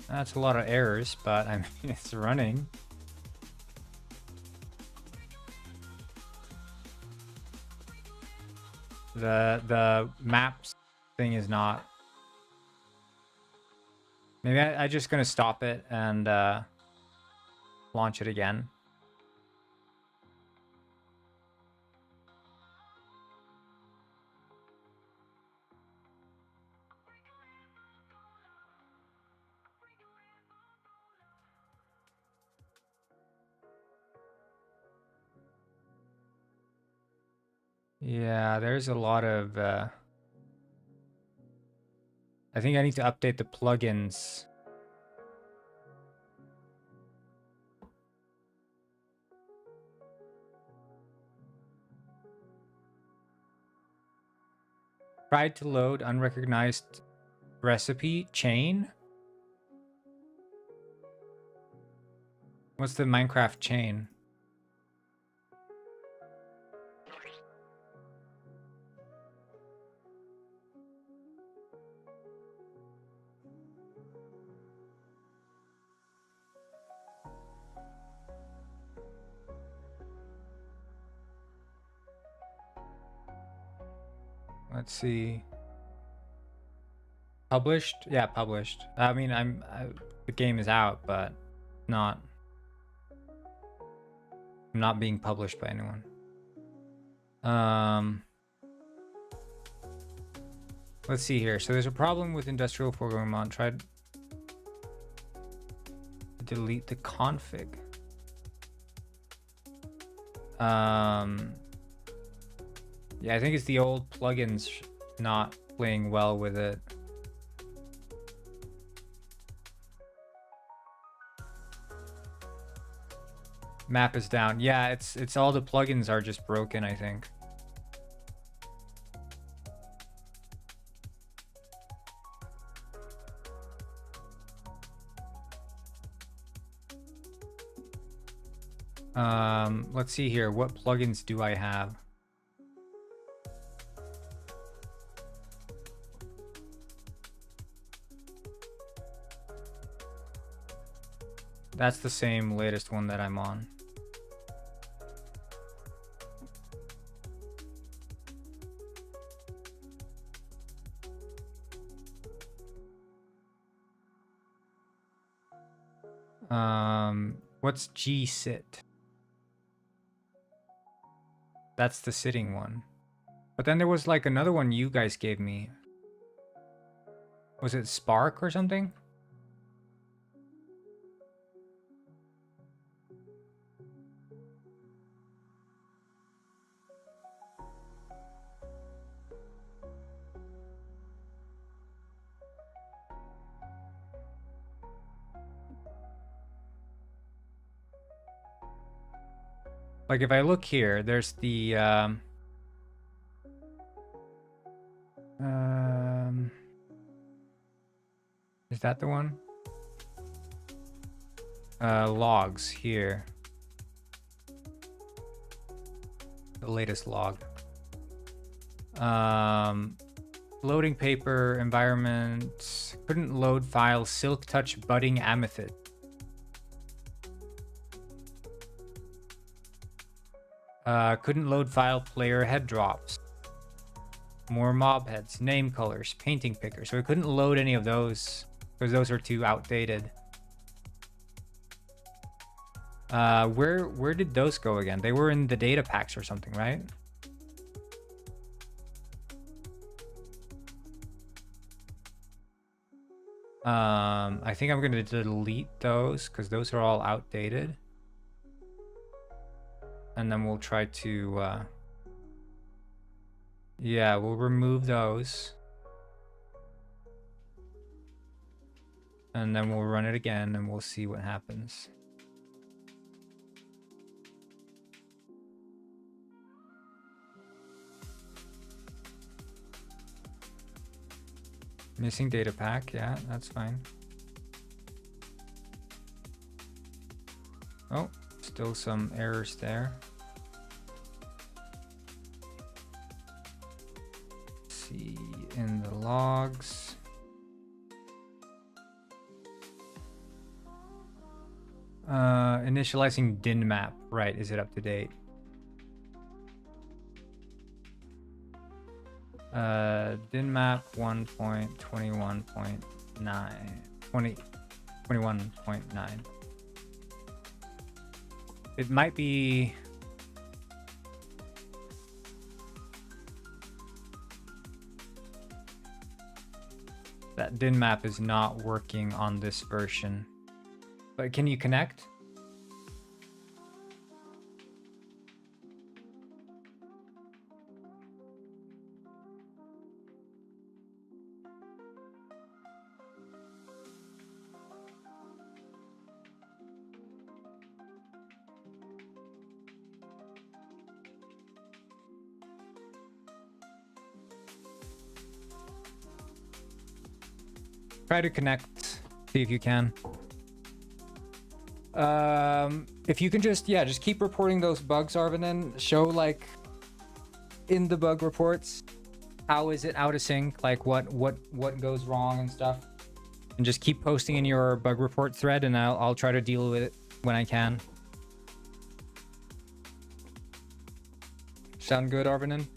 Speaker 1: That's a lot of errors, but I mean, it's running. The maps thing is not. Maybe I'm just gonna stop it and launch it again. Yeah, there's a lot of... I think I need to update the plugins. Tried to load unrecognized recipe chain? What's the Minecraft chain? Let's see. Published? Yeah, published. I mean, the game is out, but not. I'm not being published by anyone. Let's see here. So there's a problem with industrial foregoing mod. Try to delete the config. Yeah, I think it's the old plugins not playing well with it. Map is down. Yeah, it's all the plugins are just broken, I think. Let's see here. What plugins do I have? That's the same latest one that I'm on. What's gsit? That's the sitting one. But then there was like another one you guys gave me. Was it Spark or something? Like if I look here, there's the is that the one? Logs here. The latest log. Loading paper, environment, couldn't load file, silk touch budding amethyst. Couldn't load file, player head drops. More mob heads, name colors, painting picker. So we couldn't load any of those because those are too outdated. Where did those go again? They were in the data packs or something, right? I think I'm gonna delete those because those are all outdated. And then we'll try to, yeah, we'll remove those. And then we'll run it again and we'll see what happens. Missing data pack, yeah, that's fine. Oh, still some errors there. Let's see in the logs. Initializing din map, right? Is it up to date? Din map 21.9. It might be that din map is not working on this version. But can you connect? Try to connect, see if you can. If you can just keep reporting those bugs, Arvinen. Show like in the bug reports, how is it out of sync? Like what goes wrong and stuff. And just keep posting in your bug report thread, and I'll try to deal with it when I can. Sound good, Arvinen?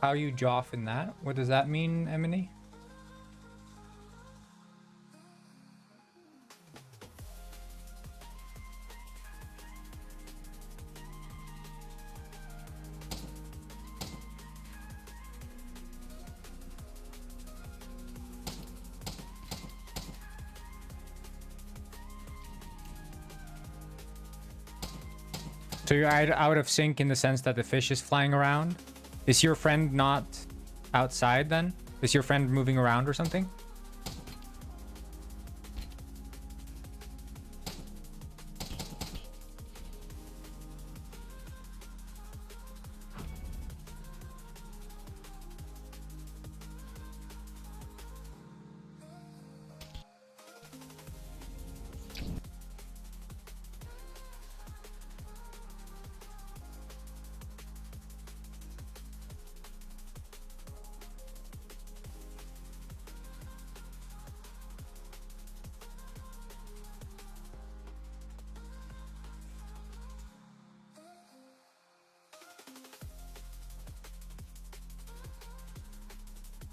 Speaker 1: How you joff in that? What does that mean, Emily? So you're out of sync in the sense that the fish is flying around? Is your friend not outside then? Is your friend moving around or something?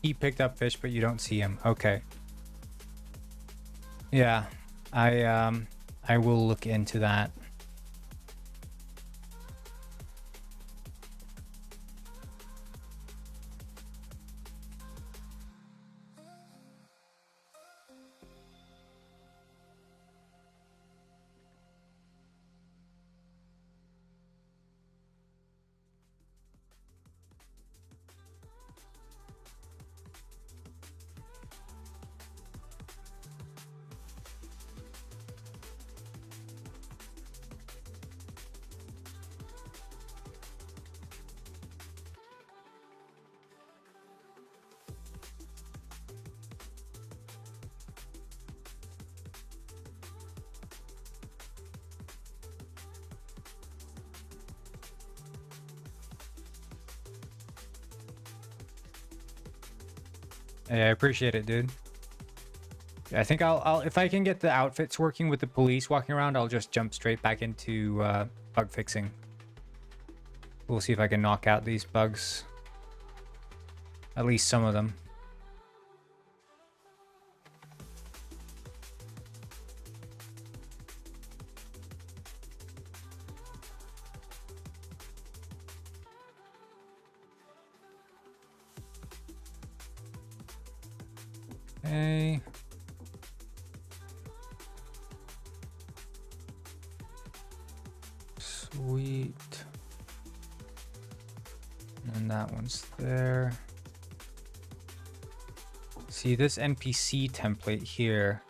Speaker 1: He picked up fish, but you don't see him. Okay. Yeah, I will look into that. Hey, I appreciate it, dude. I think I'll if I can get the outfits working with the police walking around, I'll just jump straight back into bug fixing. We'll see if I can knock out these bugs. At least some of them. Okay. Sweet. And that one's there. See this NPC template here.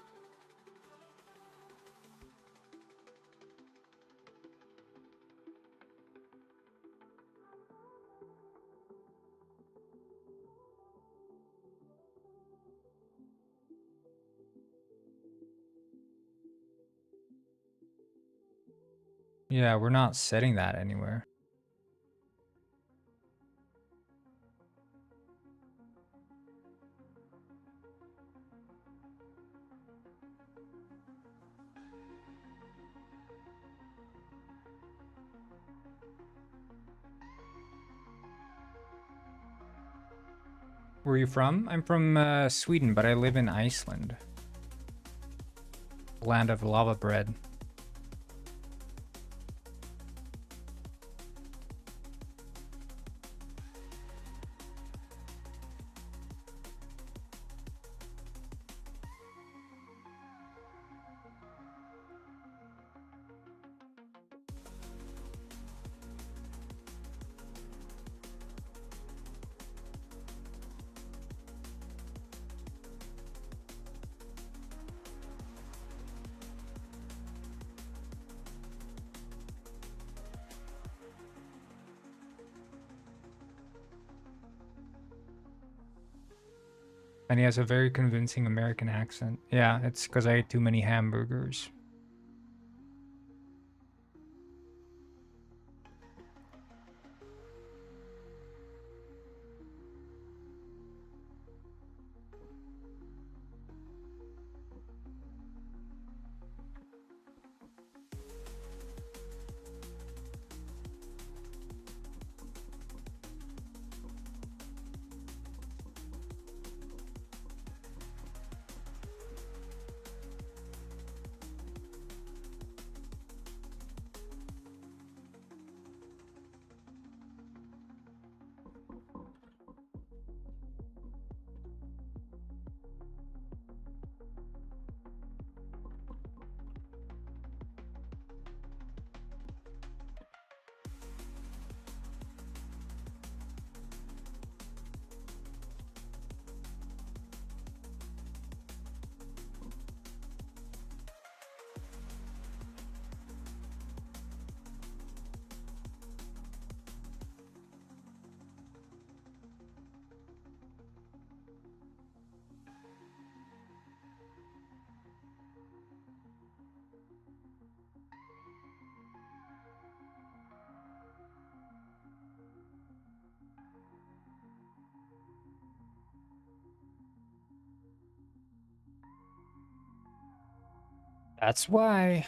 Speaker 1: Yeah, we're not setting that anywhere. Where are you from? I'm from Sweden, but I live in Iceland. Land of lava bread. And he has a very convincing American accent. Yeah, it's because I ate too many hamburgers. That's why.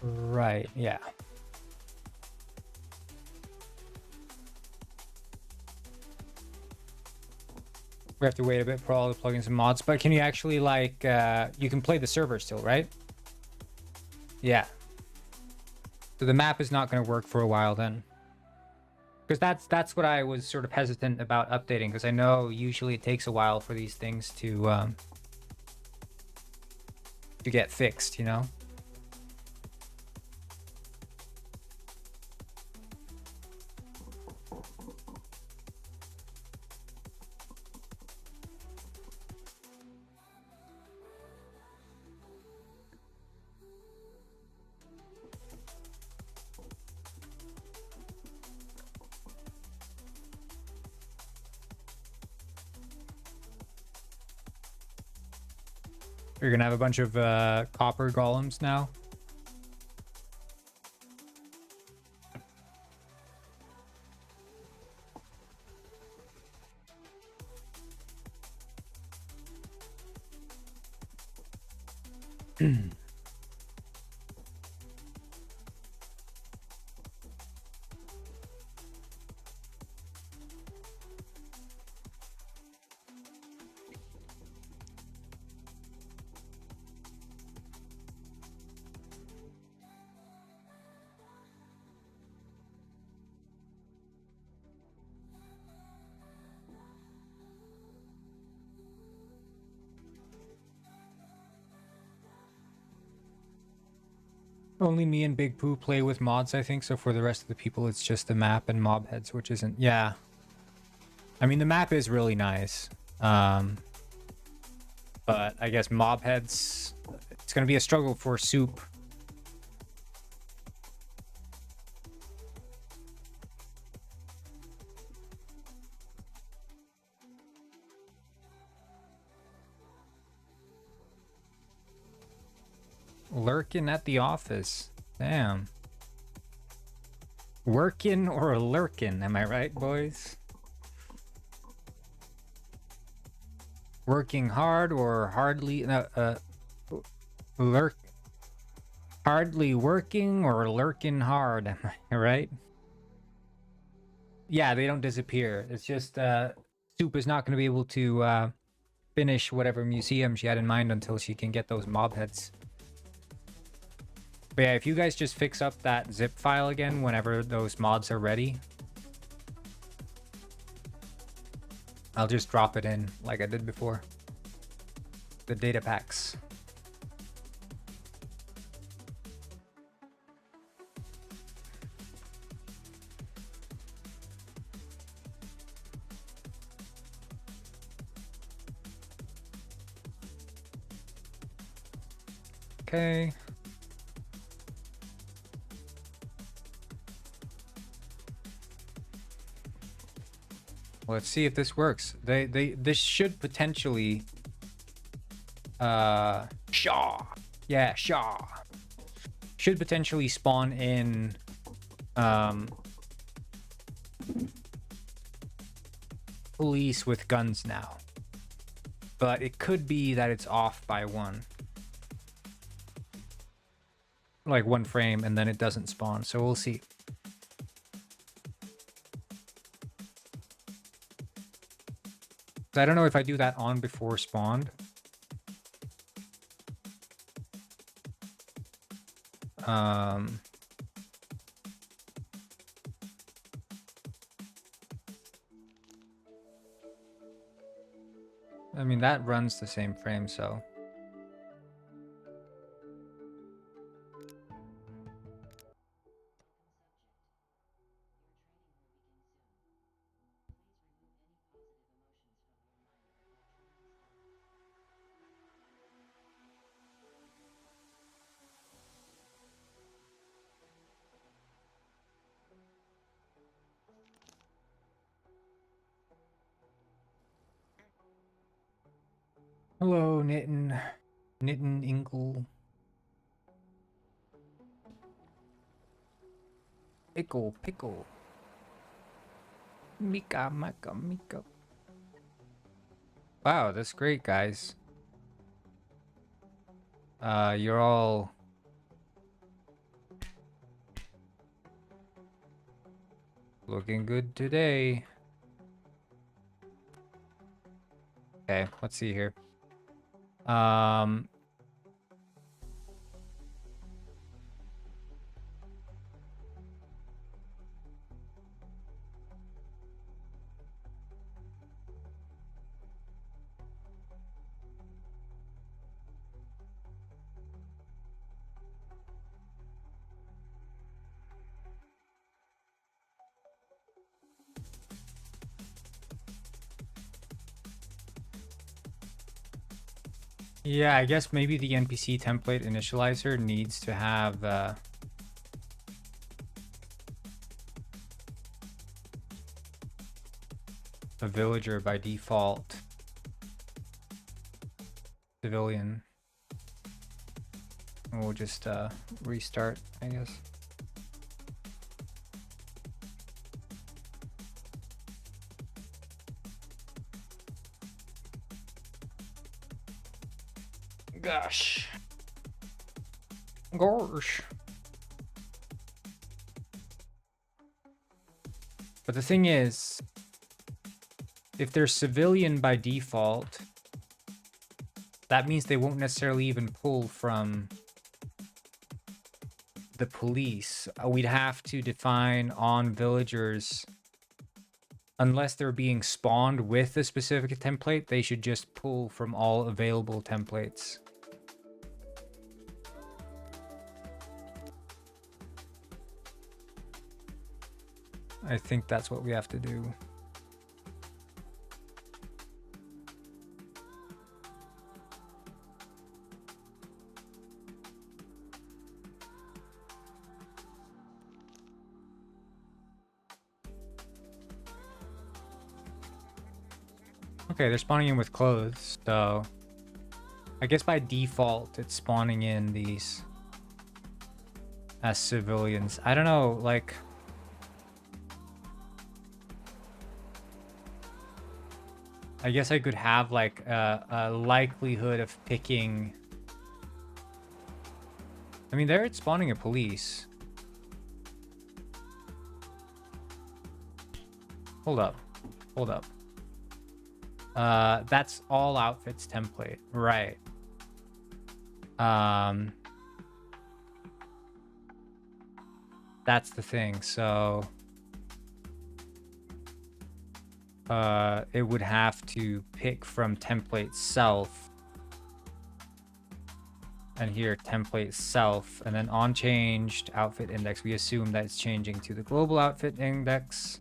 Speaker 1: Right, yeah. We have to wait a bit for all the plugins and mods, but can you actually like, you can play the server still, right? Yeah. So the map is not going to work for a while then. Because that's what I was sort of hesitant about updating, because I know usually it takes a while for these things to get fixed, you know? You're gonna have a bunch of copper golems now. Only me and Big Pooh play with mods, I think. So for the rest of the people, it's just the map and mob heads, which isn't. Yeah. I mean, the map is really nice. But I guess mob heads, it's going to be a struggle for Soup. Lurking at the office. Damn. Working or lurking, am I right, boys? Working hard or hardly lurk hardly working or lurking hard, am I right? Yeah, they don't disappear. It's just Soup is not going to be able to finish whatever museum she had in mind until she can get those mob heads. But yeah, if you guys just fix up that zip file again whenever those mods are ready, I'll just drop it in like I did before. The data packs. Okay. Let's see if this works. This should potentially Shaw. Yeah, Shaw. Should potentially spawn in police with guns now. But it could be that it's off by one. Like one frame, and then it doesn't spawn, so we'll see. I don't know if I do that on before spawned. I mean, that runs the same frame, so. Hello, Knitten Inkle. Pickle. Mika. Wow, that's great, guys. You're all looking good today. Okay, let's see here. Yeah, I guess maybe the NPC template initializer needs to have a villager by default. Civilian. And we'll just restart, I guess. Gosh. But the thing is, if they're civilian by default, that means they won't necessarily even pull from the police. We'd have to define on villagers, unless they're being spawned with a specific template, they should just pull from all available templates. I think that's what we have to do. Okay, they're spawning in with clothes, so I guess by default it's spawning in these as civilians. I don't know, like, I guess I could have like a likelihood of picking. I mean, there it's spawning a police. Hold up. That's all outfits template, right? That's the thing. So it would have to pick from template self, and here template self, and then on changed outfit index, we assume that it's changing to the global outfit index.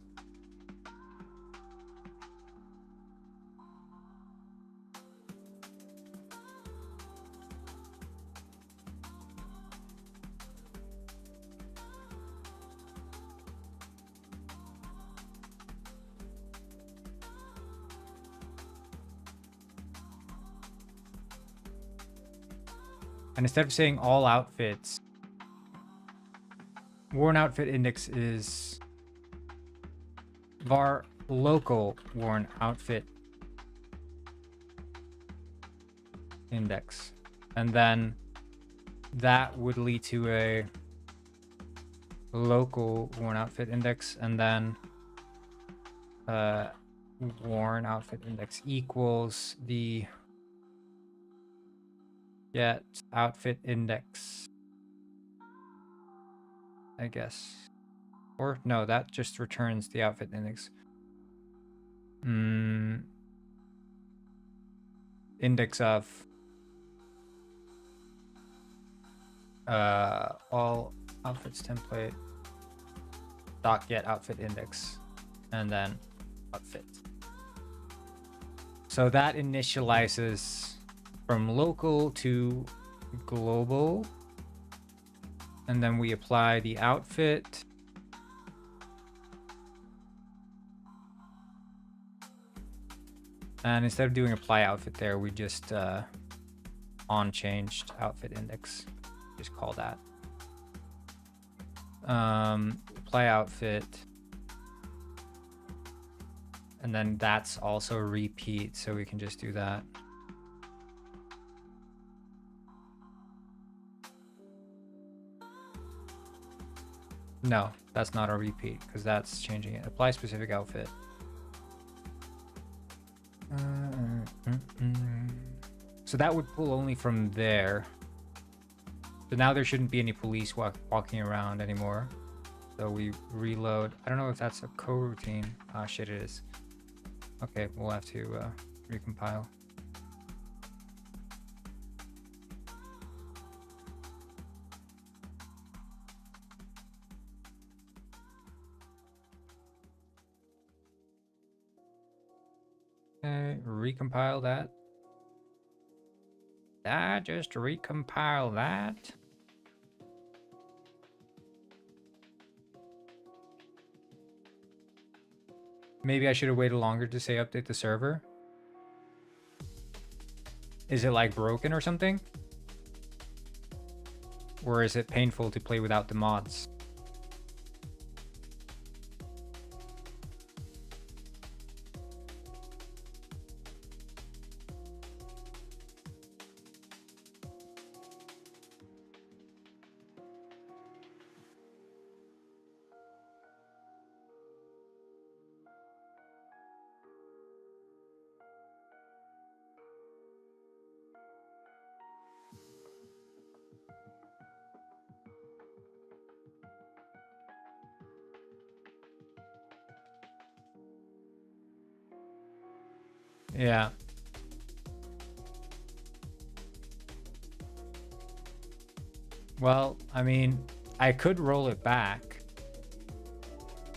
Speaker 1: And instead of saying all outfits, worn outfit index is var local worn outfit index. And then that would lead to a local worn outfit index, and then worn outfit index equals the get outfit index, I guess. Or no, that just returns the outfit index. Index of all outfits template dot get outfit index, and then outfit. So that initializes from local to global, and then we apply the outfit. And instead of doing apply outfit there, we just on changed outfit index. Just call that. Apply outfit. And then that's also repeat, so we can just do that. No, that's not a repeat because that's changing it. Apply specific outfit. So that would pull only from there. So now there shouldn't be any police walking around anymore. So we reload. I don't know if that's a coroutine. Ah, shit, it is. Okay, we'll have to recompile. Okay, recompile that. Just recompile that. Maybe I should have waited longer to say update the server. Is it like broken or something? Or is it painful to play without the mods? Yeah. Well, I mean, I could roll it back,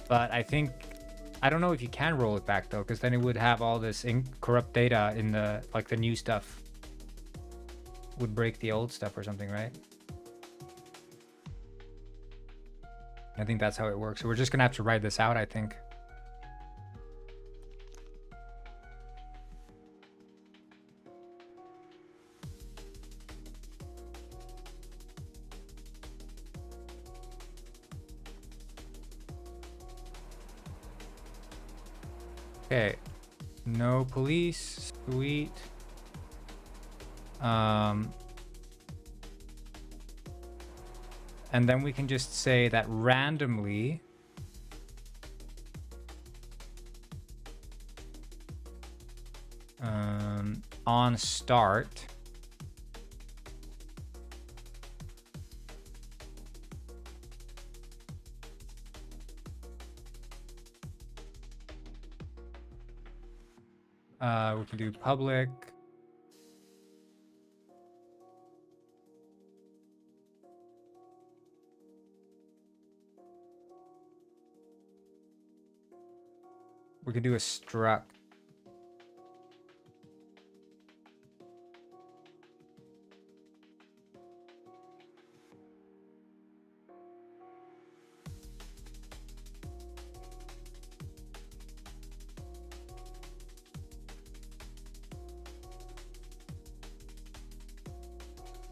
Speaker 1: but I don't know if you can roll it back though, because then it would have all this corrupt data in the, like the new stuff would break the old stuff or something, right? I think that's how it works. So we're just gonna have to write this out, I think. Okay, no police, sweet. And then we can just say that randomly on start we can do public we can do a struct.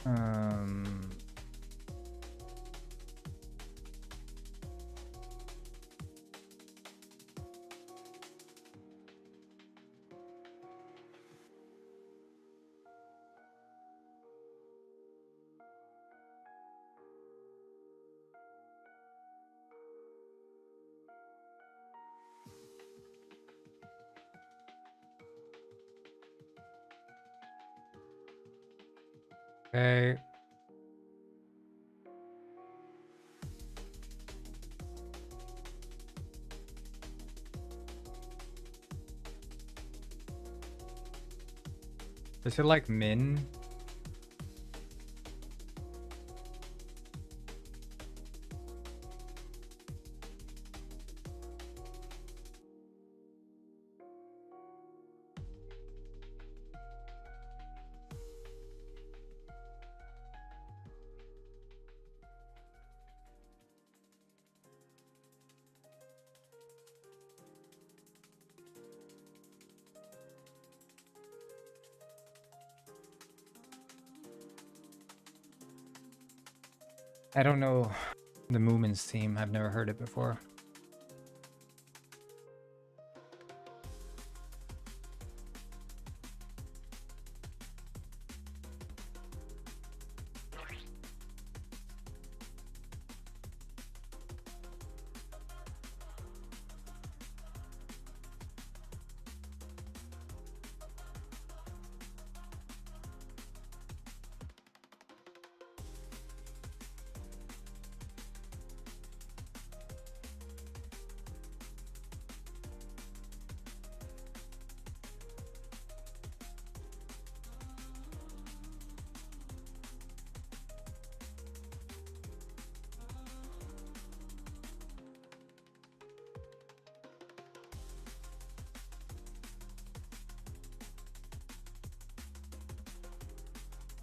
Speaker 1: Um, okay. Is it like min? I don't know the Moomins theme. I've never heard it before.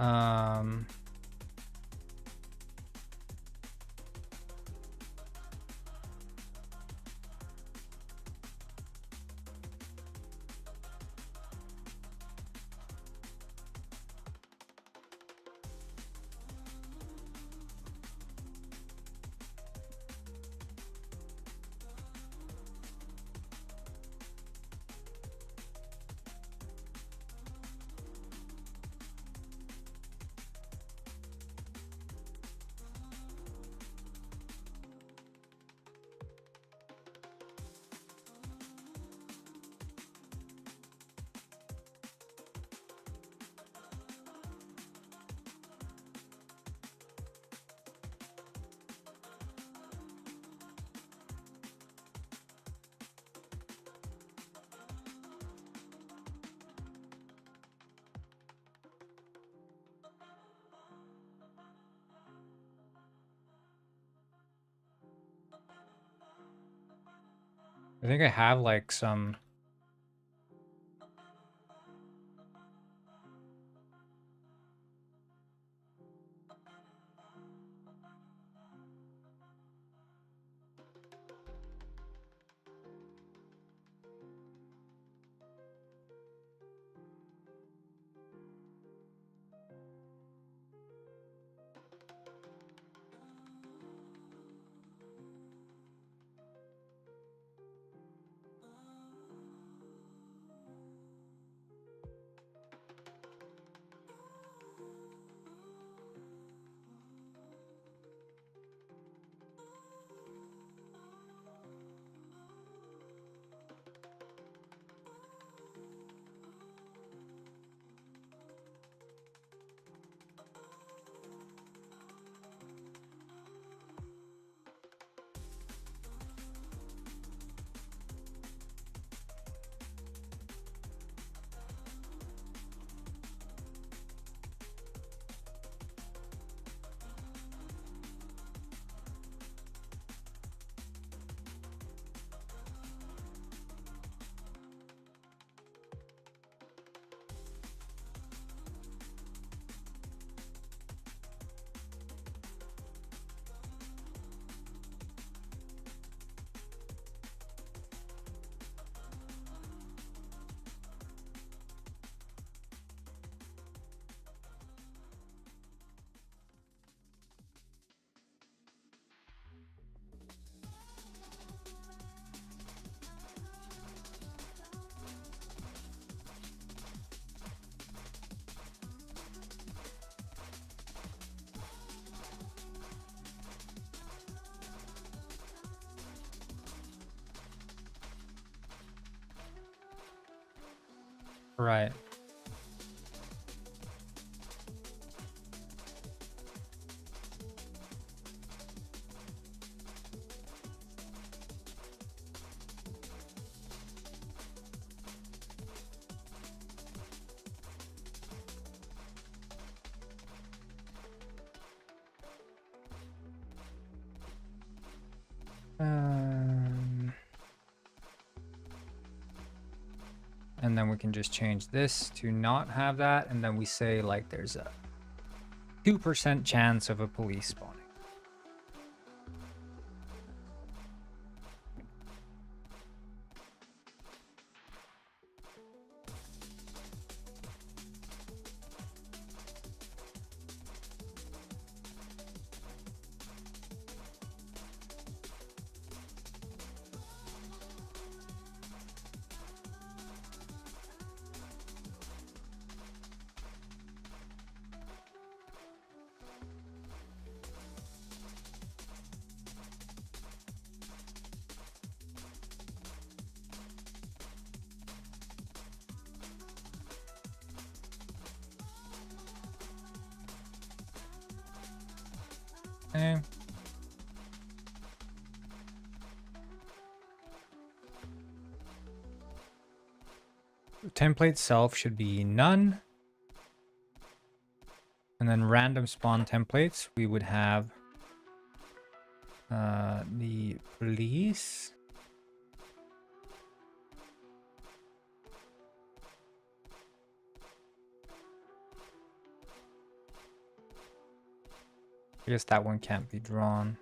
Speaker 1: Um, I think I have like some. Right. And then we can just change this to not have that, and then we say like there's a 2% chance of a police spawning. Okay. Template self should be none. And then random spawn templates, we would have the police. I guess that one can't be drawn.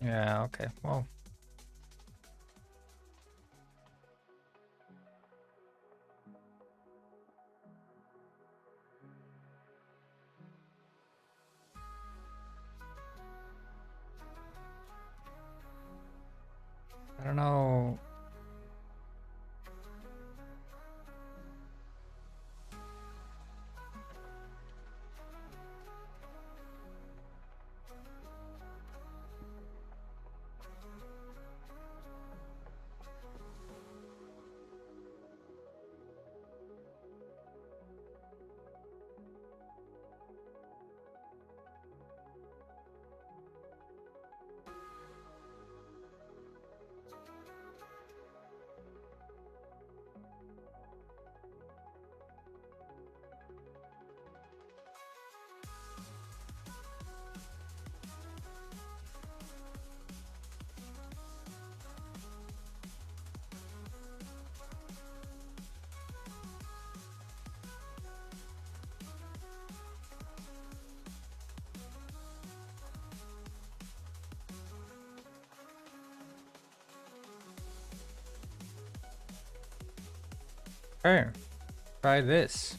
Speaker 1: Yeah, okay, well. I don't know. Okay, try this.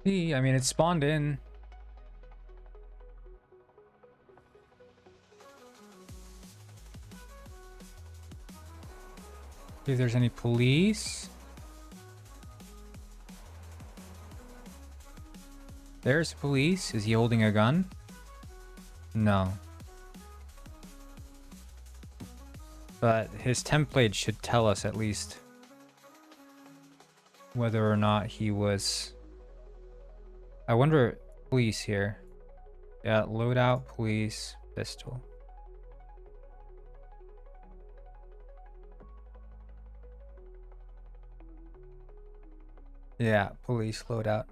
Speaker 1: See, I mean, it spawned in. See if there's any police. There's police. Is he holding a gun? No. But his template should tell us at least whether or not he was... I wonder, police here. Yeah, loadout, police, pistol. Yeah, police loadout.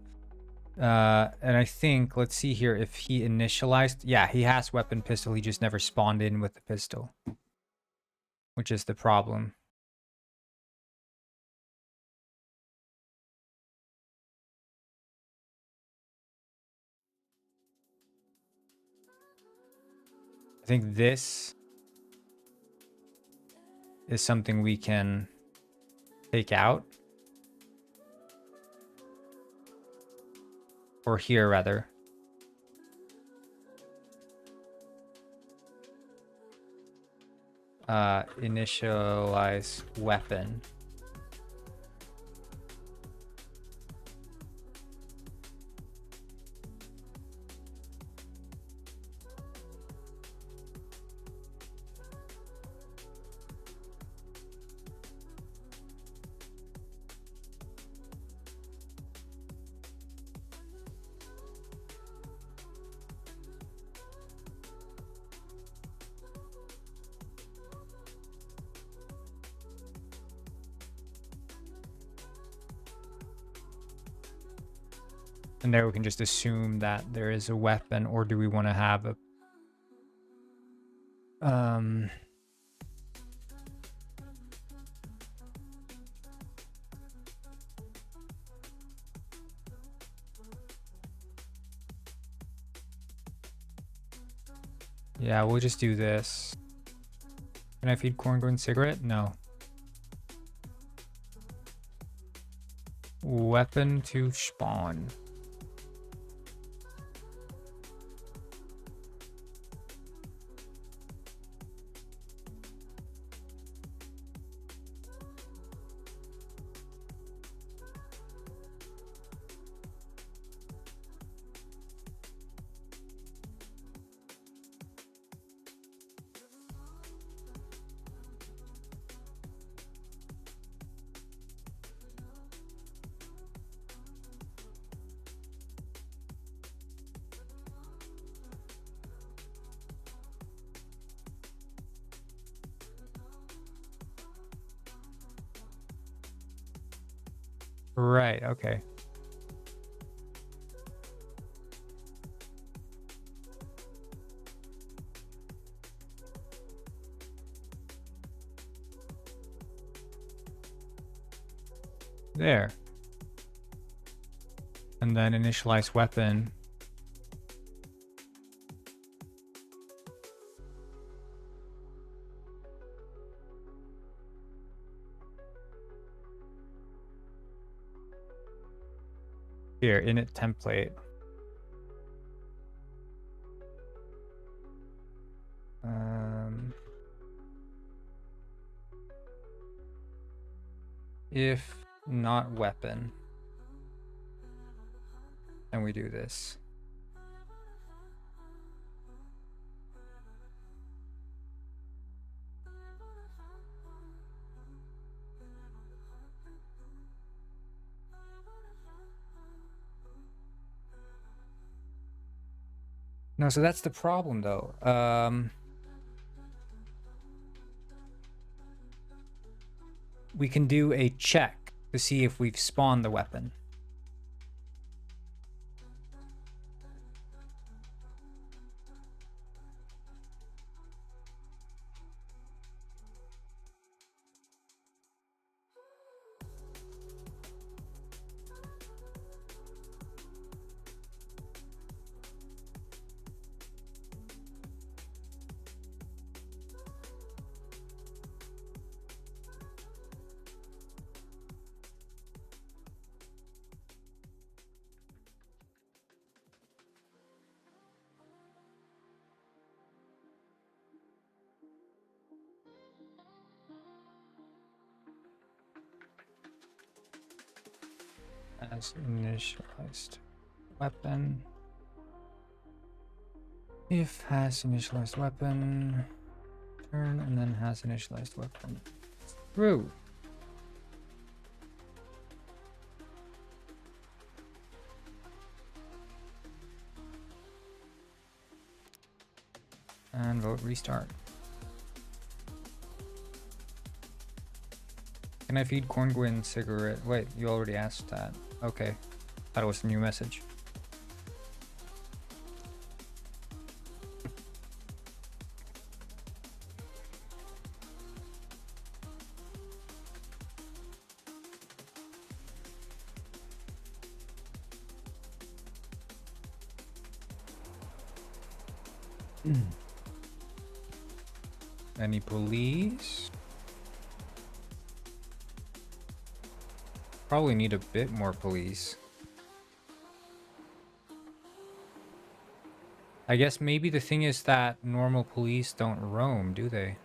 Speaker 1: And I think, let's see here if he initialized. Yeah, he has weapon pistol. He just never spawned in with the pistol, which is the problem. I think this is something we can take out. Or here, rather. Initialize weapon. And there we can just assume that there is a weapon, or do we want to have a... Yeah, we'll just do this. Can I feed corn going cigarette? No. Weapon to spawn. Right, okay. There. And then initialize weapon. Here, init template. If not weapon, and we do this. No, so that's the problem though. We can do a check to see if we've spawned the weapon. As initialized weapon. If has initialized weapon, turn and then has initialized weapon. True. And vote restart. Can I feed Corngwin cigarette? Wait, you already asked that. Okay. Thought it was a new message. Any police? Probably need a bit more police. I guess maybe the thing is that normal police don't roam, do they?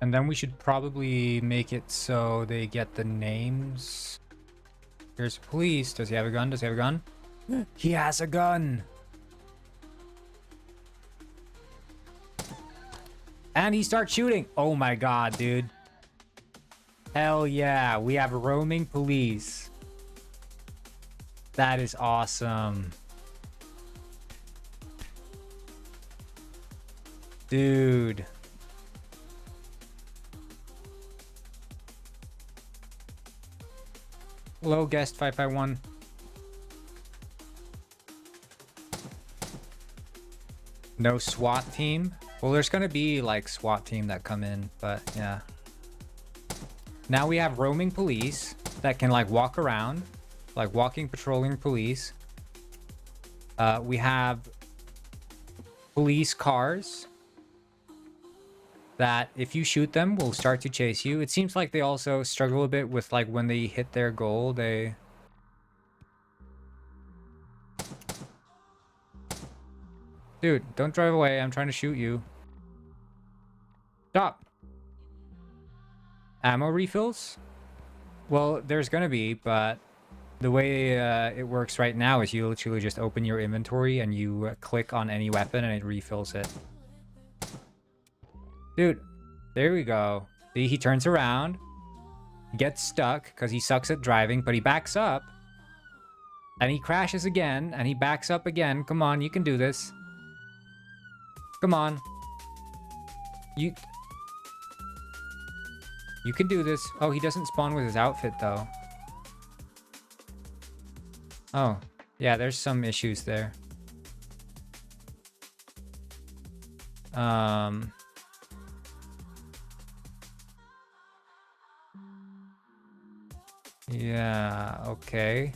Speaker 1: And then we should probably make it so they get the names. Here's police. Does he have a gun? Does he have a gun? He has a gun! And he starts shooting! Oh my god, dude. Hell yeah, we have roaming police. That is awesome. Dude. Hello, guest 551. No SWAT team? Well, there's gonna be like SWAT team that come in, but yeah. Now we have roaming police that can like walk around, like walking patrolling police. We have police cars that if you shoot them will start to chase you. It seems like they also struggle a bit with like when they hit their goal, they... Dude, don't drive away. I'm trying to shoot you. Stop. Ammo refills? Well, there's gonna be, but the way it works right now is you literally just open your inventory and you click on any weapon and it refills it. Dude, there we go. See, he turns around. He gets stuck because he sucks at driving, but he backs up. And he crashes again, and he backs up again. Come on, you can do this. Come on. You can do this. Oh, he doesn't spawn with his outfit, though. Oh, yeah, there's some issues there. Yeah, okay.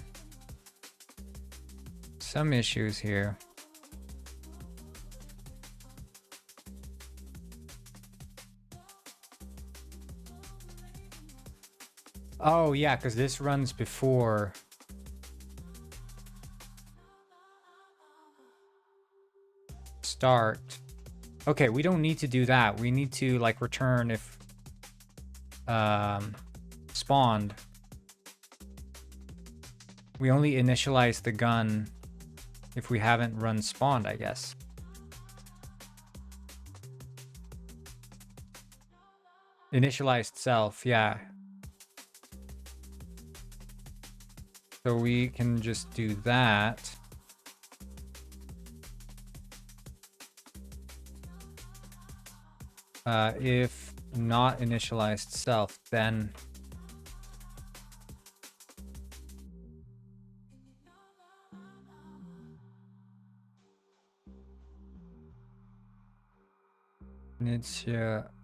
Speaker 1: Some issues here. Oh, yeah, because this runs before. Start. Okay, we don't need to do that. We need to, like, return if spawned. We only initialize the gun if we haven't run spawned, I guess. Initialized self, yeah. So we can just do that. If not initialized self, then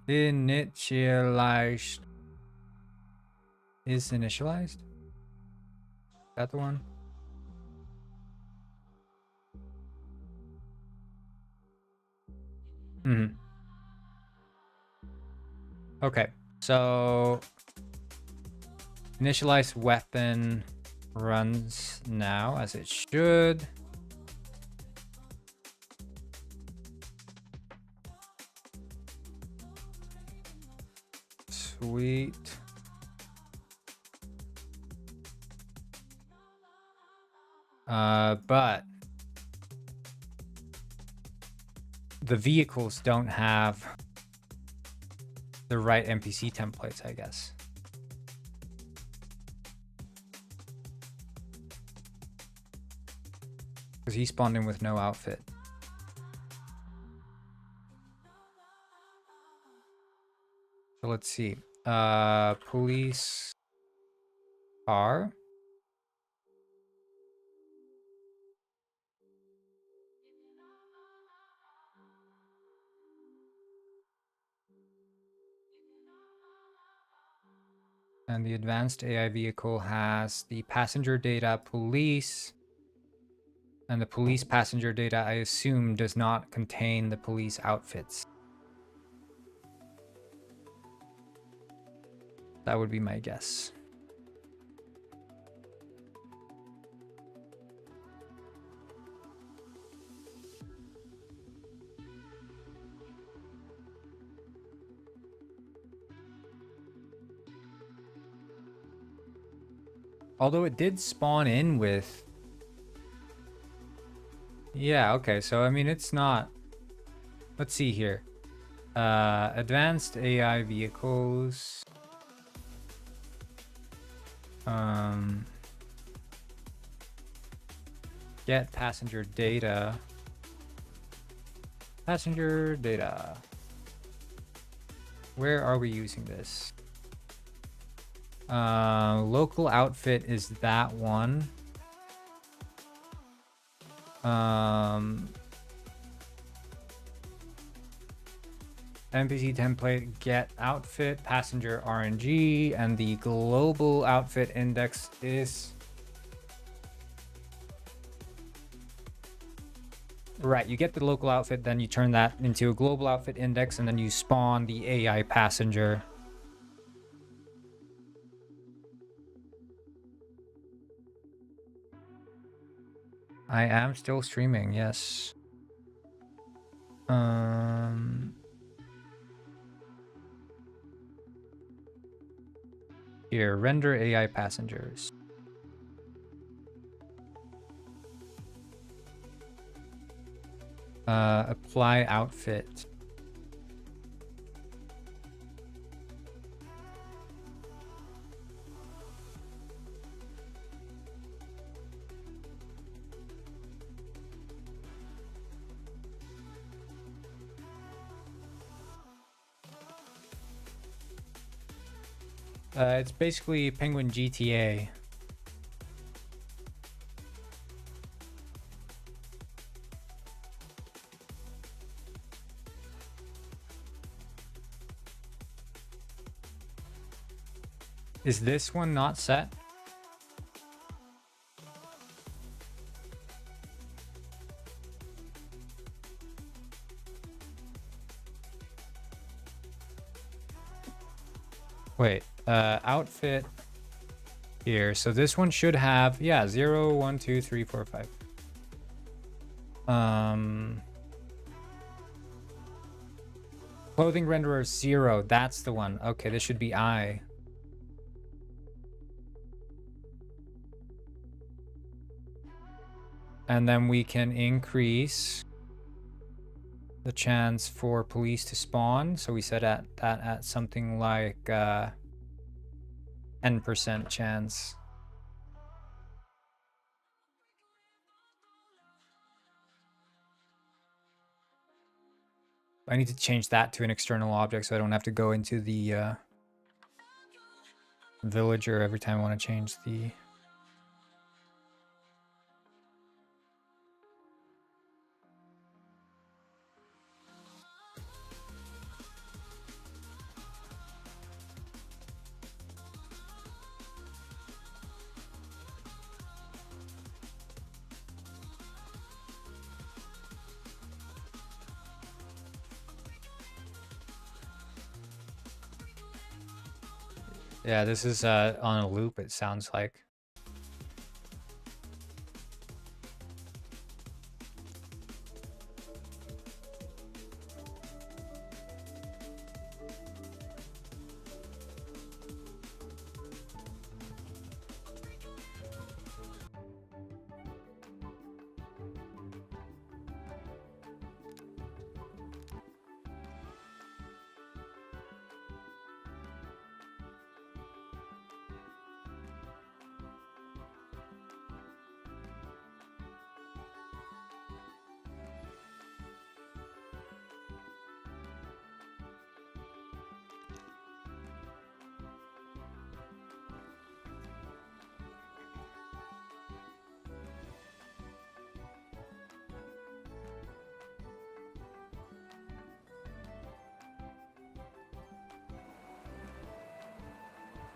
Speaker 1: Initialized. Is initialized? Is that the one? Okay, so initialize weapon runs now as it should. Sweet. But the vehicles don't have the right NPC templates, I guess. Because he spawned in with no outfit. So let's see. Police car. And the advanced AI vehicle has the passenger data police. And the police passenger data, I assume, does not contain the police outfits. That would be my guess. Although it did spawn in with... Yeah, okay, so I mean, it's not... Let's see here. Advanced AI vehicles. Get passenger data. Passenger data. Where are we using this? Local outfit is that one. NPC template, get outfit, passenger RNG, and the global outfit index is... Right, you get the local outfit, then you turn that into a global outfit index, and then you spawn the AI passenger. I am still streaming, yes. Here, render AI passengers. Apply outfit. It's basically Penguin GTA. Is this one not set? Wait, outfit here. So this one should have, yeah, 0, 1, 2, 3, 4, 5. Clothing renderer 0. That's the one. Okay, this should be I. And then we can increase the chance for police to spawn. So we set that at something like 10% chance. I need to change that to an external object so I don't have to go into the villager every time I want to change the... Yeah, this is on a loop, it sounds like.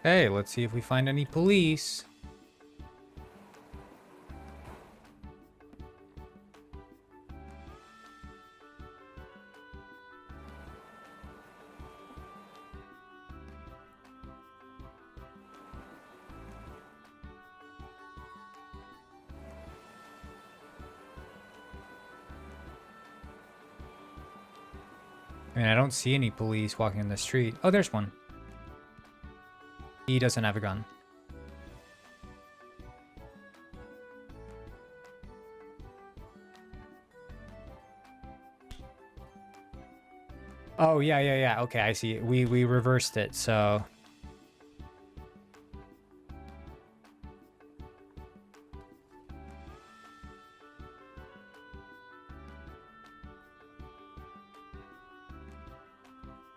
Speaker 1: Hey, let's see if we find any police. I mean, I don't see any police walking in the street. Oh, there's one. He doesn't have a gun. Oh, yeah. Okay, I see. We reversed it, so...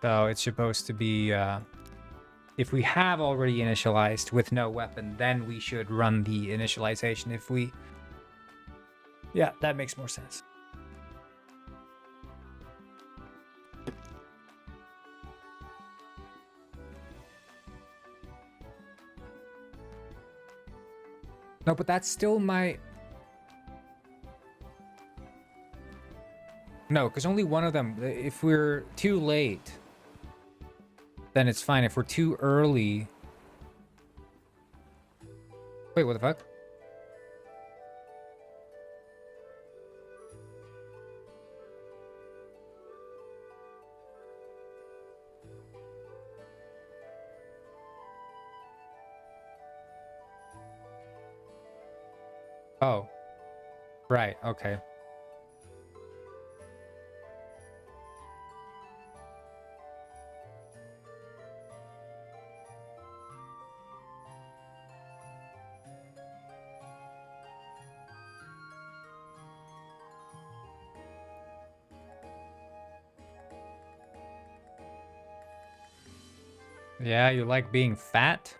Speaker 1: So it's supposed to be, if we have already initialized with no weapon, then we should run the initialization. If we... Yeah, that makes more sense. No, but that's still my... No, because only one of them... If we're too late, then it's fine. If we're too early... Wait, what the fuck? Oh. Right, okay. Yeah, you like being fat?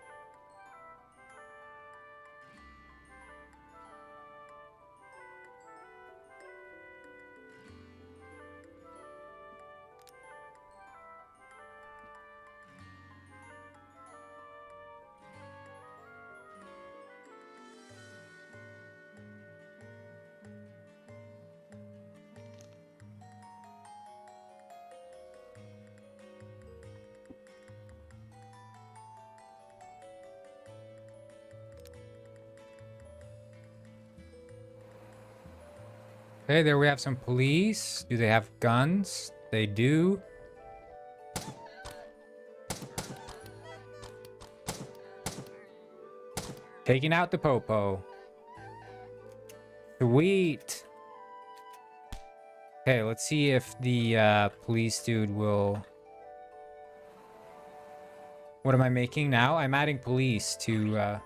Speaker 1: Okay, there we have some police. Do they have guns? They do. Taking out the popo. Sweet. Okay, let's see if the police dude will... What am I making now? I'm adding police to...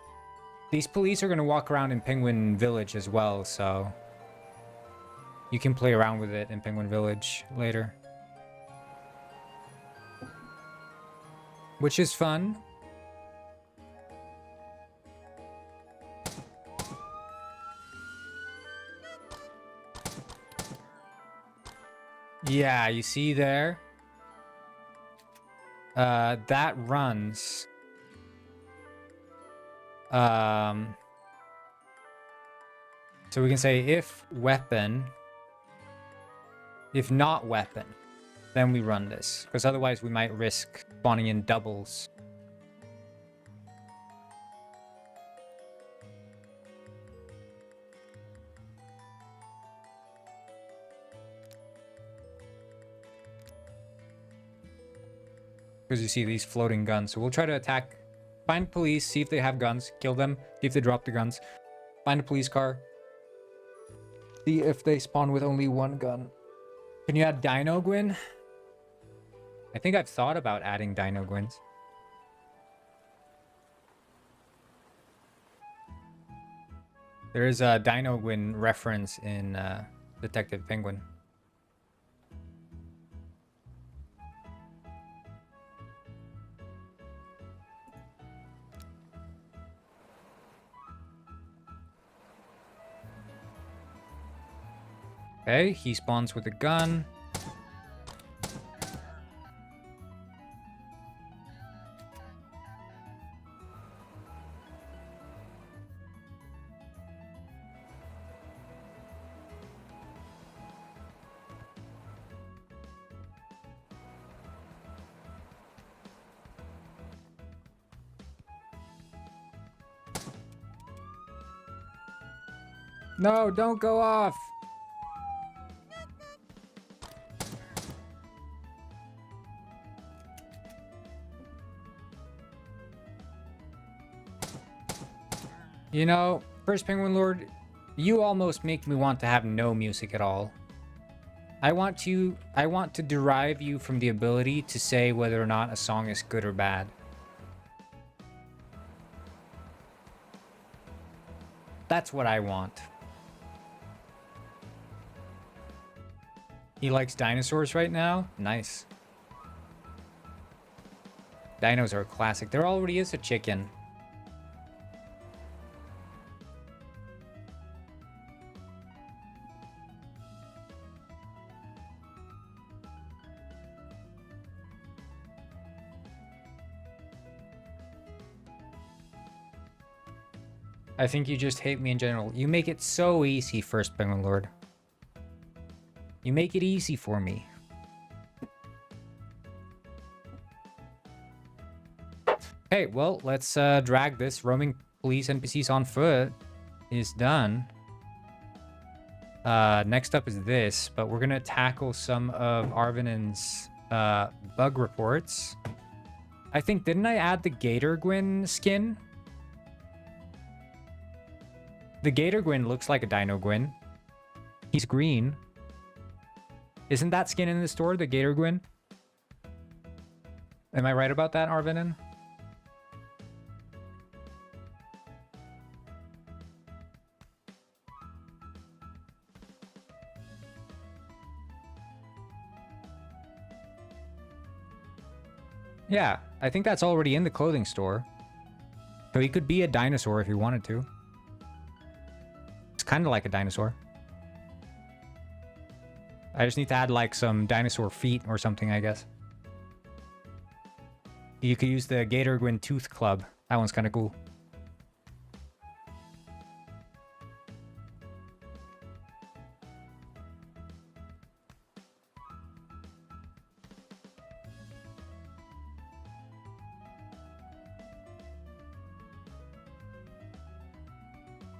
Speaker 1: These police are going to walk around in Penguin Village as well, so... You can play around with it in Penguin Village later. Which is fun. Yeah, you see there? That runs. So we can say if weapon... If not weapon, then we run this. Because otherwise we might risk spawning in doubles. Because you see these floating guns. So we'll try to attack. Find police, see if they have guns. Kill them, see if they drop the guns. Find a police car. See if they spawn with only one gun. Can you add Dino Gwyn? I think I've thought about adding Dino Gwyns. There is a Dino Gwyn reference in Detective Penguin. Okay, he spawns with a gun. No, don't go off. You know, First Penguin Lord, you almost make me want to have no music at all. I want to derive you from the ability to say whether or not a song is good or bad. That's what I want. He likes dinosaurs right now? Nice. Dinos are a classic. There already is a chicken. I think you just hate me in general. You make it so easy, First Penguin Lord. You make it easy for me. Okay, well, let's drag this. Roaming police NPCs on foot is done. Next up is this, but we're gonna tackle some of Arvinen's bug reports. I think, didn't I add the Gator Gwyn skin? The Gator Gwyn looks like a Dino Gwyn. He's green. Isn't that skin in the store, the Gator Gwyn? Am I right about that, Arvinen? Yeah, I think that's already in the clothing store. So he could be a dinosaur if he wanted to. It's kind of like a dinosaur. I just need to add like some dinosaur feet or something, I guess. You could use the Gator Gwyn Tooth Club. That one's kind of cool.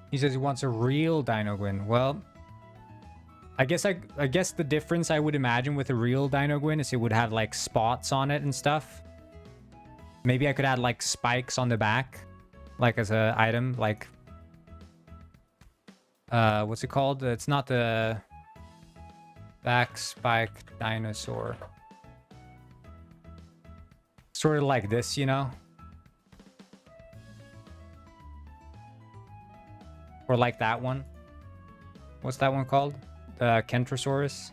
Speaker 1: He says he wants a real Dino Gwyn. Well, I guess the difference I would imagine with a real Dino Gwyn is it would have like spots on it and stuff. Maybe I could add like spikes on the back, like as a item, like what's it called? It's not the back spike dinosaur. Sort of like this, you know? Or like that one. What's that one called? The Kentrosaurus.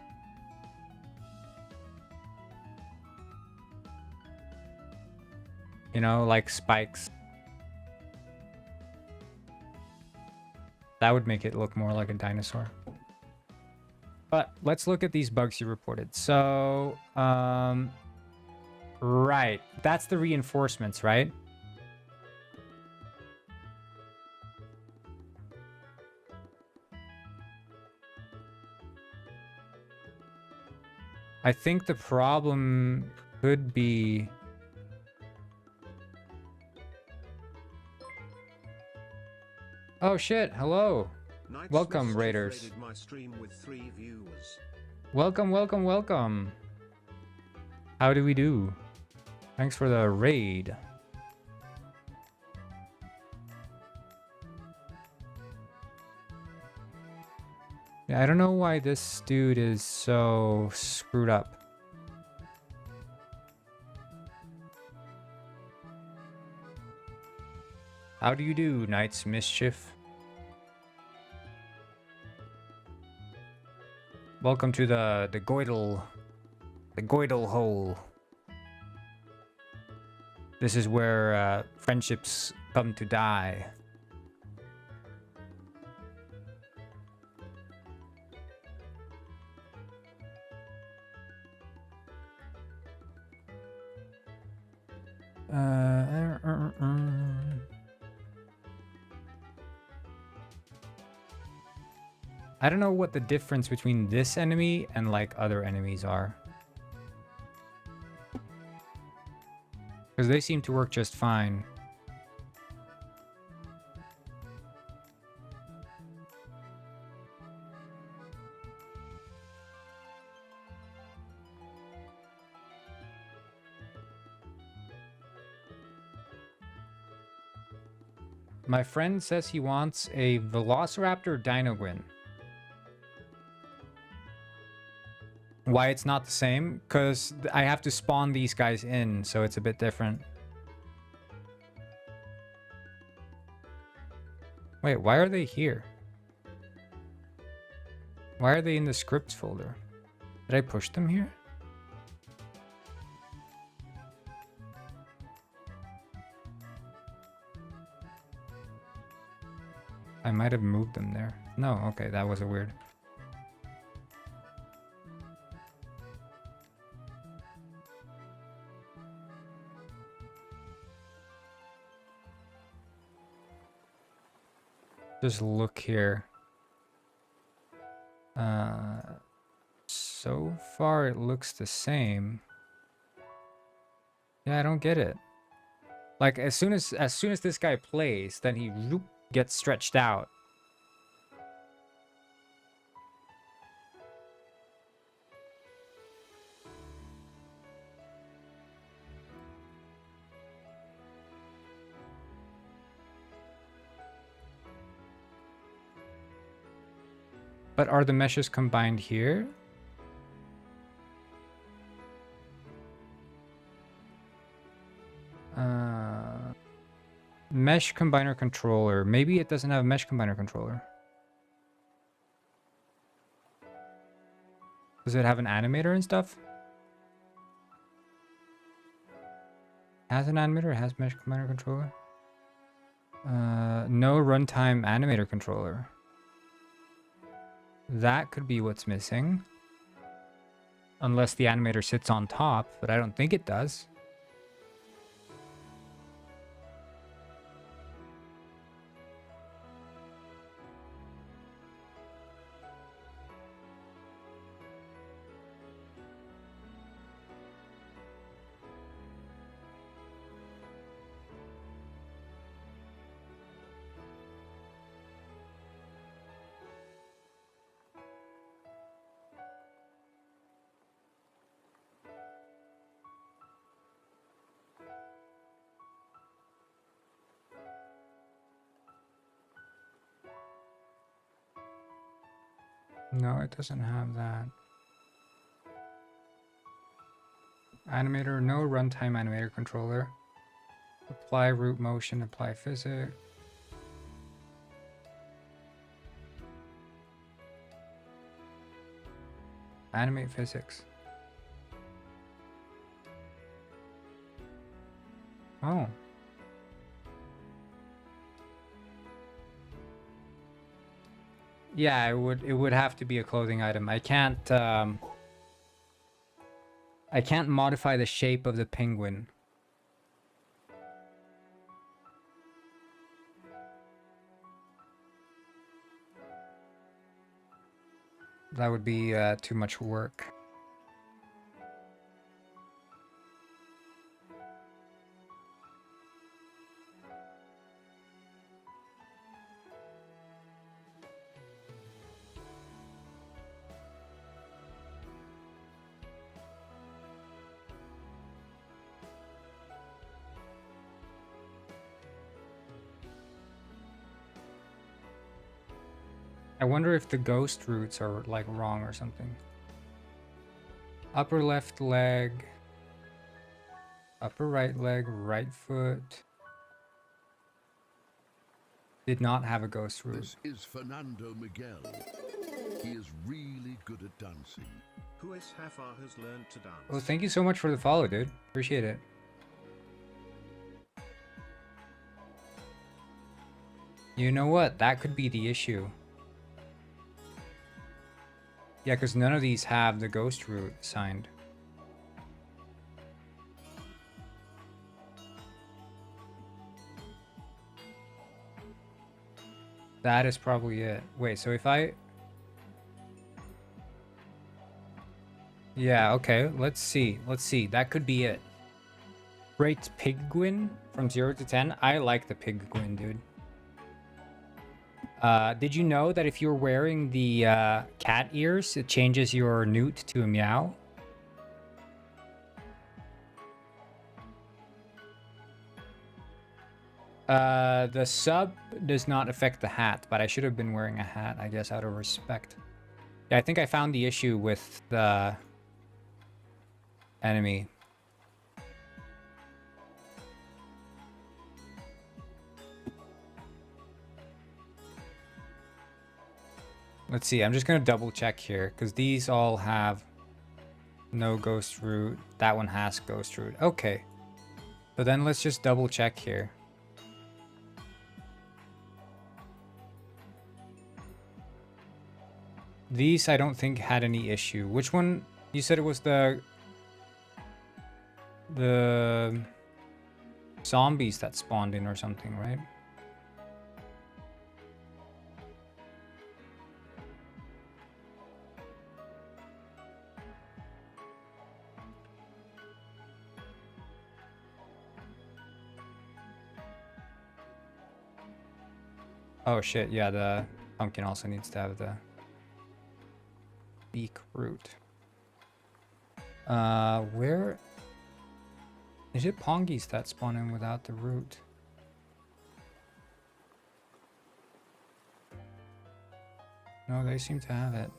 Speaker 1: You know, like spikes. That would make it look more like a dinosaur. But let's look at these bugs you reported. So, right. That's the reinforcements, right? I think the problem could be... Oh shit, hello.
Speaker 4: Night
Speaker 1: Welcome,
Speaker 4: Swiss
Speaker 1: Raiders.
Speaker 4: raided my stream with 3 viewers.
Speaker 1: Welcome, welcome, welcome. How do we do? Thanks for the raid. Yeah, I don't know why this dude is so screwed up. How do you do, Knight's Mischief? Welcome to the goidle hole. This is where friendships come to die. I don't know what the difference between this enemy and like other enemies are. Because they seem to work just fine. My friend says he wants a Velociraptor Dinogrin. Why it's not the same? Because I have to spawn these guys in, so it's a bit different. Wait, why are they here? Why are they in the scripts folder? Did I push them here? I might have moved them there. No, okay, that was a weird. Just look here. So far it looks the same. Yeah, I don't get it. Like as soon as this guy plays, then he gets stretched out. But are the meshes combined here? Mesh combiner controller. Maybe it doesn't have a mesh combiner controller. Does it have an animator and stuff? Has an animator? It has mesh combiner controller? No runtime animator controller. That could be what's missing. Unless the animator sits on top, but I don't think it does. No, it doesn't have that. Animator, no runtime animator controller. Apply root motion, apply physics. Animate physics. Oh. Yeah, it would have to be a clothing item. I can't modify the shape of the penguin. That would be too much work. I wonder if the ghost roots are like wrong or something. Upper left leg, upper right leg, right foot. Did not have a ghost root.
Speaker 3: This is Fernando Miguel. He is really good at dancing.
Speaker 4: Who is Hafar has learned to dance.
Speaker 1: Oh, thank you so much for the follow, dude. Appreciate it. You know what? That could be the issue. Yeah, because none of these have the ghost root signed. That is probably it. Wait, so if I... Yeah, okay, let's see. Let's see. That could be it. Rate Pigwin from 0 to 10. I like the Pigwin, dude. Did you know that if you're wearing the cat ears, it changes your newt to a meow? The sub does not affect the hat, but I should have been wearing a hat, I guess, out of respect. Yeah, I think I found the issue with the enemy. Let's see, I'm just gonna double check here, because these all have no ghost root. That one has ghost root. Okay. So then let's just double check here. These I don't think had any issue. Which one? You said it was the zombies that spawned in or something, right? Oh shit, yeah, the pumpkin also needs to have the beak root. Where is it? Pongies that spawn in without the root? No, they seem to have it.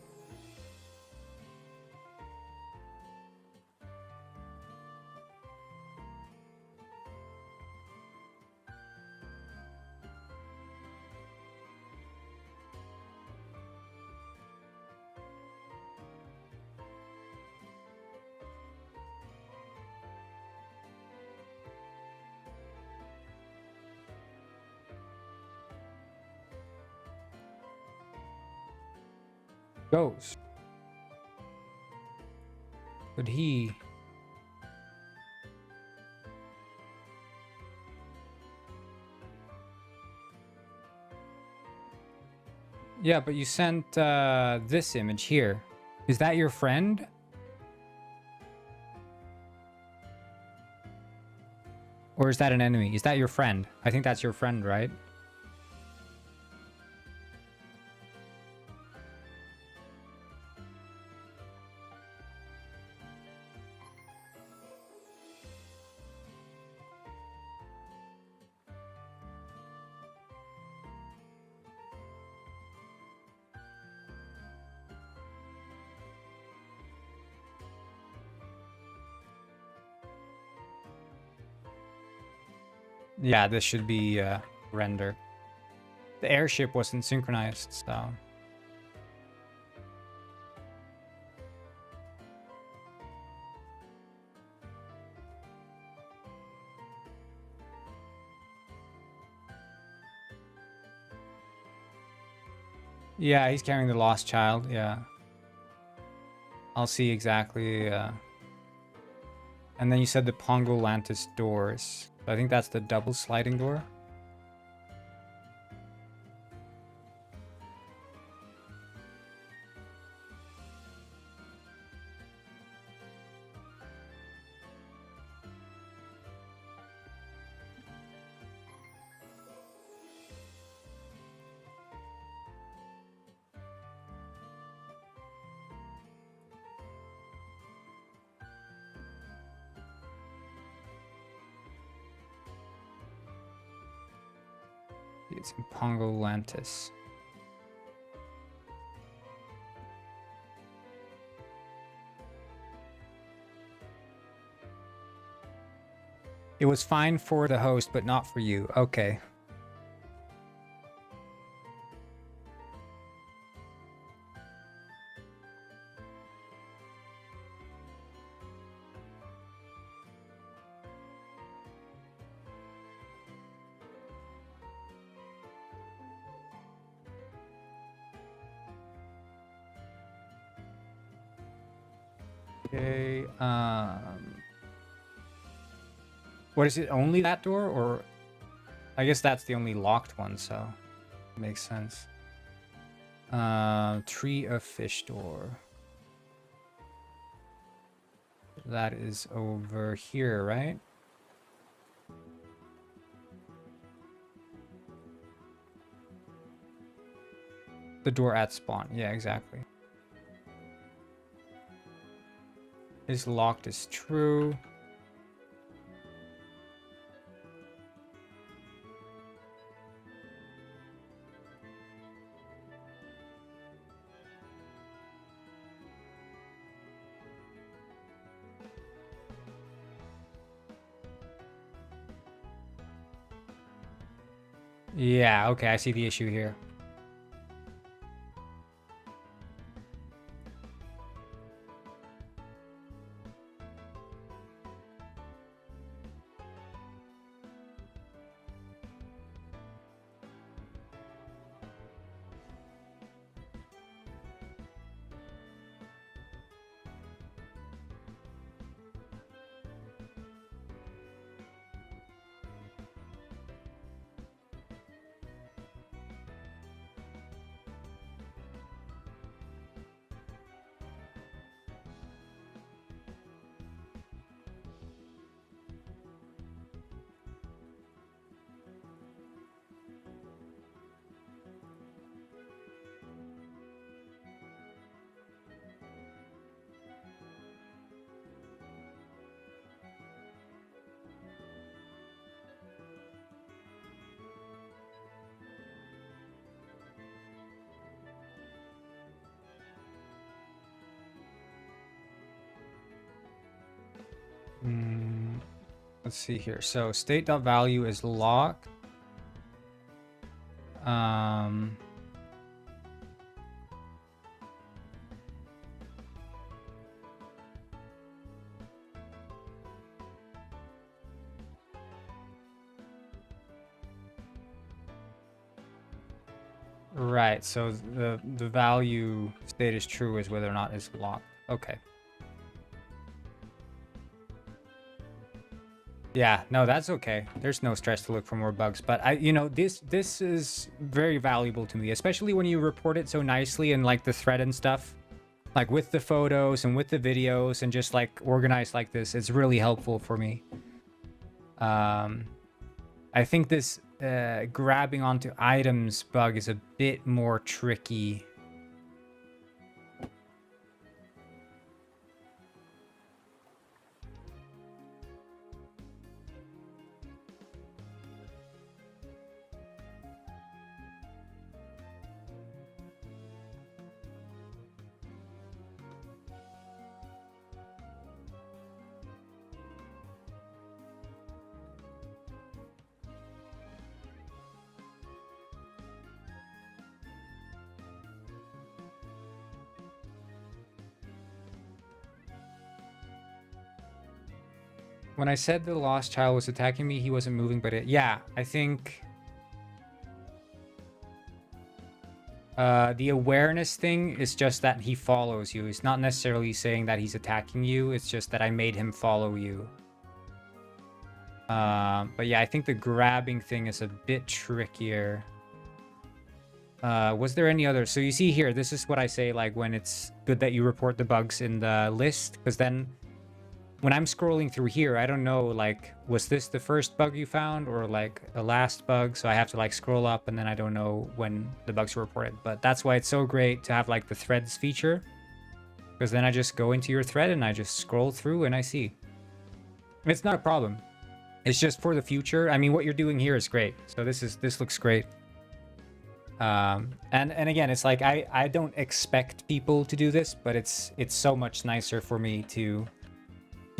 Speaker 1: Ghost. But he... Yeah, but you sent this image here. Is that your friend? Or is that an enemy? Is that your friend? I think that's your friend, right? Yeah, this should be render. The airship wasn't synchronized, so... Yeah, he's carrying the lost child, yeah. I'll see exactly, And then you said the Pongolantis doors. I think that's the double sliding door. It's in Pongolantis. It was fine for the host, but not for you. Okay. Okay, what is it, only that door, or I guess that's the only locked one, so it makes sense. Tree of Fish door. That is over here, right? The door at spawn, yeah, exactly. Is locked is true. Yeah, okay, I see the issue here. Let's see here. So state.value is locked. Right, so the value state is true is whether or not it's locked. Okay. Yeah, no, that's okay. There's no stress to look for more bugs, but this is very valuable to me, especially when you report it so nicely in like the thread and stuff, like with the photos and with the videos and just like organized like this. It's really helpful for me. I think this grabbing onto items bug is a bit more tricky. When I said the lost child was attacking me, he wasn't moving, but yeah, I think the awareness thing is just that he follows you. It's not necessarily saying that he's attacking you. It's just that I made him follow you. But yeah, I think the grabbing thing is a bit trickier. Was there any other? So you see here, this is what I say, like when it's good that you report the bugs in the list, because then when I'm scrolling through here, I don't know, like, was this the first bug you found or like the last bug? So I have to like scroll up and then I don't know when the bugs were reported. But that's why it's so great to have like the threads feature, because then I just go into your thread and I just scroll through and I see. It's not a problem. It's just for the future. I mean, what you're doing here is great. So this looks great. And again, it's like I don't expect people to do this, but it's so much nicer for me to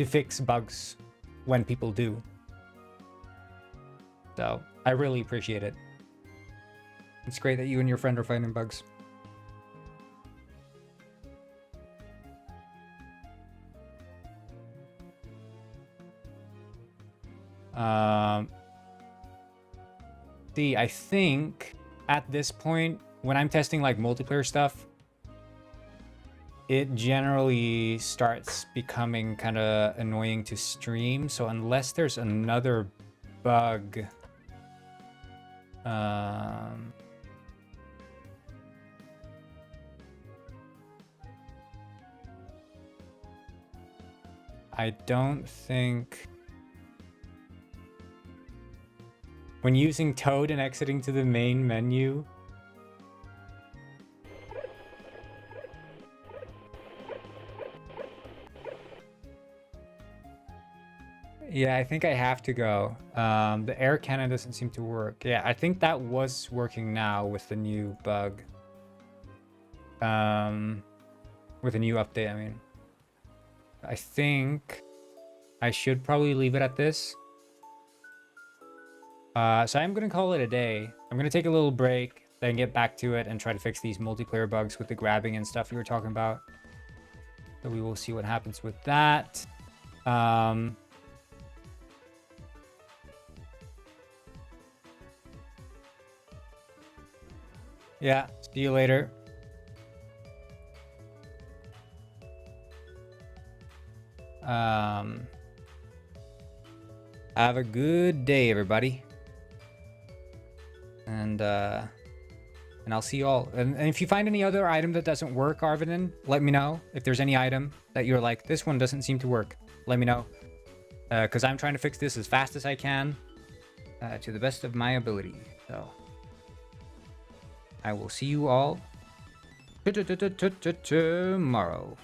Speaker 1: fix bugs when people do. So I really appreciate it. It's great that you and your friend are finding bugs. See, I think at this point, when I'm testing like multiplayer stuff, it generally starts becoming kind of annoying to stream. So unless there's another bug, I don't think when using Toad and exiting to the main menu. Yeah, I think I have to go. The air cannon doesn't seem to work. Yeah, I think that was working now with the new bug. With a new update, I mean. I think I should probably leave it at this. So I'm going to call it a day. I'm going to take a little break, then get back to it and try to fix these multiplayer bugs with the grabbing and stuff you were talking about. So we will see what happens with that. Yeah, see you later. Have a good day, everybody. And I'll see you all. And if you find any other item that doesn't work, Arvinin, let me know. If there's any item that you're like, this one doesn't seem to work, let me know. Because I'm trying to fix this as fast as I can, to the best of my ability. So I will see you all tomorrow.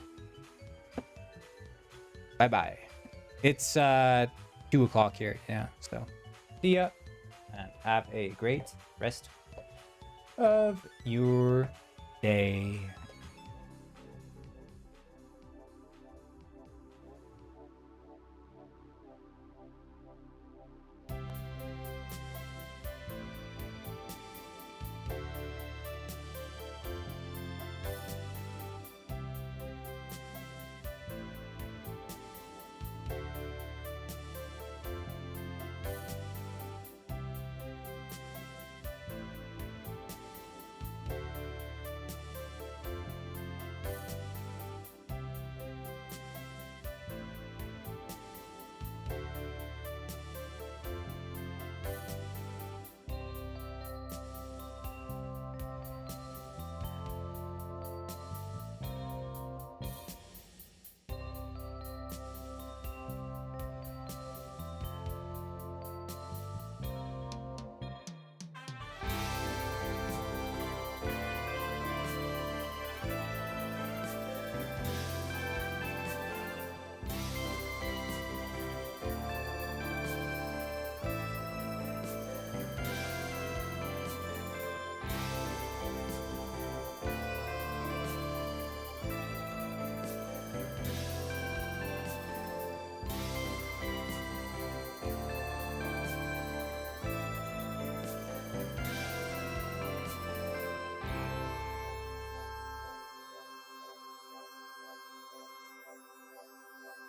Speaker 1: Bye-bye. It's 2 o'clock here. Yeah, so see ya. And have a great rest of your day.